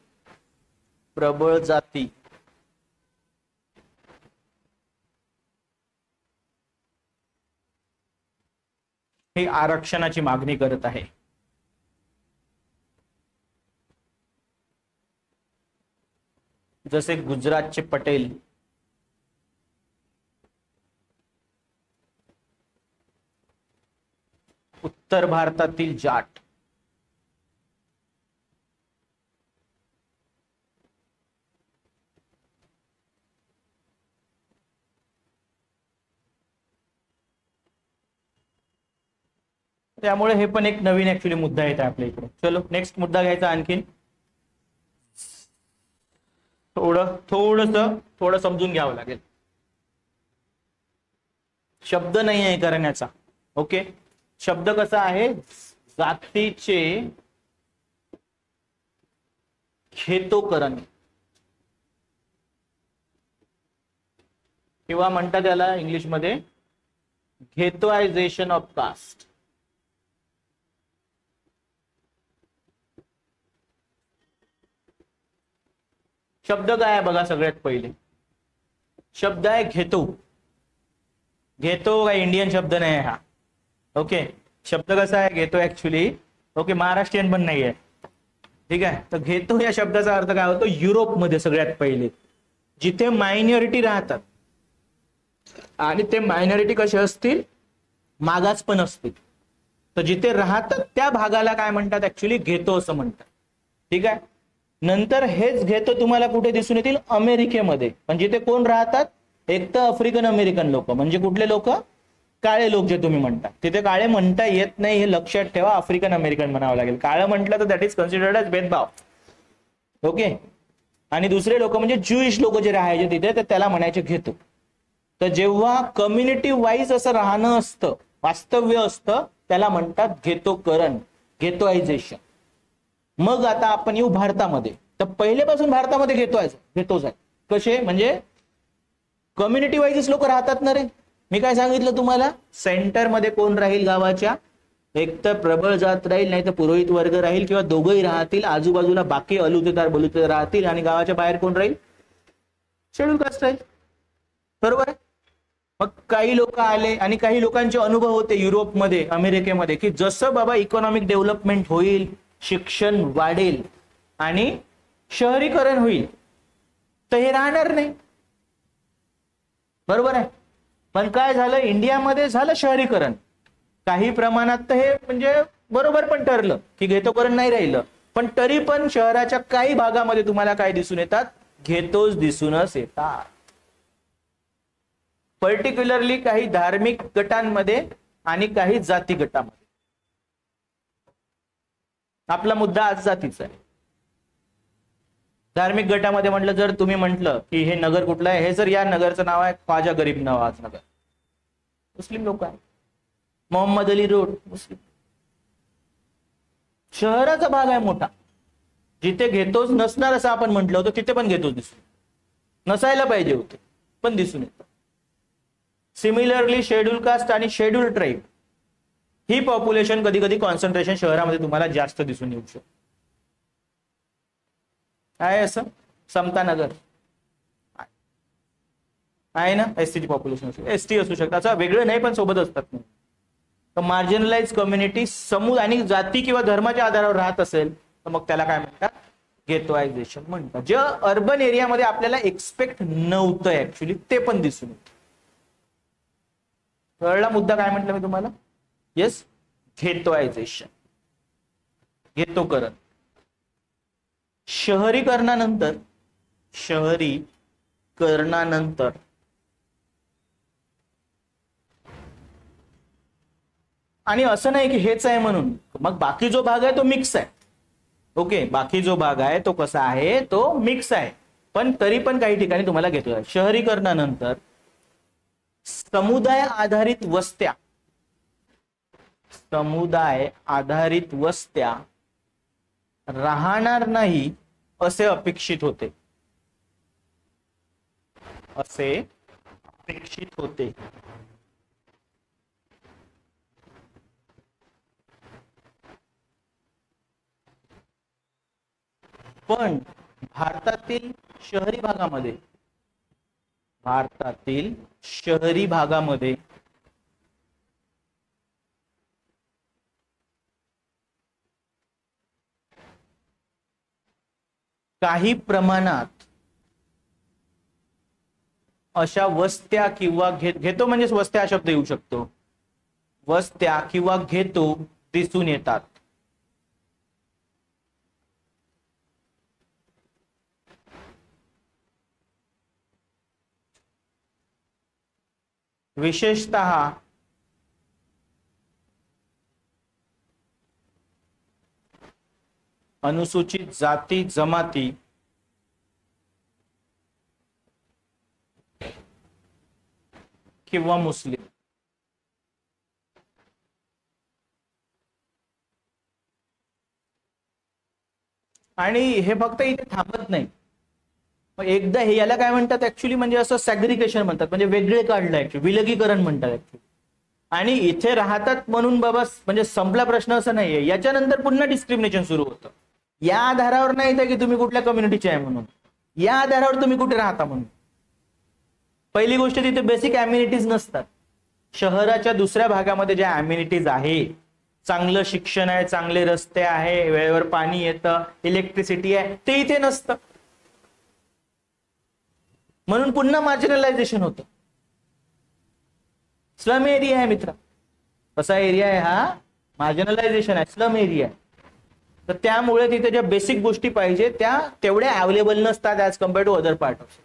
ही आरक्षणाची मागणी करत आहे. जसे गुजरातचे पटेल, उत्तर भारतातील जाट, त्यामुळे हे पण एक नवीन ऍक्च्युली मुद्दा येत आहे आपल्या इकडे. चलो नेक्स्ट मुद्दा घ्यायचा आणखीन. थोडं समजून घ्यावं लागेल. शब्द नाही आहे करण्याचा. ओके, शब्द कसा आहे, जातीचे खेतोकरण किंवा म्हणतात त्याला इंग्लिशमध्ये घेतोआयझेशन ऑफ कास्ट. शब्द काय आहे बघा, सगळ्यात पहिले शब्द आहे घेतो. घेतो काय इंडियन शब्द नाही हा. ओके, शब्द कसा आहे घेतो ऍक्च्युली, ओके महाराष्ट्रीयन पण नाही आहे, ठीक आहे. तर घेतो या शब्दाचा अर्थ काय होतो, युरोपमध्ये सगळ्यात पहिले जिथे मायनॉरिटी राहतात, आणि ते मायनॉरिटी कसे असतील, मागास पण असतील, तर जिथे राहतात त्या भागाला काय म्हणतात ऍक्च्युली, घेतो असं म्हणतात. ठीक आहे. नंतर हेच घेतो तुम्हाला कुठे दिसून येतील, अमेरिकेमध्ये. पण जिथे कोण राहतात, एक तर आफ्रिकन अमेरिकन लोक, म्हणजे कुठले लोक, काळे लोक जे तुम्ही म्हणता, तिथे काळे म्हणता येत नाही हे लक्षात ठेवा. आफ्रिकन अमेरिकन म्हणावं लागेल. काळं म्हटलं तर दॅट इज कन्सिडर्ड एज भेदभाव. ओके. आणि दुसरे लोक म्हणजे ज्यूइश लोक जे राहायचे तिथे, तर त्याला म्हणायचे घेतो. तर जेव्हा कम्युनिटी वाईज असं राहणं असतं, वास्तव्य असतं, त्याला म्हणतात घेतोकरण, घेतोआयझेशन. मग आता आपण येऊ भारतामध्ये. तर पहिलेपासून भारतामध्ये घेतोच आहे. कसे म्हणजे कम्युनिटी वाईज लोक राहतात ना रे. मी काय सांगितलं तुम्हाला, सेंटरमध्ये कोण राहील गावाच्या, एक तर प्रबळ जात राहील, नाही तर पुरोहित वर्ग राहील, किंवा दोघंही राहतील. आजूबाजूला बाकी अलुतेदार बलुतेदार राहतील, आणि गावाच्या बाहेर कोण राहील, शेड्यूल कास्ट राहील. बरोबर आहे. मग काही लोक आले आणि काही लोकांचे अनुभव होते युरोपमध्ये, अमेरिकेमध्ये, की जसं बाबा इकॉनॉमिक डेव्हलपमेंट होईल, शिक्षण वाढेल आणि शहरीकरण होईल, तर हे राहणार नाही. बरोबर आहे. पण काय झालं, इंडियामध्ये झालं शहरीकरण काही प्रमाणात, तर हे म्हणजे बरोबर पण ठरलं की घेतोकरण नाही राहिलं. पण तरी पण शहराच्या काही भागामध्ये तुम्हाला काय दिसून येतात, घेतोच दिसूनच येतात. पर्टिक्युलरली काही धार्मिक गटांमध्ये आणि काही जाती गटांमध्ये. आपला मुद्दा आज जातीचा आहे. धार्मिक गटामध्ये म्हटलं, जर तुम्ही म्हटलं की हे नगर कुठलं आहे, हे जर या नगरचं नाव आहे ख्वाजा गरीब नवाज नगर, मुस्लिम लोक आहे. मोहम्मद अली रोड, मुस्लिम. शहराचा भाग आहे मोठा, जिथे घेतोच नसणार असं आपण म्हटलं होतं, तिथे पण घेतोच दिसून नसायला पाहिजे होते, पण दिसून येतं. सिमिलरली शेड्यूल कास्ट आणि शेड्यूल ट्राईब ही पॉप्युलेशन कधी कधी कॉन्सन्ट्रेशन शहरामध्ये तुम्हाला जास्त दिसून येऊ शकतं. आहे असं समतानगर आहे ना, एसटीची पॉप्युलेशन असू, एसटी असू शकतं, असं वेगळं नाही पण सोबत असतात. तर मार्जिनलाइज कम्युनिटी समुदाय आणि जाती किंवा धर्माच्या आधारावर राहत असेल तर मग त्याला काय म्हणतात, गेटोआयझेशन म्हणतात. जे अर्बन एरियामध्ये आपल्याला एक्सपेक्ट नव्हतं ऍक्च्युली, ते पण दिसून येतं. कळला मुद्दा काय म्हटलं मी तुम्हाला? येस, गेटोआयझेशन, घेतोकरण. शहरीकरणानंतर आणि असं नाही की हेच आहे म्हणून, मग बाकी जो भाग आहे तो मिक्स आहे. ओके, बाकी जो भाग आहे तो कसा आहे, तो मिक्स आहे. पण तरी पण काही ठिकाणी तुम्हाला घेतो. शहरीकरणानंतर समुदाय आधारित वस्त्या राहणार नाही असे अपेक्षित होते. पण भारतातील शहरी भागामध्ये काही प्रमाणात अशा वस्त्या किंवा घेतो म्हणजे वस्त्या हा शब्द येऊ शकतो, वस्त्या किंवा घेतो दिसून येतात. विशेषतः अनुसूचित जाती जमाती किंवा मुस्लिम. आणि हे फक्त इथे थांबत नाही. एकदा हे याला काय म्हणतात ऍक्च्युली, म्हणजे असं सॅग्रिगेशन म्हणतात, म्हणजे वेगळे काढलं ऍक्च्युली, विलगीकरण म्हणतात ऍक्च्युली. आणि इथे राहतात म्हणून बाबा म्हणजे संपला प्रश्न असं नाहीये. याच्यानंतर पुन्हा डिस्क्रिमिनेशन सुरू होतं. या आधारावर नाही येतं की तुम्ही कुठल्या कम्युनिटीचे आहे म्हणून, या आधारावर तुम्ही कुठे राहता म्हणून. पहिली गोष्ट, तिथे बेसिक अम्युनिटीज नसतात. शहराच्या दुसऱ्या भागामध्ये ज्या अम्युनिटीज आहे, चांगलं शिक्षण आहे, चांगले रस्ते आहे, वेळेवर पाणी येतं, इलेक्ट्रिसिटी आहे, ते इथे नसतं. म्हणून पुन्हा मार्जिनलायझेशन होतं. स्लम एरिया आहे मित्र, कसा एरिया आहे हा, मार्जिनलायझेशन आहे, स्लम एरिया आहे. तर त्यामुळे तिथे ज्या बेसिक गोष्टी पाहिजे त्या तेवढ्या अवेलेबल नसतात as compare to other part of.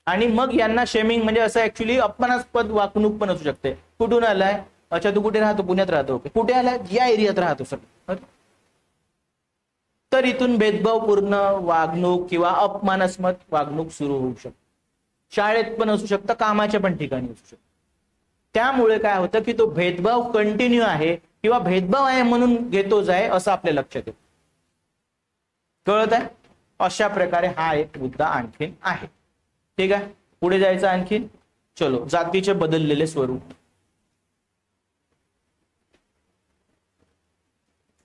आणि मग यांना शेमिंग म्हणजे असं ऍक्च्युली अपमानास्पद वागणूक पण असू शकते. कुठून आलाय? अच्छा, तू कुठे राहतो? पुण्यात राहतो. ओके, कुठे आलाय? या एरियात राहतो सर. तर इथून भेदभावपूर्ण वागणूक किंवा अपमानास्पद वागणूक सुरू होऊ शकते. शाळेत पण असू शकतं, कामाच्या पण ठिकाणी असू शकतं. त्यामुळे काय होतं की तो भेदभाव कंटिन्यू आहे किंवा भेदभाव आहे म्हणून घेतोच आहे असं आपल्या लक्षात येतं. कळत आहे? अशा प्रकारे हा एक मुद्दा आणखीन आहे. ठीक आहे, पुढे जायचं आणखीन. चलो, जातीचे बदललेले स्वरूप.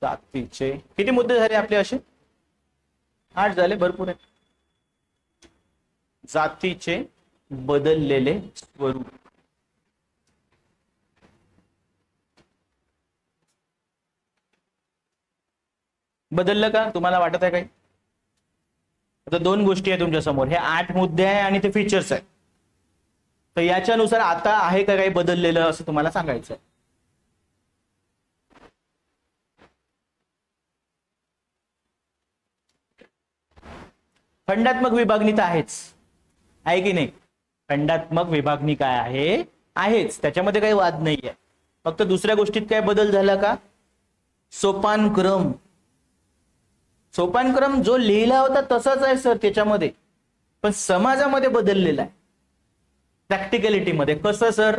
जातीचे किती मुद्दे झाले आपले? असे 8 झाले, भरपूर आहे. जातीचे बदललेले स्वरूप. बदललं का? तुम्हाला वाटत आहे काही? आता 2 गोष्टी आहेत तुमच्या समोर. हे 8 मुद्दे आहे आणि ते फीचर्स आहेत. तर याच्यानुसार आता आहे का काही बदललेलं असं तुम्हाला सांगायचं आहे. खंडात्मक विभागणी तर आहे की नाही? खंडात्मक विभागणी काय आहे? आहेच, त्याच्यामध्ये काही वाद नाही आहे. फक्त दुसऱ्या गोष्टीत काय बदल झाला का? सोपानक्रम. सोपानक्रम जो लिहिला होता तसाच आहे सर त्याच्यामध्ये, पण समाजामध्ये बदललेला आहे. प्रॅक्टिकलिटी मध्ये कसं सर?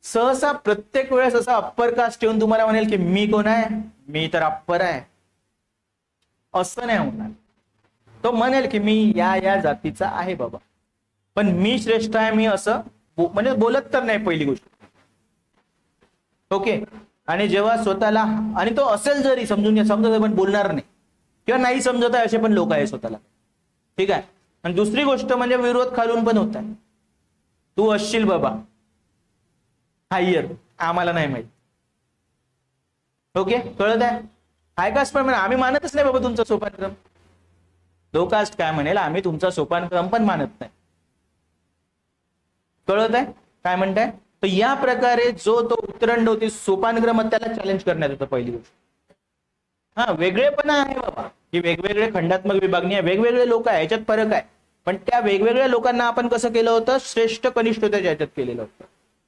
सहसा प्रत्येक वेळेस असा अप्पर कास्ट येऊन तुम्हाला म्हणेल की मी कोण आहे? मी तर अप्पर आहे, असं नाही होणार. तो म्हणेल की मी या जातीचा आहे बाबा, पण मी श्रेष्ठ आहे मी असं म्हणजे बोलत तर नाही, पहिली गोष्ट. ओके, आणि जेव्हा स्वतःला, आणि तो असेल जरी समजून घ्या, समजत पण बोलणार नाही किंवा नाही समजत आहे असे पण लोक आहे स्वतःला. ठीक आहे. आणि दुसरी गोष्ट म्हणजे विरोध खालून पण होत आहे. तू असशील बाबा हायर, आम्हाला नाही माहित. ओके, कळत आहे? हायकास्ट पण म्हणा आम्ही मानतच नाही बाबा तुमचा सोपानक्रम. लो कास्ट काय म्हणेल, आम्ही तुमचा सोपानक्रम पण मानत नाही. कळत आहे काय म्हणताय? तर या प्रकारे जो तो उतरंड होती सोपानक्रम, त्याला चॅलेंज करण्यात होतं पहिली गोष्ट. हा, वेगळेपणा आहे बाबा, ही वेगवेगळे खंडात्मक विभागणी आहे, वेगवेगळे लोक आहे, याच्यात फरक आहे. पण त्या वेगवेगळ्या लोकांना आपण कसं केलं होतं? श्रेष्ठ कनिष्ठतेच्या याच्यात केलेलं होतं.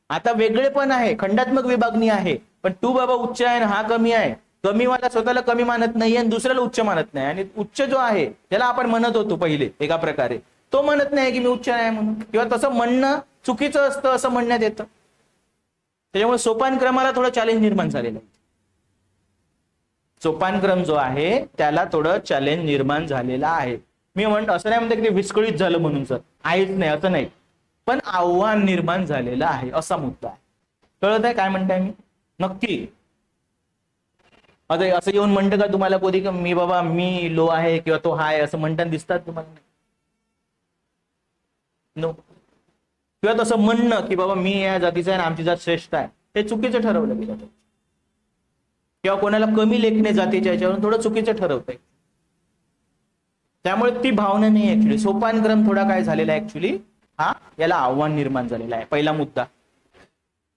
आता वेगळेपण आहे, खंडात्मक विभागणी आहे, पण तू बाबा उच्च आहे आणि हा कमी आहे. कमीवाला स्वतःला कमी मानत नाही आणि दुसऱ्याला उच्च मानत नाही, आणि उच्च जो आहे त्याला आपण म्हणत होतो पहिले एका प्रकारे, तो म्हणत नाही की मी उच्च आहे म्हणून, किंवा तसं म्हणणं चुकीचं असतं असं म्हणण्यात येतं. त्याच्यामुळे सोपानक्रमाला थोडं चॅलेंज निर्माण झालेलं आहे. सोपानक्रम जो आहे त्याला थोडं चॅलेंज निर्माण झालेला आहे. मी म्हणतो असं नाही म्हणतो की ते विस्कळीत झालं म्हणून सर, आहेच नाही असं नाही, पण आव्हान निर्माण झालेलं आहे असा मुद्दा आहे. कळत आहे काय म्हणताय मी? नक्की. आता असं येऊन म्हणतं का तुम्हाला कधी की मी बाबा मी लो आहे किंवा तो हाय असं म्हणताना दिसतात तुम्हाला? नो. किंवा तसं म्हणणं की बाबा मी या जातीचा आहे आणि आमची जात श्रेष्ठ आहे, ते चुकीचं ठरवलं गेलं. किंवा कोणाला कमी लेखणे जातीच्या याच्यावरून थोडं चुकीचं ठरवतंय. त्यामुळे ती भावना नाही ऍक्च्युली. सोपानक्रम थोडा काय झालेला आहे ऍक्च्युली, हा याला आव्हान निर्माण झालेलं आहे. पहिला मुद्दा,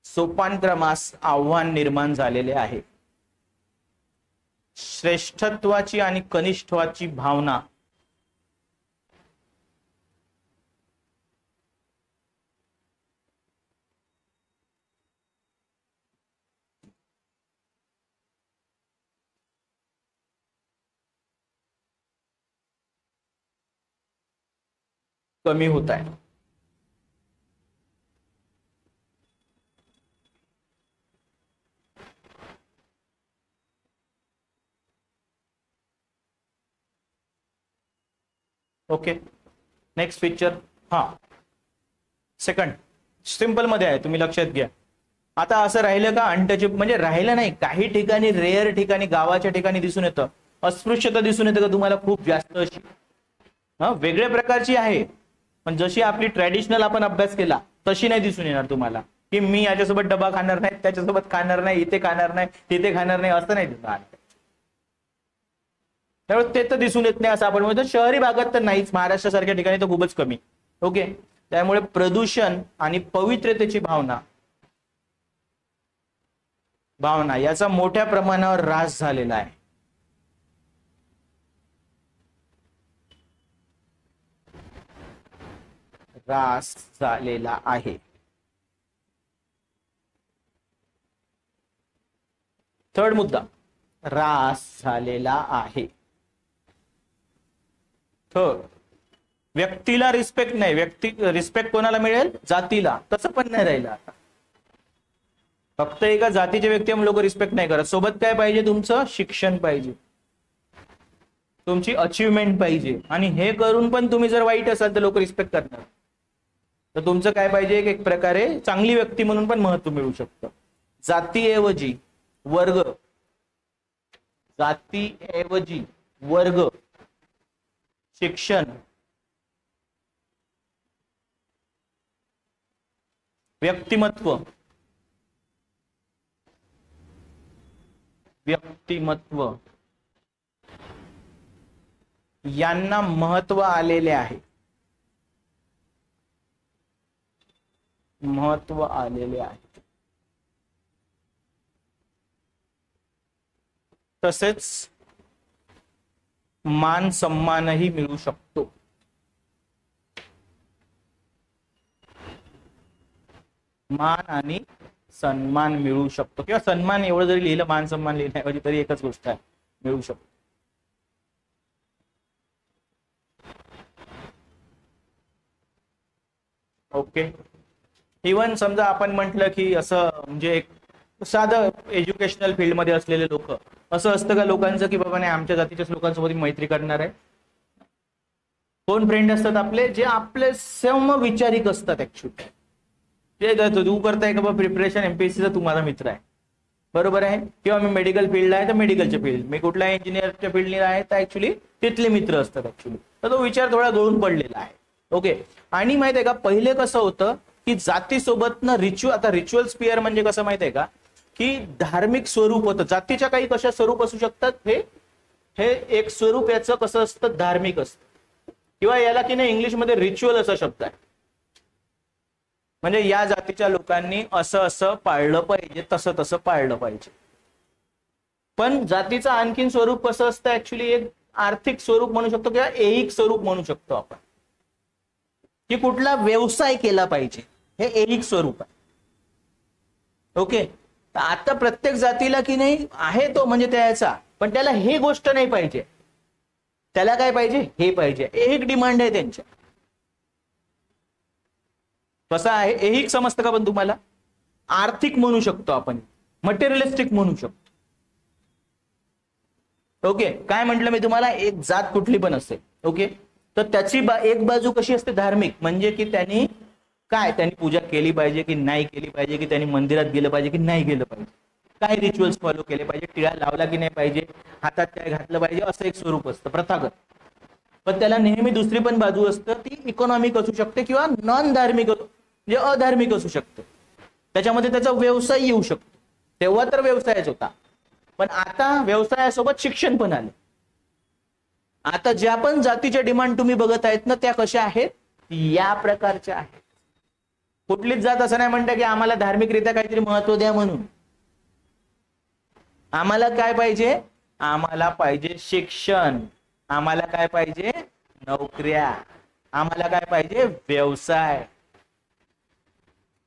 सोपानक्रमास आव्हान निर्माण झालेले आहे. श्रेष्ठत्वाची आणि कनिष्ठत्वाची भावना कमी होत आहे. Okay, next picture. हा, सेकंड सिंपल मध्ये आहे, तुम्ही लक्षात घ्या. आता असं राहिलं का अनटचेबल, म्हणजे राहिलं नाही, काही ठिकाणी रेअर ठिकाणी गावाच्या ठिकाणी दिसून येतं. अस्पृश्यता दिसून येतं का तुम्हाला? खूप जास्त अशी वेगळ्या प्रकारची आहे, पण जशी आपली ट्रॅडिशनल आपण अभ्यास केला तशी नाही दिसून येणार तुम्हाला, की मी याच्यासोबत डबा खाणार नाही, त्याच्यासोबत खाणार नाही, इथे खाणार नाही, तिथे खाणार नाही, असं नाही दिसणार. त्यामुळे ते तर दिसून येत नाही असं आपण म्हणतो. शहरी भागात तर नाहीच, महाराष्ट्रासारख्या ठिकाणी तर खूपच कमी. ओके, त्यामुळे प्रदूषण आणि पवित्रतेची भावना याचा मोठ्या प्रमाणावर ऱ्हास झालेला आहे. ऱ्हास झालेला आहे. थर्ड मुद्दा, ऱ्हास झालेला आहे. थर्ड, व्यक्तीला रिस्पेक्ट नाही. रिस्पेक्ट कोणाला मिळेल? जातीला. तसं पण नाही राहिलं आता. फक्त एका जातीचे व्यक्ती लोक रिस्पेक्ट नाही करत. सोबत काय पाहिजे? तुमचं शिक्षण पाहिजे, तुमची अचीवमेंट पाहिजे. आणि हे करून पण तुम्ही जर वाईट असाल तर लोक रिस्पेक्ट करणार. तर तुमचं काय पाहिजे? एक प्रकारे चांगली व्यक्ती म्हणून पण महत्व मिळू शकतं. जातीऐवजी वर्ग, जातीऐवजी वर्ग, शिक्षण, व्यक्तिमत्व, व्यक्तिमत्व यांना महत्व आलेले आहे. महत्व आलेले आहे. तसेच मान सन्मानही मिळू शकतो. मान आणि सन्मान मिळू शकतो, किंवा सन्मान एवढं जरी लिहिलं, मान सन्मान लिहिण्याऐवजी तरी एकच गोष्ट आहे, मिळू शकतो. ओके. इव्हन समजा आपण म्हटलं की असं म्हणजे एक साधं एज्युकेशनल फील्डमध्ये असलेले लोक, असं असतं का लोकांचं की बाबा नाही आमच्या जातीच्याच लोकांसोबत मैत्री करणार आहे? कोण फ्रेंड असतात आपले? जे आपले समविचारिक असतात. ऍक्च्युली ते तू करताय का प्रिपरेशन एमपीएससीचा, तुम्हाला मित्र आहे, बरोबर आहे. किंवा मी मेडिकल फील्डला आहे तर मेडिकलच्या फील्ड, मी कुठल्या इंजिनिअरच्या फील्डला आहे तर ऍक्च्युली तिथले मित्र असतात ऍक्च्युली. तर तो विचार थोडा गळून पडलेला आहे. ओके. आणि माहित आहे का पहिले कसं होतं की जातीसोबत ना आता रिच्युअल स्पिअर म्हणजे कसं माहित आहे का, की धार्मिक स्वरूप होतं. जातीच्या काही कशा स्वरूप असू शकतात, हे एक स्वरूप याचं कसं असतं, धार्मिक असतं. किंवा याला की नाही इंग्लिशमध्ये रिच्युअल असा शब्द आहे. म्हणजे या जातीच्या लोकांनी असं असं पाळलं पाहिजे, तसं तसं पाळलं पाहिजे. पण जातीचं आणखीन स्वरूप कसं असतं ऍक्च्युली, एक आर्थिक स्वरूप म्हणू शकतो किंवा ऐहिक स्वरूप म्हणू शकतो आपण, की कुठला व्यवसाय केला पाहिजे, हे ऐहिक स्वरूप आहे. ओके. तर आता प्रत्येक जातीला की नाही आहे तो म्हणजे त्याचा, पण त्याला हे गोष्ट नाही पाहिजे. त्याला काय पाहिजे? हे पाहिजे. ऐहिक डिमांड आहे त्यांच्या. कसं आहे? ऐहिक समजतं का पण तुम्हाला? आर्थिक म्हणू शकतो आपण, मटेरियलिस्टिक म्हणू शकतो. ओके. काय म्हटलं मी तुम्हाला? एक जात कुठली पण असेल, ओके, तर त्याची एक बाजू कशी असते? धार्मिक, म्हणजे की त्यांनी त्यांनी पूजा केली पाहिजे की नाही केली पाहिजे, की त्यांनी मंदिरात गेलं पाहिजे की नाही गेलं पाहिजे, काय रिच्युअल्स फॉलो केले पाहिजे, टिळा लावला की नाही पाहिजे, हातात काय घातलं पाहिजे, असं एक स्वरूप असतं प्रथागत. पण त्याला नेहमी दुसरी पण बाजू असतं, ती इकॉनॉमिक असू शकते किंवा नॉन धार्मिक म्हणजे अधार्मिक असू शकते. त्याच्यामध्ये त्याचा व्यवसाय येऊ शकतो. तेव्हा तर व्यवसायच होता, पण आता व्यवसायासोबत शिक्षण पण आले. आता ज्या पण जातीच्या डिमांड तुम्ही बघत आहेत ना, त्या कशा आहेत? या प्रकारच्या आहेत. कुठलीच जात असं नाही म्हणतं की आम्हाला धार्मिकरित्या काहीतरी महत्व द्या म्हणून. आम्हाला काय पाहिजे? आम्हाला पाहिजे शिक्षण, आम्हाला काय पाहिजे? नोकऱ्या, आम्हाला काय पाहिजे? व्यवसाय.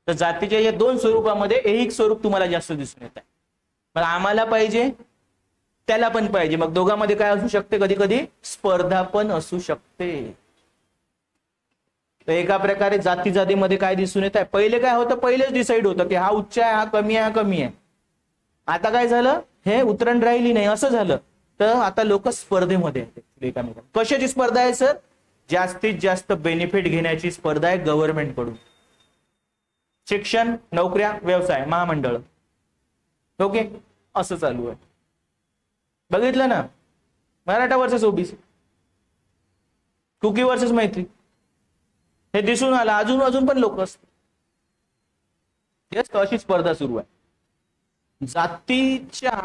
तर जातीच्या या दोन स्वरूपामध्ये ऐहिक स्वरूप तुम्हाला जास्त दिसून येत आहे. मग आम्हाला पाहिजे, त्याला पण पाहिजे. मग दोघांमध्ये काय असू शकते? कधी कधी स्पर्धा पण असू शकते. तर एका प्रकारे जाती जातीमध्ये काय दिसून येत आहे? पहिले काय होतं? पहिलेच डिसाईड होतं की हा उच्च आहे, हा कमी आहे, हा कमी आहे. आता काय झालं? हे उतरण राहिली नाही, असं झालं. तर आता लोक स्पर्धेमध्ये आहेत एकामेकांना. कशाची स्पर्धा आहे सर? जास्तीत जास्त बेनिफिट घेण्याची स्पर्धा आहे गव्हर्नमेंट कडून. शिक्षण, नोकऱ्या, व्यवसाय, महामंडळ. ओके. असं चालू आहे. बघितलं ना? Maratha versus OBC, Kuki versus Meitei, हे दिसून आलं. अजून पण लोक असतात. अशी स्पर्धा सुरू आहे. जातीच्या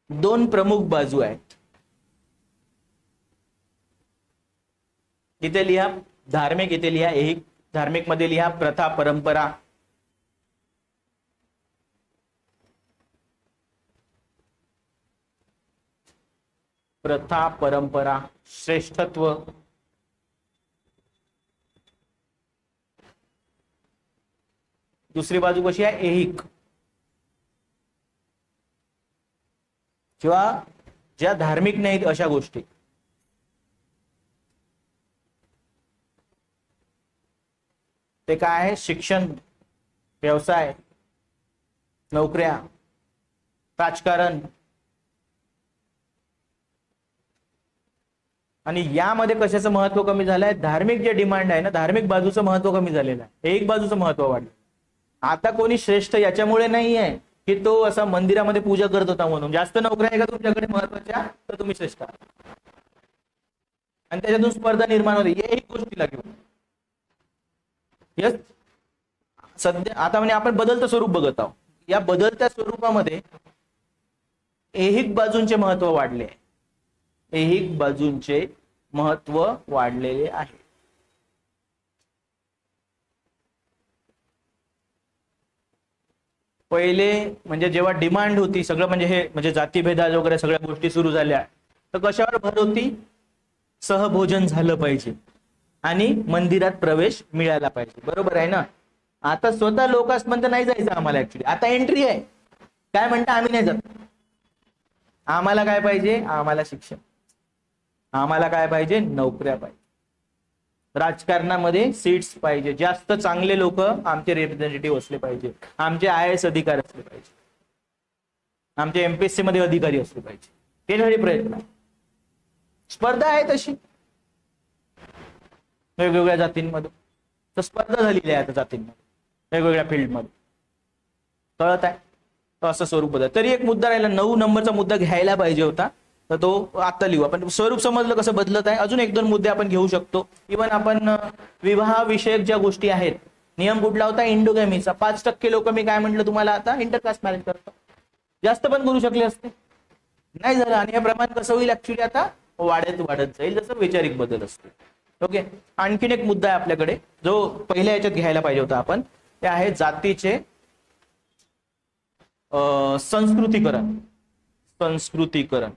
दोन प्रमुख बाजू आहेत. इथे लिहा धार्मिक, इथे लिहा ऐहिक. धार्मिक मध्ये लिहा प्रथा परंपरा. प्रथा परंपरा, श्रेष्ठत्व, दुसरी बाजू कशी आहे, ऐहिक, किंवा ज्या धार्मिक नाहीत अशा गोष्टी. ते काय आहे, शिक्षण, व्यवसाय, नोकऱ्या, राजकारण. आणि यामध्ये कशाचं महत्व कमी झालंय, धार्मिक जे डिमांड आहे ना, धार्मिक बाजूचं महत्व कमी झालेलं आहे, एक बाजूचं महत्व वाढलं. आता कोणी श्रेष्ठ याच्यामुळे नाही आहे की तो असा मंदिरामध्ये पूजा करत होता म्हणून. जास्त नोकऱ्या आहे का तुमच्याकडे महत्वाच्या, तर तुम्ही श्रेष्ठ आहात. आणि त्याच्यातून स्पर्धा निर्माण होते, एक गोष्टीला घेऊन. यस, सध्या आता म्हणजे आपण बदलतं स्वरूप बघत आहोत. या बदलत्या स्वरूपामध्ये ऐहिक बाजूंचे महत्व वाढले, ऐहिक बाजूंचे महत्व वाढलेले आहे. पहिले म्हणजे जेव्हा डिमांड होती सगळं, म्हणजे हे म्हणजे जातीभेदात वगैरे सगळ्या गोष्टी सुरू झाल्या, तर कशावर भर होती, सहभोजन झालं पाहिजे आणि मंदिरात प्रवेश मिळाला पाहिजे. बरोबर आहे ना. आता स्वतः लोक म्हणतात नाही जायचं आम्हाला, ऍक्च्युली आता एंट्री आहे, काय म्हणता आम्ही नाही जात. आम्हाला काय पाहिजे, आम्हाला शिक्षण, आम्हाला काय पाहिजे, नोकऱ्या पाहिजे, राजकारणामध्ये सीट्स पाहिजे, जास्त चांगले लोक आमचे रिप्रेझेंटेटिव्ह असले पाहिजे, आमचे IAS अधिकारी असले पाहिजे, आमचे MPSC मध्ये अधिकारी असले पाहिजे. त्यासाठी प्रयत्न आहे. स्पर्धा आहे तशी वेगवेगळ्या जातींमध्ये, तर स्पर्धा झालेली आहे आता जातींमध्ये वेगवेगळ्या फील्डमध्ये. कळत आहे, तर असं स्वरूप बदल. तरी एक मुद्दा राहिला, 9 नंबरचा मुद्दा घ्यायला पाहिजे होता, तर तो आता लिहू आपण. स्वरूप समजलं कसं बदलत आहे. अजून 1-2 मुद्दे आपण घेऊ शकतो. इव्हन आपण विवाह विषयक ज्या गोष्टी आहेत, नियम कुठला होता, इंडोगॅमीचा. 5% लोक, मी काय म्हटलं तुम्हाला, आता इंटरकास्ट मॅरेज करतात. जास्त पण करू शकले असते, नाही झालं. आणि हे प्रमाण कसं होईल, ऍक्च्युली आता वाढत जाईल जसं वैचारिक बदल असतो. ओके. आणखीन एक मुद्दा आहे आपल्याकडे जो पहिल्या याच्यात घ्यायला पाहिजे होता आपण, ते आहे जातीचे संस्कृतीकरण. संस्कृतीकरण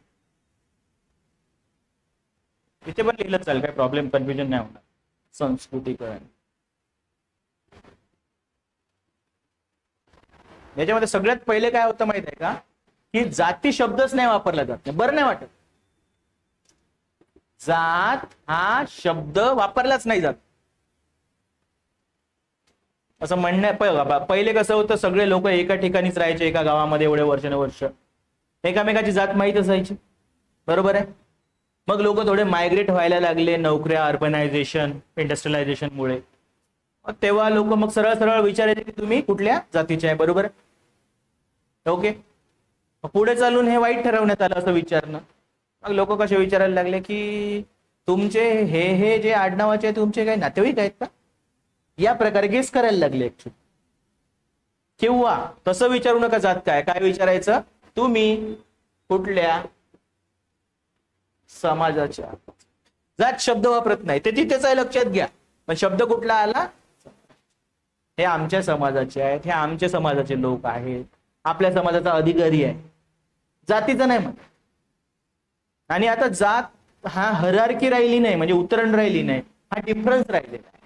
इथे पण लिहिलं चालेल, काही प्रॉब्लेम, कन्फ्युजन नाही होणार. संस्कृतीकरण याच्यामध्ये सगळ्यात पहिले काय होतं माहित आहे का, की जाती शब्दच नाही वापरला जात. बरं नाही वाटत, जात हा शब्द वापरलाच नाही जात असं म्हणणं. पहिले कसं होतं, सगळे लोक एका ठिकाणीच राहायचे, एका गावामध्ये एवढे वर्षानुवर्ष, एकामेकाची जात माहीत असायची. बरोबर आहे. मग लोक थोडे मायग्रेट व्हायला लागले, नोकऱ्या, अर्बनायझेशन, इंडस्ट्रियलायझेशन मुळे. तेव्हा लोक मग सरळ सरळ विचारायचे की तुम्ही कुठल्या जातीचे आहे. बरोबर आहे. ओके. पुढे चालून हे वाईट ठरवण्यात आलं असं विचारणं. मग लोक कसे विचारायला लागले की तुमचे हे जे आडनावाचे आहे तुमचे काही नातेवाईक आहेत का, या प्रकारे गेस करायला लागले ऍक्च्युली. किंवा तसं विचारू नका जात काय विचारायचं, तुम्ही कुठल्या समाजाच्या. जात शब्द वापरत नाही, ते तिथेच आहे, लक्षात घ्या. पण शब्द कुठला आला, हे आमच्या समाजाचे आहेत, हे आमच्या समाजाचे लोक आहेत, आपल्या समाजाचा अधिकारी आहे, जातीचं नाही म्हणत. आणि आता जात हा हरारकी राहिली नाही, म्हणजे उतरण राहिली नाही, हा डिफरन्स राहिलेला आहे,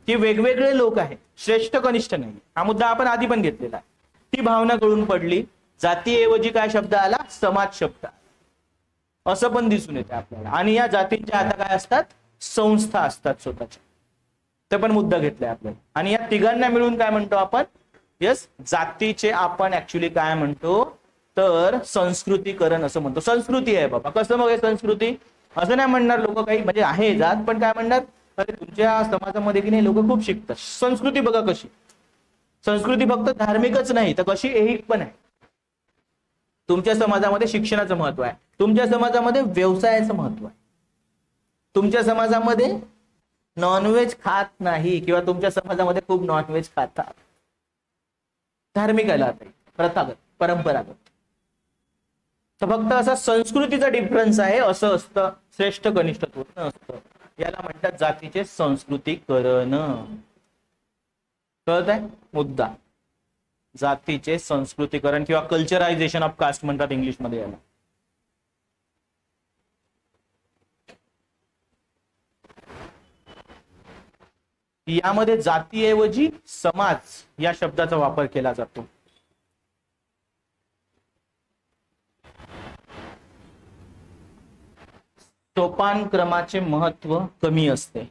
की वेगवेगळे लोक आहेत, श्रेष्ठ कनिष्ठ नाही. हा मुद्दा आपण आधी पण घेतलेला आहे. ती भावना गळून पडली. जातीऐवजी काय शब्द आला, समाज शब्द, असं पण दिसून येते आपल्याला. आणि या जातींच्या आता काय असतात, संस्था असतात स्वतःच्या. ते पण मुद्दा घेतलाय आपल्याला. आणि या तिघांना मिळून काय म्हणतो आपण, यस, जातीचे आपण ऍक्च्युली काय म्हणतो, तर संस्कृतीकरण असं म्हणतो. संस्कृती आहे बाबा. कसं मग हे संस्कृती, असं नाही म्हणणार लोक काही, म्हणजे आहे जात, पण काय म्हणणार, अरे तुमच्या समाजामध्ये की नाही लोक खूप शिकतात. संस्कृती बघा कशी, संस्कृती फक्त धार्मिकच नाही तर कशी ऐहिक पण आहे. तुमच्या समाजामध्ये शिक्षणाचं महत्व आहे, तुमच्या समाजामध्ये व्यवसायाचं महत्व आहे, तुमच्या समाजामध्ये नॉनव्हेज खात नाही, किंवा तुमच्या समाजामध्ये खूप नॉनव्हेज खातात. धार्मिक आला प्रथागत, परंपरागत. तर फक्त असा संस्कृतीचा डिफरन्स आहे, असं असतं. श्रेष्ठ कनिष्ठत्व नसतं. याला म्हणतात जातीचे संस्कृतीकरण. कळत आहे मुद्दा, जातीचे संस्कृतीकरण किंवा कल्चरायझेशन ऑफ कास्ट म्हणतात इंग्लिश मध्ये याला. यामध्ये जातीऐवजी समाज या शब्दाचा वापर केला जातो. सोपानक्रमाचे महत्व कमी असते.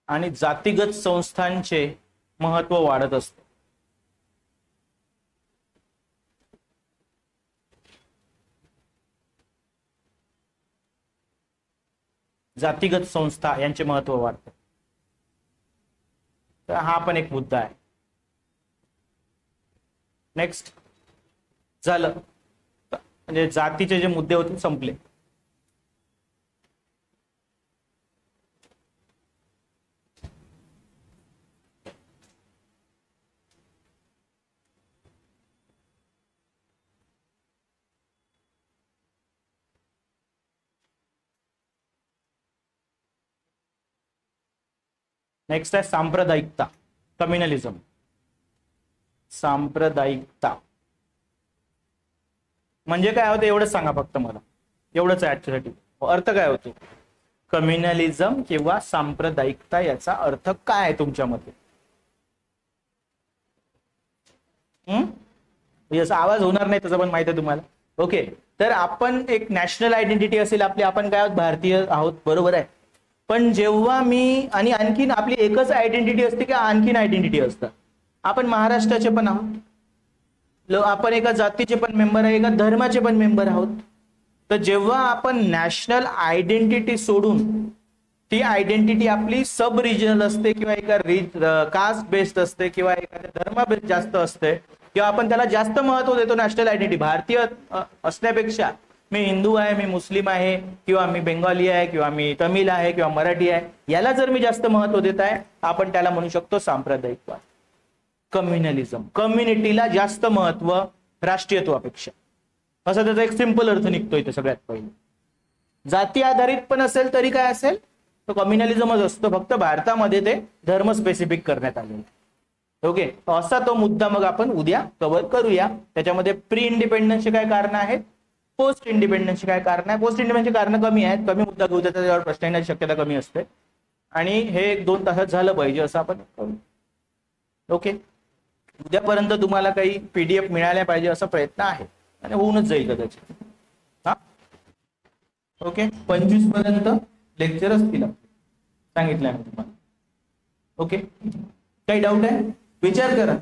आणि जातीगत संस्थांचे महत्व वाढत असते. जातीगत संस्था यांचे महत्व वाढते. तर हा पण एक मुद्दा आहे. नेक्स्ट झालं, म्हणजे जातीचे जे मुद्दे होते संपले. नेक्स्ट आहे सांप्रदायिकता, कम्युनलिझम. सांप्रदायिकता म्हणजे काय होतं एवढंच सांगा फक्त मला, एवढंच आहे आजच्यासाठी. अर्थ काय होतो कम्युनलिझम किंवा सांप्रदायिकता, याचा अर्थ काय आहे तुमच्या मते? याचा आवाज होणार नाही त्याचा पण माहिती आहे तुम्हाला. ओके, तर आपण एक नॅशनल आयडेंटिटी असेल आपली, आपण काय आहोत भारतीय आहोत, बरोबर आहे. पण जेव्हा मी आणि आणखीन आपली एकच आयडेंटिटी असते की आणखीन आयडेंटिटी असतात? आपण महाराष्ट्राचे पण आहोत, आपण एका जातीचे पण मेंबर आहे, एका धर्माचे पण मेंबर आहोत. तर जेव्हा आपण नॅशनल आयडेंटिटी सोडून ती आयडेंटिटी आपली सब रिजनल असते किंवा एका कास्ट बेस्ड असते किंवा एखाद्या धर्मा बेस्ड जास्त असते किंवा आपण त्याला जास्त महत्व देतो नॅशनल आयडेंटिटी, भारतीय असण्यापेक्षा मी हिंदू आहे, मी मुस्लिम आहे, किंवा मी बेंगॉली आहे, किंवा मी तमिळ आहे, किंवा मराठी आहे, याला जर मी जास्त महत्व देत आहे, आपण त्याला म्हणू शकतो सांप्रदायिकवाद, कम्युनलिझम. कम्युनिटीला जास्त महत्व राष्ट्रीयत्वापेक्षा, असा त्याचा एक सिंपल अर्थ निघतो इथे सगळ्यात पहिले. जाती आधारित पण असेल तरी काय असेल तो कम्युनलिझमच असतो, फक्त भारतामध्ये ते धर्म स्पेसिफिक करण्यात आले. ओके, असा तो मुद्दा मग आपण उद्या कव्हर करूया. त्याच्यामध्ये प्री इंडिपेंडन्सचे काय कारण आहेत, पोस्ट इंडिपेंडन्सची काय कारण आहे. पोस्ट इंडिपेंडन्सची कारण कमी आहेत, कमी मुद्दा घेऊ देतात, त्याच्यावर प्रश्न येण्याची शक्यता कमी असते. आणि हे 1-2 तासात झालं पाहिजे असं आपण करू. ओके, उद्यापर्यंत तुम्हाला काही PDF मिळाल्या पाहिजे असा प्रयत्न आहे आणि होऊनच जाईल कदाचित. हा ओके, 25 पर्यंत लेक्चर असतील सांगितलंय मी तुम्हाला. ओके, काही डाऊट आहे विचार करा.